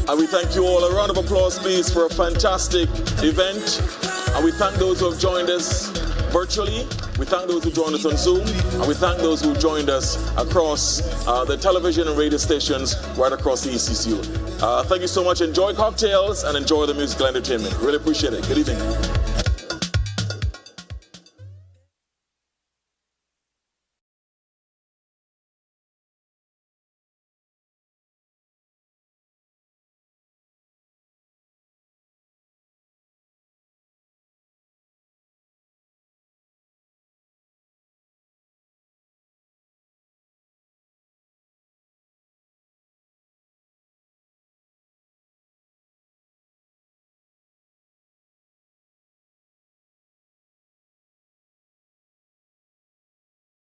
And we thank you all. A round of applause, please, for a fantastic event. And we thank those who have joined us virtually. We thank those who joined us on Zoom. And we thank those who joined us across the television and radio stations right across the ECCU. Thank you so much. Enjoy cocktails and enjoy the musical entertainment. Really appreciate it. Good evening.